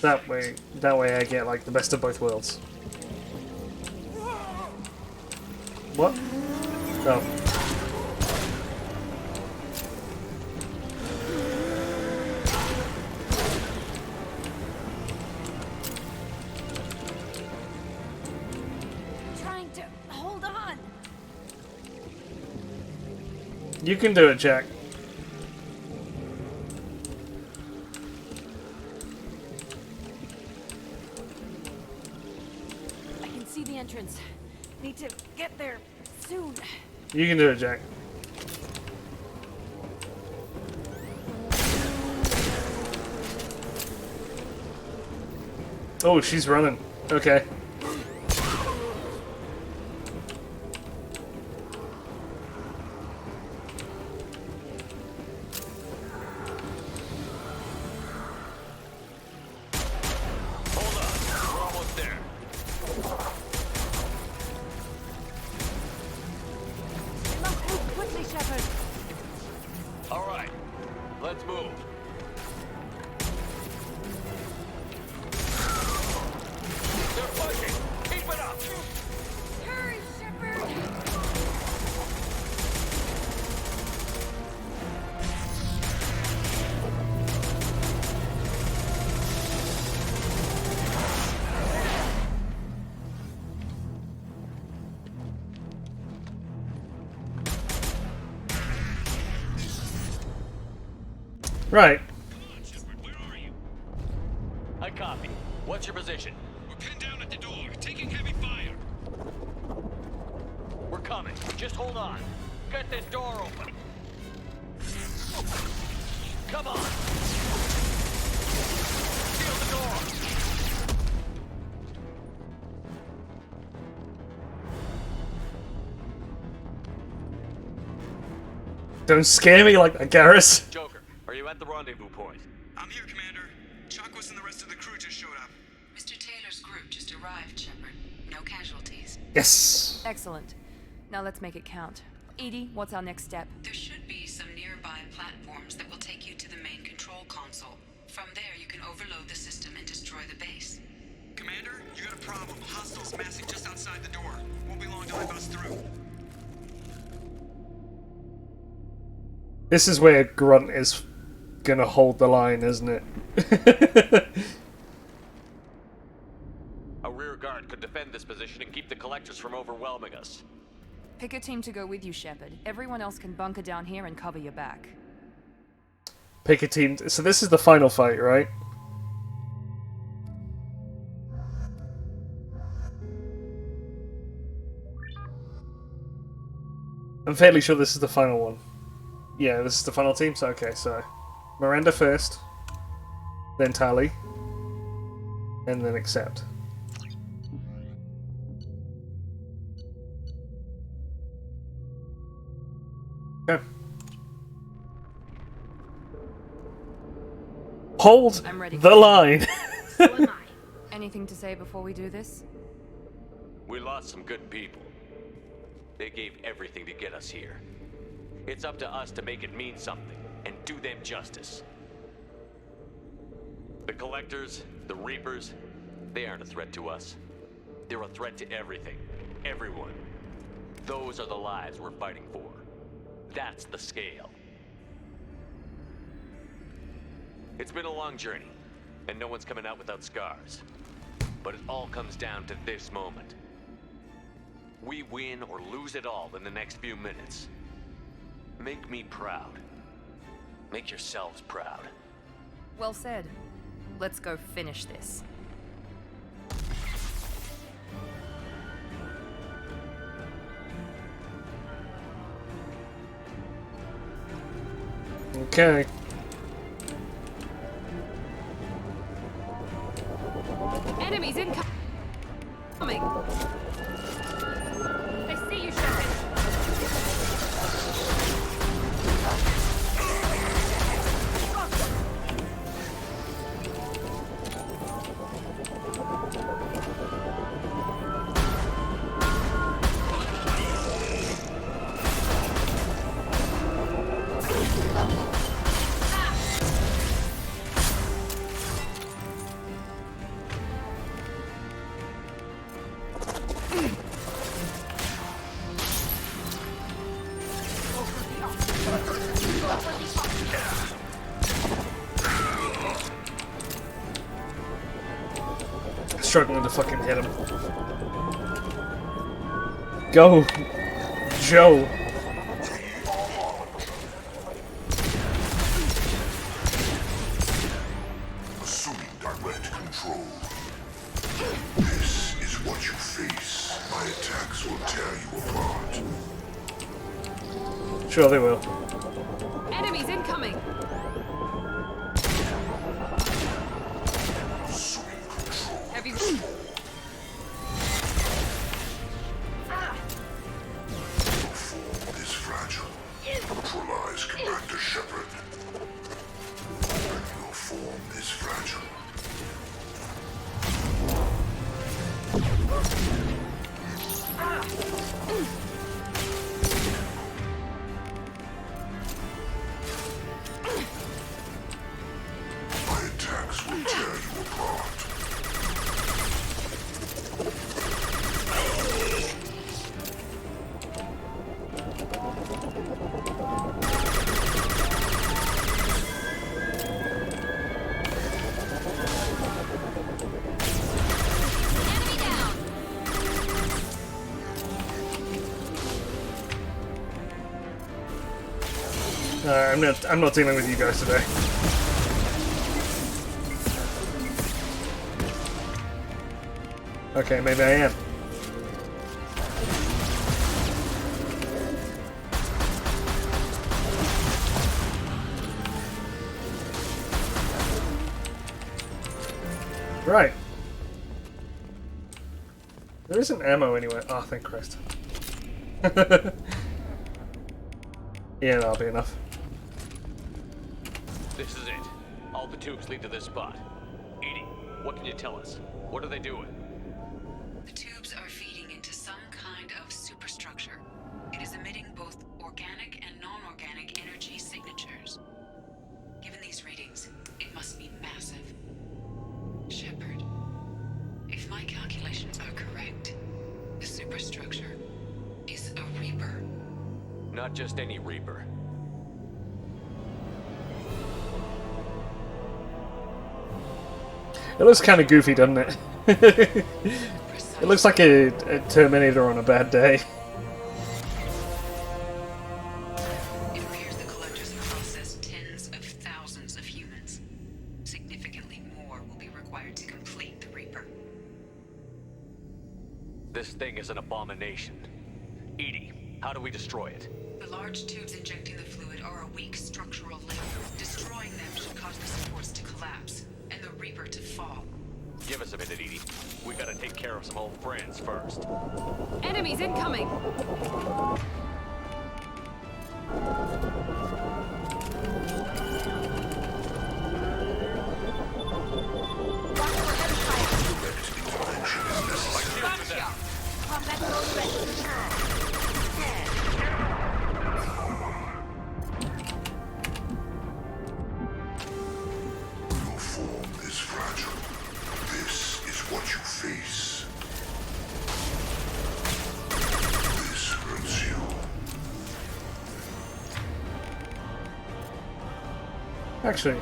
That way I get like the best of both worlds. What? Oh. Trying to hold on. You can do it, Jack. I can see the entrance. Need to get there soon. You can do it, Jack. Oh, she's running. Okay. Hold on. We're almost there. We must move quickly, Shepard. All right. Let's move. They're pushing. Keep it up. Hurry, Shepard. Right. I copy. What's your position? We're pinned down at the door, taking heavy fire. We're coming. Just hold on. Get this door open. Come on. Seal the door. Don't scare me like that, Garrus. Joker, are you at the rendezvous point? I'm here, Commander. Chakwas and the rest of the crew just showed up. Mr. Taylor's group just arrived, Shepard. No casualties. Yes. Excellent. Now let's make it count. Edie, what's our next step? There should be some nearby platforms that will take you to the main control console. From there, you can overload the system and destroy the base. Commander, you got a problem. Hostiles massing just outside the door. Won't be long till they bust through. This is where Grunt is gonna hold the line, isn't it? A rear guard could defend this position and keep the collectors from overwhelming us. Pick a team to go with you, Shepard. Everyone else can bunker down here and cover your back. Pick a team. So this is the final fight, right? I'm fairly sure this is the final one. Yeah, this is the final team, so okay, so Miranda first, then Tali, and then Accept. Okay. Hold I'm ready. the line! So am I. Anything to say before we do this? We lost some good people. They gave everything to get us here. It's up to us to make it mean something, and do them justice. The Collectors, the Reapers, they aren't a threat to us. They're a threat to everything, everyone. Those are the lives we're fighting for. That's the scale. It's been a long journey, and no one's coming out without scars. But it all comes down to this moment. We win or lose it all in the next few minutes. Make me proud. Make yourselves proud. Well said. Let's go finish this. Okay. Enemies incoming. I see you, Shepard. Struggling to fucking hit him. Go, Joe. Assuming direct control. This is what you face. My attacks will tear you apart. Sure they will. Enemies incoming. Have you... Is fragile. Neutralize Commander Shepard. Your form is fragile. I'm not dealing with you guys today. Okay, maybe I am. Right. There isn't ammo anywhere. Oh, thank Christ. Yeah, that'll be enough. This is it. All the tubes lead to this spot. Edie, what can you tell us? What are they doing? The tubes are feeding into some kind of superstructure. It is emitting both organic and non-organic energy signatures. Given these readings, it must be massive. Shepard, if my calculations are correct, the superstructure is a Reaper. Not just any Reaper. It looks kind of goofy, doesn't it? It looks like a Terminator on a bad day. It appears the collectors have processed tens of thousands of humans. Significantly more will be required to complete the Reaper. This thing is an abomination. Edie, how do we destroy it? The large tubes injecting the fluid are a weak structural link. Destroying them should cause the supports to collapse, and the Reaper to fall. Give us a minute, Edie. We gotta take care of some old friends first. Enemies incoming! Your form is fragile. This is what you face. This hurts you. Actually.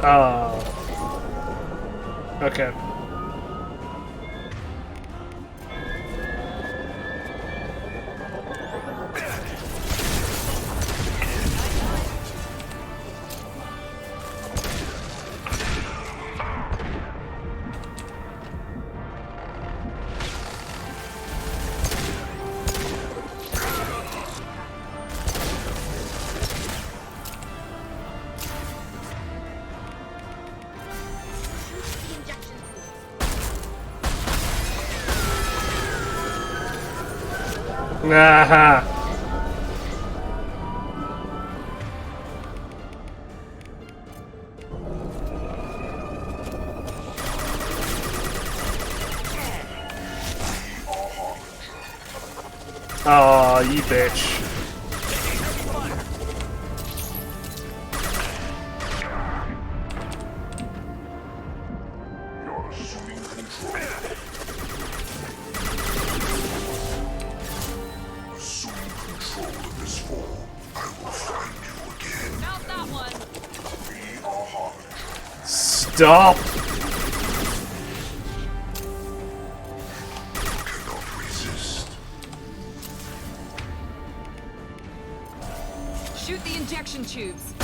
Oh. Okay. Aha. Aw, you bitch. You're assuming control. Assuming control of this form, I will find you again. Not that one! We are Harbinger. Stop. Cannot resist. Shoot the injection tubes!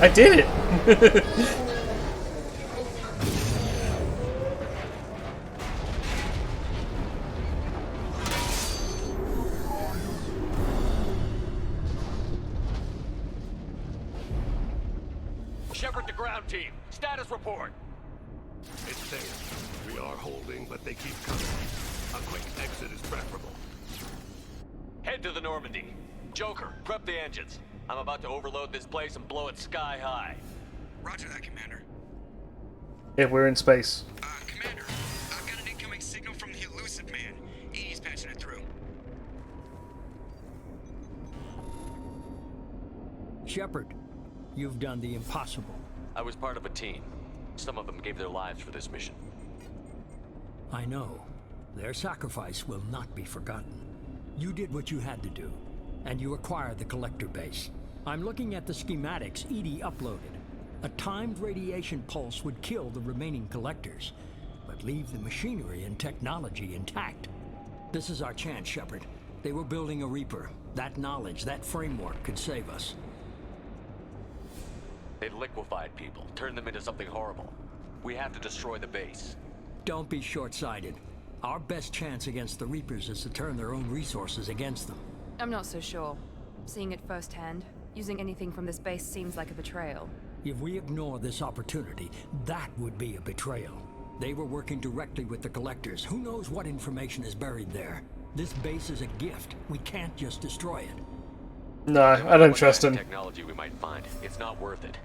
I did it. Shepard to ground team. Status report. It's safe. We are holding, but they keep coming. A quick exit is preferable. Head to the Normandy. Joker, prep the engines. I'm about to overload this place and blow it sky high. Roger that, Commander. Yeah, we're in space. Commander, I've got an incoming signal from the elusive man. Edie's patching it through. Shepard, you've done the impossible. I was part of a team. Some of them gave their lives for this mission. I know. Their sacrifice will not be forgotten. You did what you had to do, and you acquired the collector base. I'm looking at the schematics Edie uploaded. A timed radiation pulse would kill the remaining collectors, but leave the machinery and technology intact. This is our chance, Shepard. They were building a Reaper. That knowledge, that framework could save us. They've liquefied people, turned them into something horrible. We have to destroy the base. Don't be short-sighted. Our best chance against the Reapers is to turn their own resources against them. I'm not so sure. Seeing it firsthand, using anything from this base seems like a betrayal. If we ignore this opportunity, that would be a betrayal. They were working directly with the Collectors. Who knows what information is buried there? This base is a gift. We can't just destroy it. No, I don't trust him. Technology we might find. It's not worth it.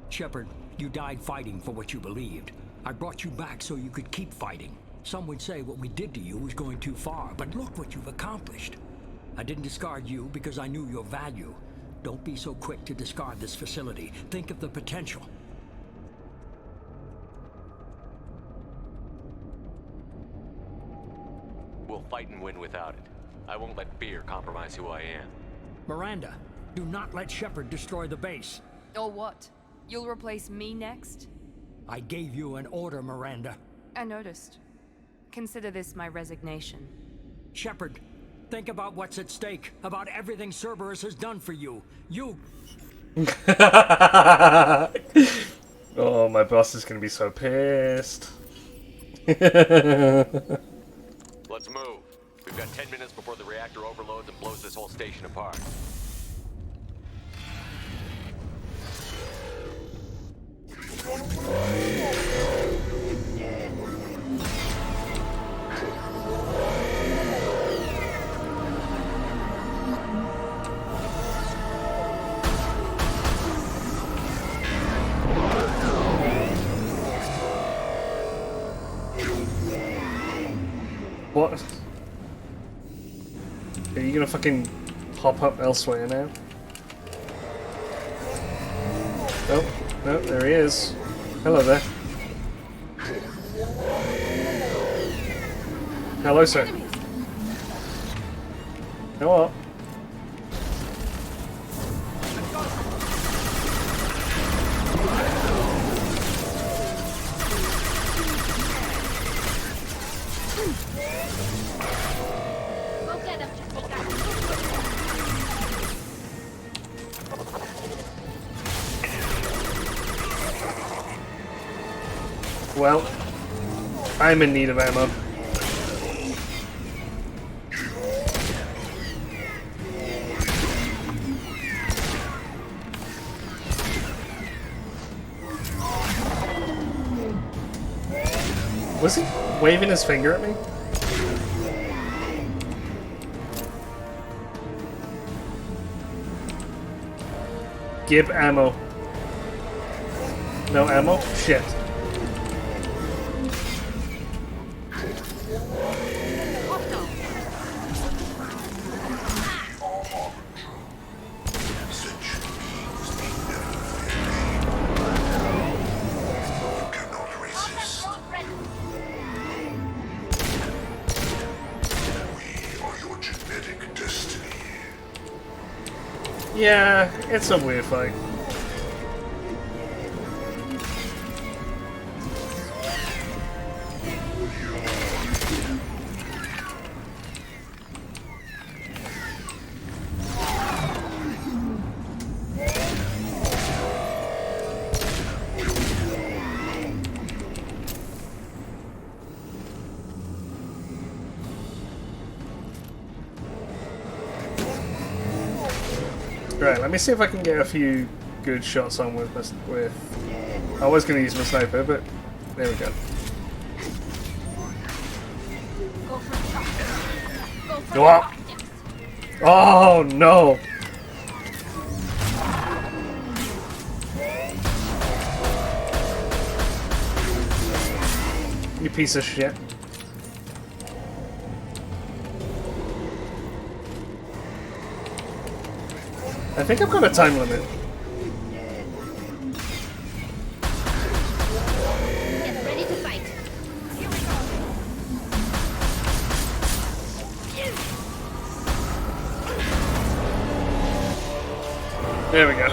Shepard, you died fighting for what you believed. I brought you back so you could keep fighting. Some would say what we did to you was going too far, but look what you've accomplished. I didn't discard you because I knew your value. Don't be so quick to discard this facility. Think of the potential. We'll fight and win without it. I won't let fear compromise who I am. Miranda, do not let Shepard destroy the base. Or what? You'll replace me next? I gave you an order, Miranda. I noticed. Consider this my resignation. Shepard, think about what's at stake, about everything Cerberus has done for you. You... Oh, my boss is going to be so pissed. Let's move. We've got 10 minutes before the reactor overloads and blows this whole station apart. What? Are you gonna fucking pop up elsewhere now? Oh, no, there he is. Hello there. Hello, sir. You know what? Well, I'm in need of ammo. Was he waving his finger at me? Give ammo. No ammo? Shit. Yeah, it's a weird fight. Right, let me see if I can get a few good shots on with I was going to use my sniper, but there we go. Go up! Oh no! You piece of shit. I think I've got a time limit. Get ready to fight. Here we go. There we go.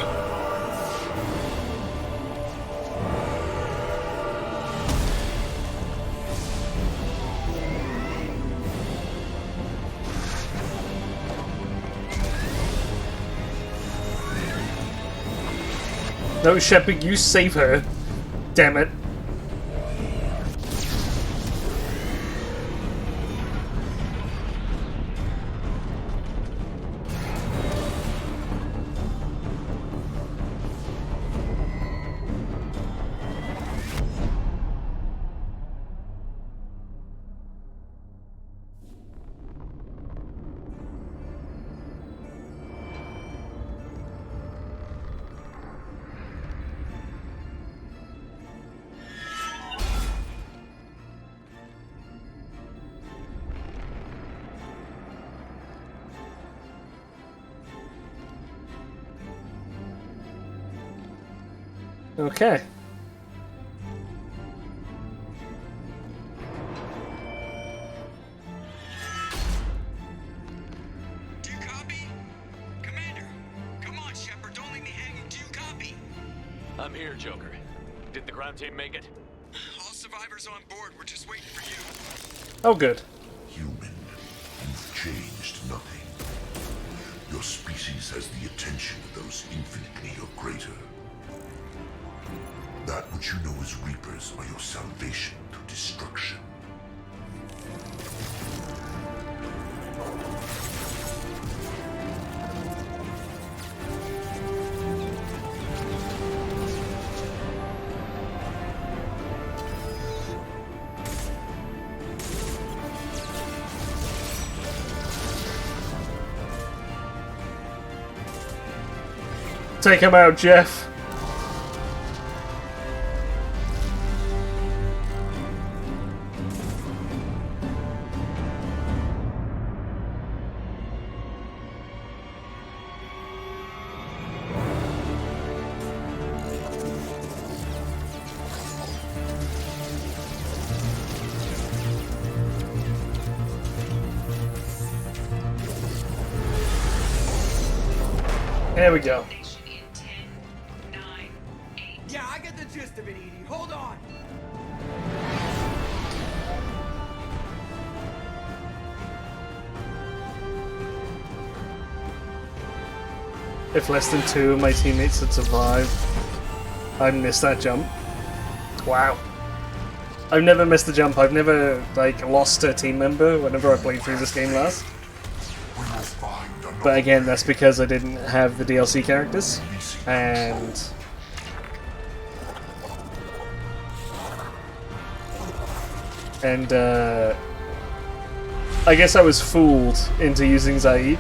No, Shepard, you save her. Damn it. Okay. Do you copy? Commander, come on, Shepard, don't leave me hanging. Do you copy? I'm here, Joker. Did the ground team make it? All survivors on board. We're just waiting for you. Oh, good. Human, you've changed nothing. Your species has the attention of those infinitely or greater. That which you know as Reapers are your salvation to destruction. Take him out, Jeff. There we go. Yeah, I get the gist of it, Edie. Hold on. If less than 2 of my teammates had survived, I'd miss that jump. Wow. I've never missed a jump. I've never, like, lost a team member whenever I played through this game last. But again, that's because I didn't have the DLC characters. And... I guess I was fooled into using Zaid.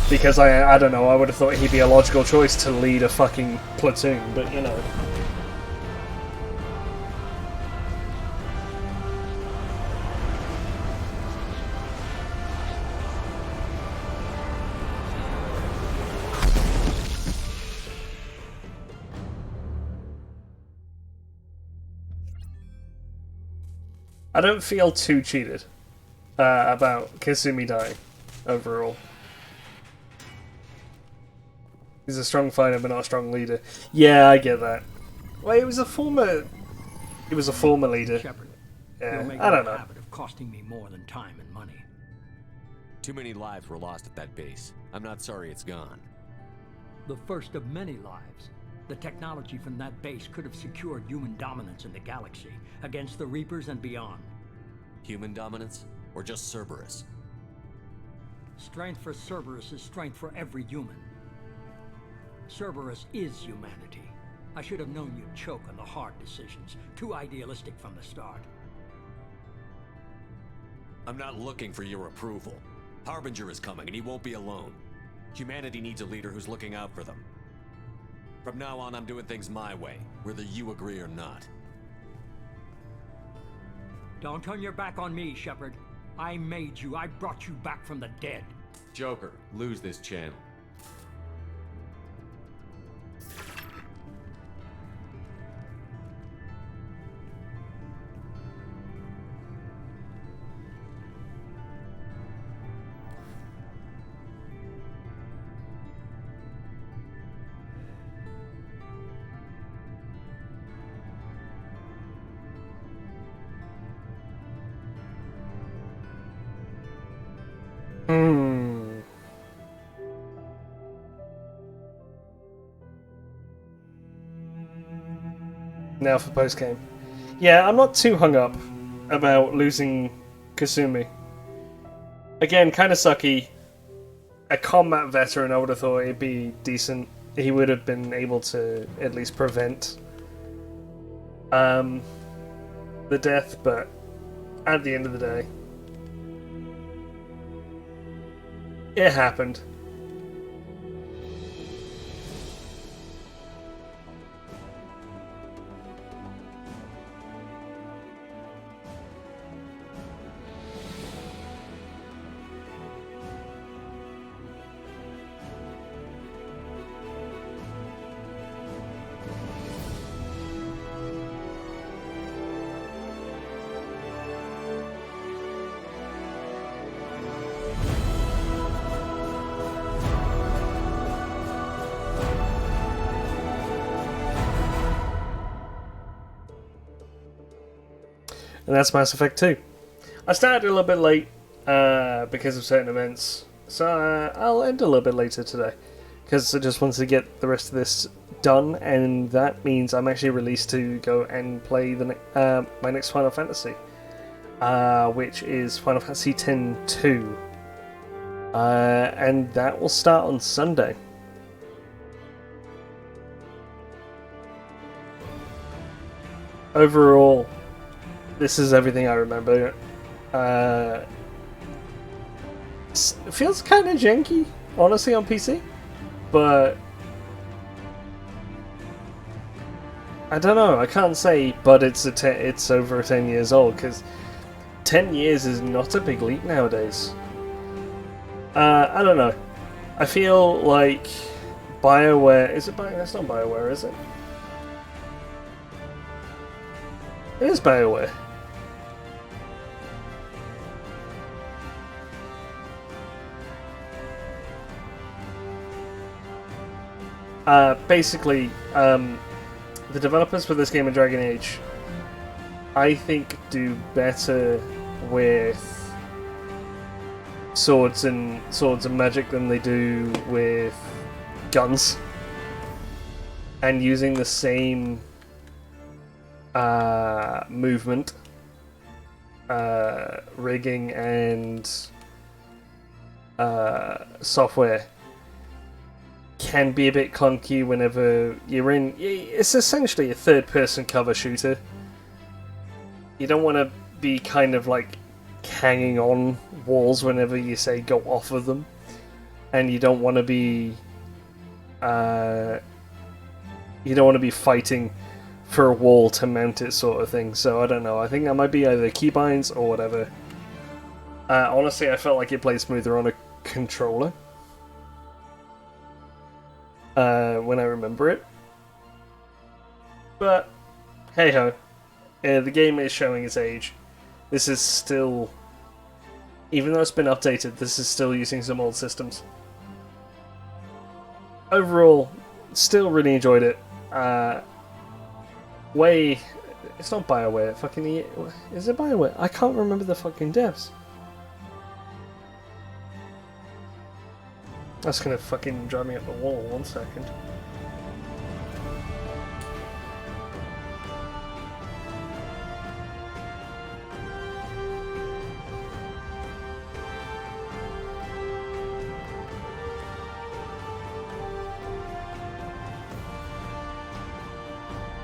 Because I don't know, I would have thought he'd be a logical choice to lead a fucking platoon, but you know. I don't feel too cheated about Kasumi dying overall. He's a strong fighter, but not a strong leader. Yeah, I get that. Well, he was a former leader. Shepard, Yeah, you're I don't know. a habit of costing me more than time and money. Too many lives were lost at that base. I'm not sorry it's gone. The first of many lives. The technology from that base could have secured human dominance in the galaxy against the Reapers and beyond. Human dominance? Or just Cerberus? Strength for Cerberus is strength for every human. Cerberus is humanity. I should have known you'd choke on the hard decisions. Too idealistic from the start. I'm not looking for your approval. Harbinger is coming, and he won't be alone. Humanity needs a leader who's looking out for them. From now on, I'm doing things my way, whether you agree or not. Don't turn your back on me, Shepard. I made you. I brought you back from the dead. Joker, lose this channel. now for post game. Yeah, I'm not too hung up about losing Kasumi. Again, kind of sucky. A combat veteran, I would have thought it'd be decent. He would have been able to at least prevent the death, but at the end of the day, it happened. And that's Mass Effect 2. I started a little bit late because of certain events, so I'll end a little bit later today because I just wanted to get the rest of this done, and that means I'm actually released to go and play my next Final Fantasy, which is Final Fantasy X-2, and that will start on Sunday. Overall, this is everything I remember. It feels kind of janky, honestly, on PC, but I don't know. I can't say, but it's over 10 years old, because 10 years is not a big leap nowadays. I don't know. I feel like BioWare... Is it BioWare? That's not BioWare, is it? It is BioWare. Basically, the developers for this game in Dragon Age, I think, do better with swords and magic than they do with guns, and using the same movement, rigging, and software can be a bit clunky whenever you're in... It's essentially a third-person cover shooter. You don't want to be kind of like hanging on walls whenever you say go off of them, and you don't want to be fighting for a wall to mount it, sort of thing. So I don't know. I think that might be either keybinds or whatever. Honestly, I felt like it played smoother on a controller when I remember it. But hey ho, the game is showing its age. This is still, even though it's been updated, this is still using some old systems. Overall, still really enjoyed it. It's not BioWare. Fucking is it BioWare? I can't remember the fucking devs. That's gonna fucking drive me up the wall. 1 second.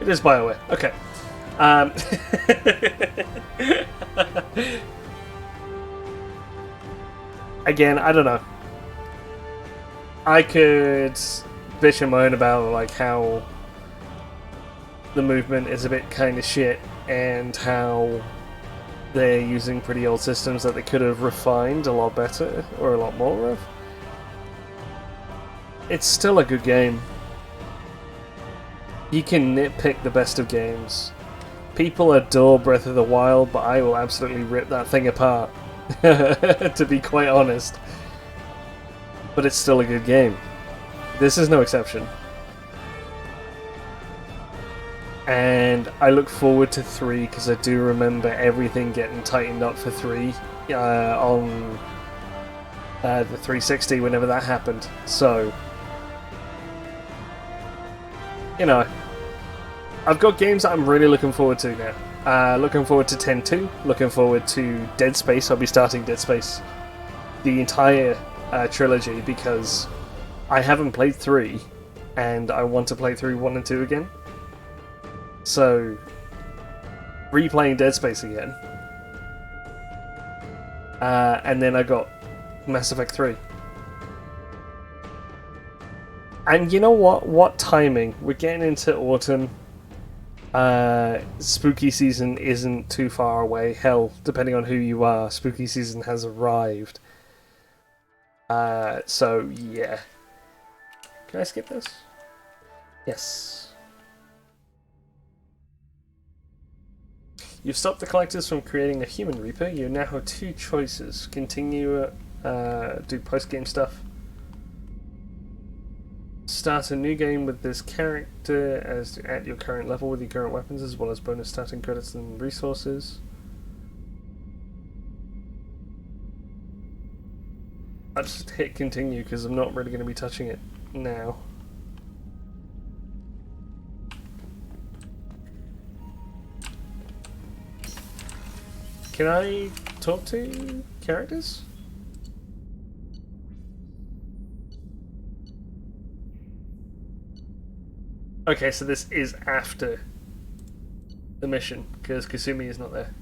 It is BioWare. Okay. Again, I don't know. I could bitch and moan about like how the movement is a bit kind of shit and how they're using pretty old systems that they could have refined a lot better or a lot more of. It's still a good game. You can nitpick the best of games. People adore Breath of the Wild, but I will absolutely rip that thing apart, to be quite honest. But it's still a good game. This is no exception. And I look forward to 3 because I do remember everything getting tightened up for 3 on the 360 whenever that happened. So, you know, I've got games that I'm really looking forward to now. Looking forward to 10-2. Looking forward to Dead Space. I'll be starting Dead Space, the entire trilogy, because I haven't played 3, and I want to play through 1 and 2 again. So, replaying Dead Space again. And then I got Mass Effect 3. And you know what? What timing? We're getting into autumn. Spooky season isn't too far away. Hell, depending on who you are, spooky season has arrived. So, yeah. Can I skip this? Yes. You've stopped the collectors from creating a human Reaper. You now have 2 choices. Continue, do post-game stuff. Start a new game with this character as at your current level with your current weapons, as well as bonus starting credits and resources. I'll just hit continue because I'm not really going to be touching it now. Can I talk to characters? Okay, so this is after the mission, because Kasumi is not there.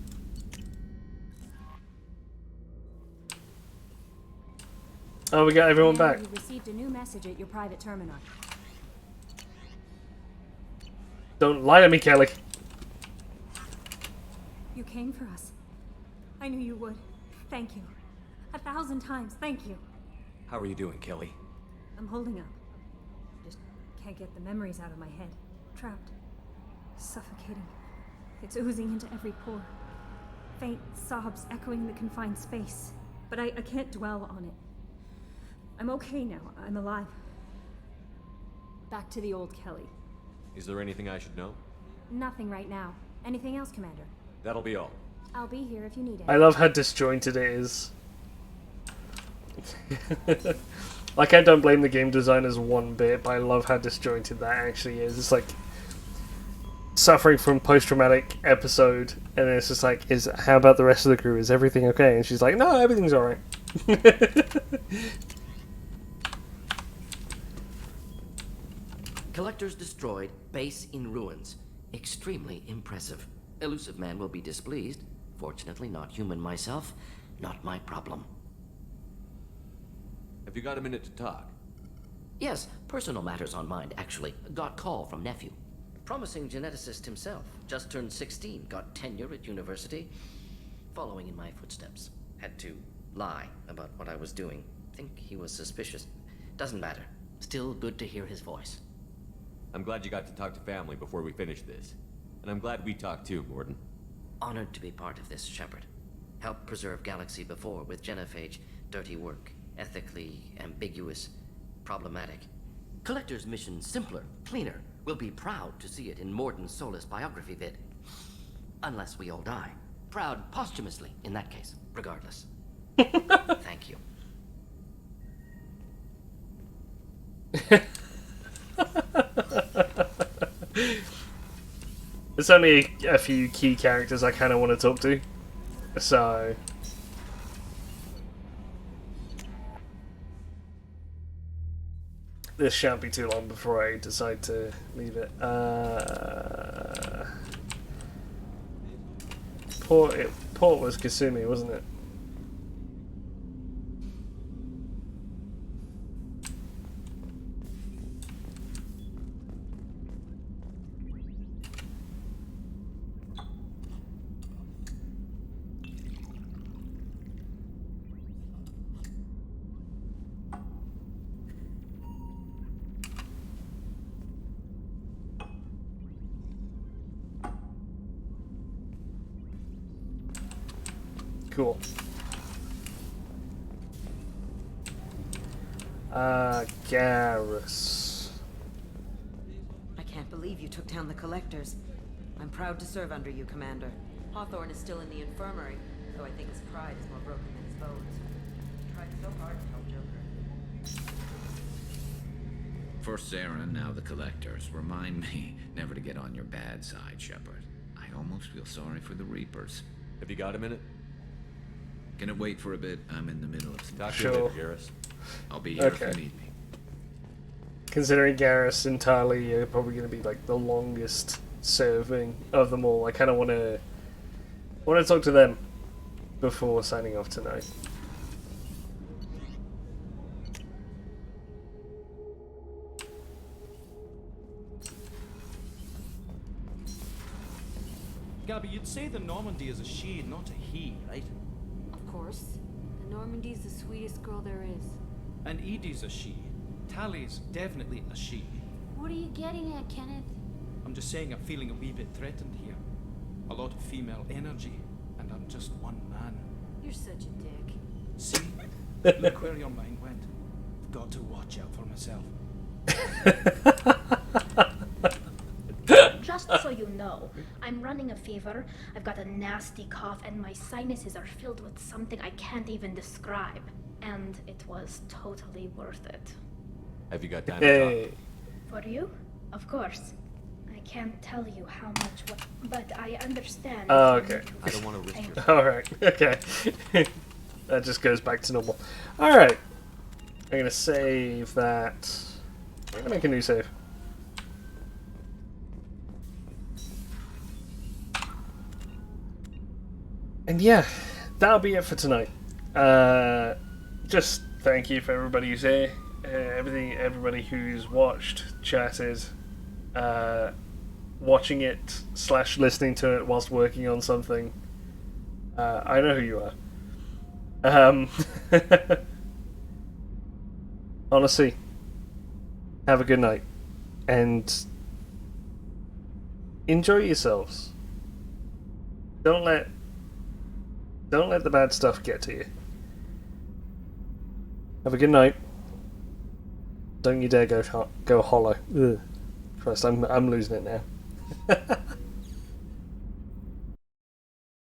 Oh, we got everyone back. You received a new message at your private terminal. Don't lie to me, Kelly. You came for us. I knew you would. Thank you. 1,000 times, thank you. How are you doing, Kelly? I'm holding up. Just can't get the memories out of my head. Trapped. Suffocating. It's oozing into every pore. Faint sobs echoing the confined space. But I can't dwell on it. I'm okay now. I'm alive. Back to the old Kelly. Is there anything I should know? Nothing right now. Anything else, Commander? That'll be all. I'll be here if you need it. I love how disjointed it is. Like, I don't blame the game designers one bit, but I love how disjointed that actually is. It's like suffering from post-traumatic episode, and then it's just like, how about the rest of the crew? Is everything okay? And she's like, no, everything's alright. Collectors destroyed, base in ruins. Extremely impressive. Elusive man will be displeased. Fortunately, not human myself. Not my problem. Have you got a minute to talk? Yes, personal matters on mind, actually. Got call from nephew. Promising geneticist himself. Just turned 16, got tenure at university. Following in my footsteps. Had to lie about what I was doing. Think he was suspicious. Doesn't matter. Still good to hear his voice. I'm glad you got to talk to family before we finish this. And I'm glad we talked too, Gordon. Honored to be part of this, Shepard. Helped preserve Galaxy before with genophage. Dirty work. Ethically ambiguous. Problematic. Collector's mission simpler, cleaner. We'll be proud to see it in Mordin's Solus biography vid. Unless we all die. Proud posthumously, in that case. Regardless. Thank you. There's only a few key characters I kind of want to talk to, so this shan't be too long before I decide to leave it. Port was Kasumi, wasn't it? Cool. Garrus. I can't believe you took down the collectors. I'm proud to serve under you, Commander. Hawthorne is still in the infirmary, though I think his pride is more broken than his bones. He tried so hard to help Joker. First Sarah, now the Collectors. Remind me never to get on your bad side, Shepard. I almost feel sorry for the Reapers. Have you got a minute? Can it wait for a bit? I'm in the middle of some... Talk to you later, Garrus. I'll be here if you need me. Considering Garrus and Tali are probably going to be like the longest serving of them all, I kind of want to talk to them before signing off tonight. Gabby, you'd say the Normandy is a she, not a he, right? Of course. The Normandy's the sweetest girl there is. And Edie's a she. Tally's definitely a she. What are you getting at, Kenneth? I'm just saying I'm feeling a wee bit threatened here. A lot of female energy, and I'm just one man. You're such a dick. See? Look where your mind went. I've got to watch out for myself. Just so you know, I'm running a fever, I've got a nasty cough, and my sinuses are filled with something I can't even describe. And it was totally worth it. Have you got time to talk? For you? Of course. I can't tell you how much, but I understand. Oh, okay. I don't want to risk your... Alright, okay. That just goes back to normal. Alright. I'm going to save that. I'm going to make a new save. And yeah, that'll be it for tonight. Just thank you for everybody who's here, everybody who's watched, chatted, watching it / listening to it whilst working on something. I know who you are. Honestly, have a good night and enjoy yourselves. Don't let the bad stuff get to you. Have a good night. Don't you dare go hollow. Ugh. Christ, I'm losing it now.